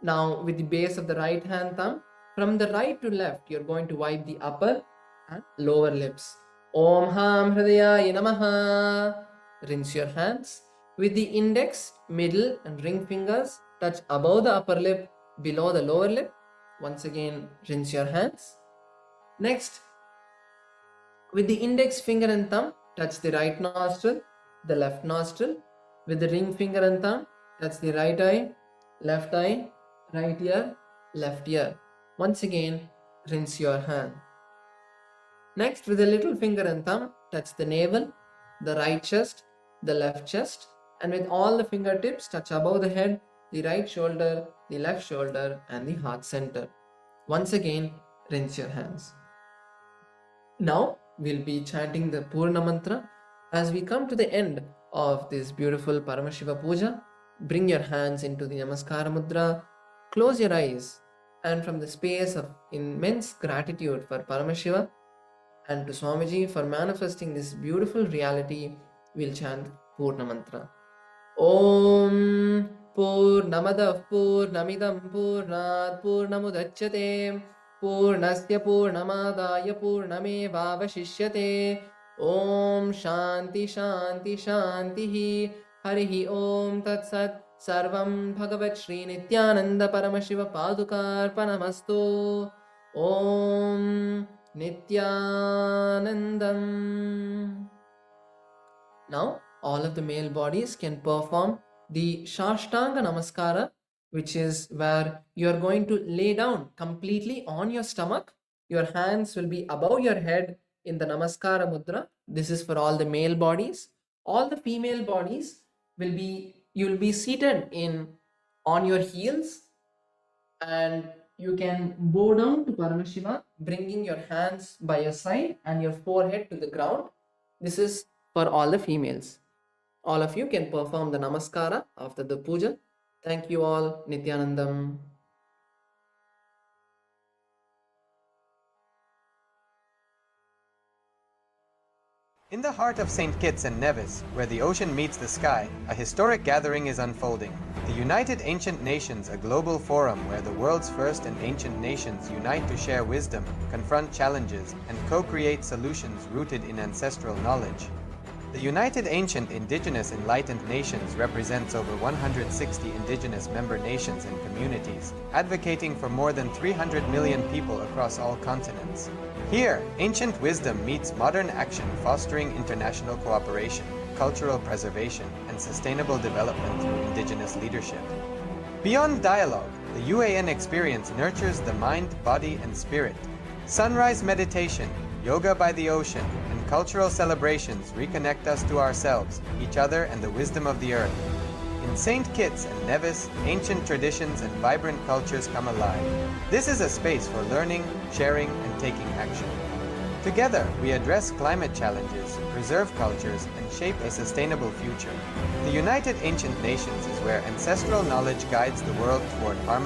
Now with the base of the right hand thumb, from the right to left, you're going to wipe the upper and lower lips. Om Ham Hridayaya Namaha. Rinse your hands. With the index, middle and ring fingers, touch above the upper lip, below the lower lip. Once again, rinse your hands. Next, with the index finger and thumb, touch the right nostril, the left nostril. With the ring finger and thumb, touch the right eye, left ear, left ear. Once again, rinse your hand. Next, with the little finger and thumb, touch the navel, the right chest, the left chest, and with all the fingertips, touch above the head, the right shoulder, the left shoulder, and the heart center. Once again, rinse your hands. Now, we'll be chanting the Purna Mantra. As we come to the end of this beautiful Paramashiva Puja, bring your hands into the Namaskara Mudra, close your eyes, and from the space of immense gratitude for Paramashiva and to Swamiji for manifesting this beautiful reality, we'll chant Purna Mantra. Om Purnamadav Purnamidam Purnat Purnamudachyate Purnasya Purnamadaya Purnamevavashishyate. Om Shanti Shanti Shantihi. Harihi Om Tat Sat. Sarvam Bhagavat Shri Nithyananda Paramashiva Padukarpanamastu. Om Nithyanandam. Now, all of the male bodies can perform the Shashtanga Namaskara, which is where you are going to lay down completely on your stomach. Your hands will be above your head in the Namaskara Mudra. This is for all the male bodies. All the female bodies you will be seated on your heels, and you can bow down to Paramashiva, bringing your hands by your side and your forehead to the ground. This is for all the females. All of you can perform the Namaskara after the puja. Thank you all. Nithyanandam. In the heart of St. Kitts and Nevis, where the ocean meets the sky, a historic gathering is unfolding. The United Ancient Nations, a global forum where the world's first and ancient nations unite to share wisdom, confront challenges, and co-create solutions rooted in ancestral knowledge. The United Ancient Indigenous Enlightened Nations represents over 160 indigenous member nations and communities, advocating for more than 300 million people across all continents. Here, ancient wisdom meets modern action, fostering international cooperation, cultural preservation, and sustainable development through indigenous leadership. Beyond dialogue, the UAN experience nurtures the mind, body, and spirit. Sunrise meditation, yoga by the ocean, and cultural celebrations reconnect us to ourselves, each other, and the wisdom of the earth. In St. Kitts and Nevis, ancient traditions and vibrant cultures come alive. This is a space for learning, sharing, and taking action. Together, we address climate challenges, preserve cultures, and shape a sustainable future. The United Ancient Nations is where ancestral knowledge guides the world toward harmony.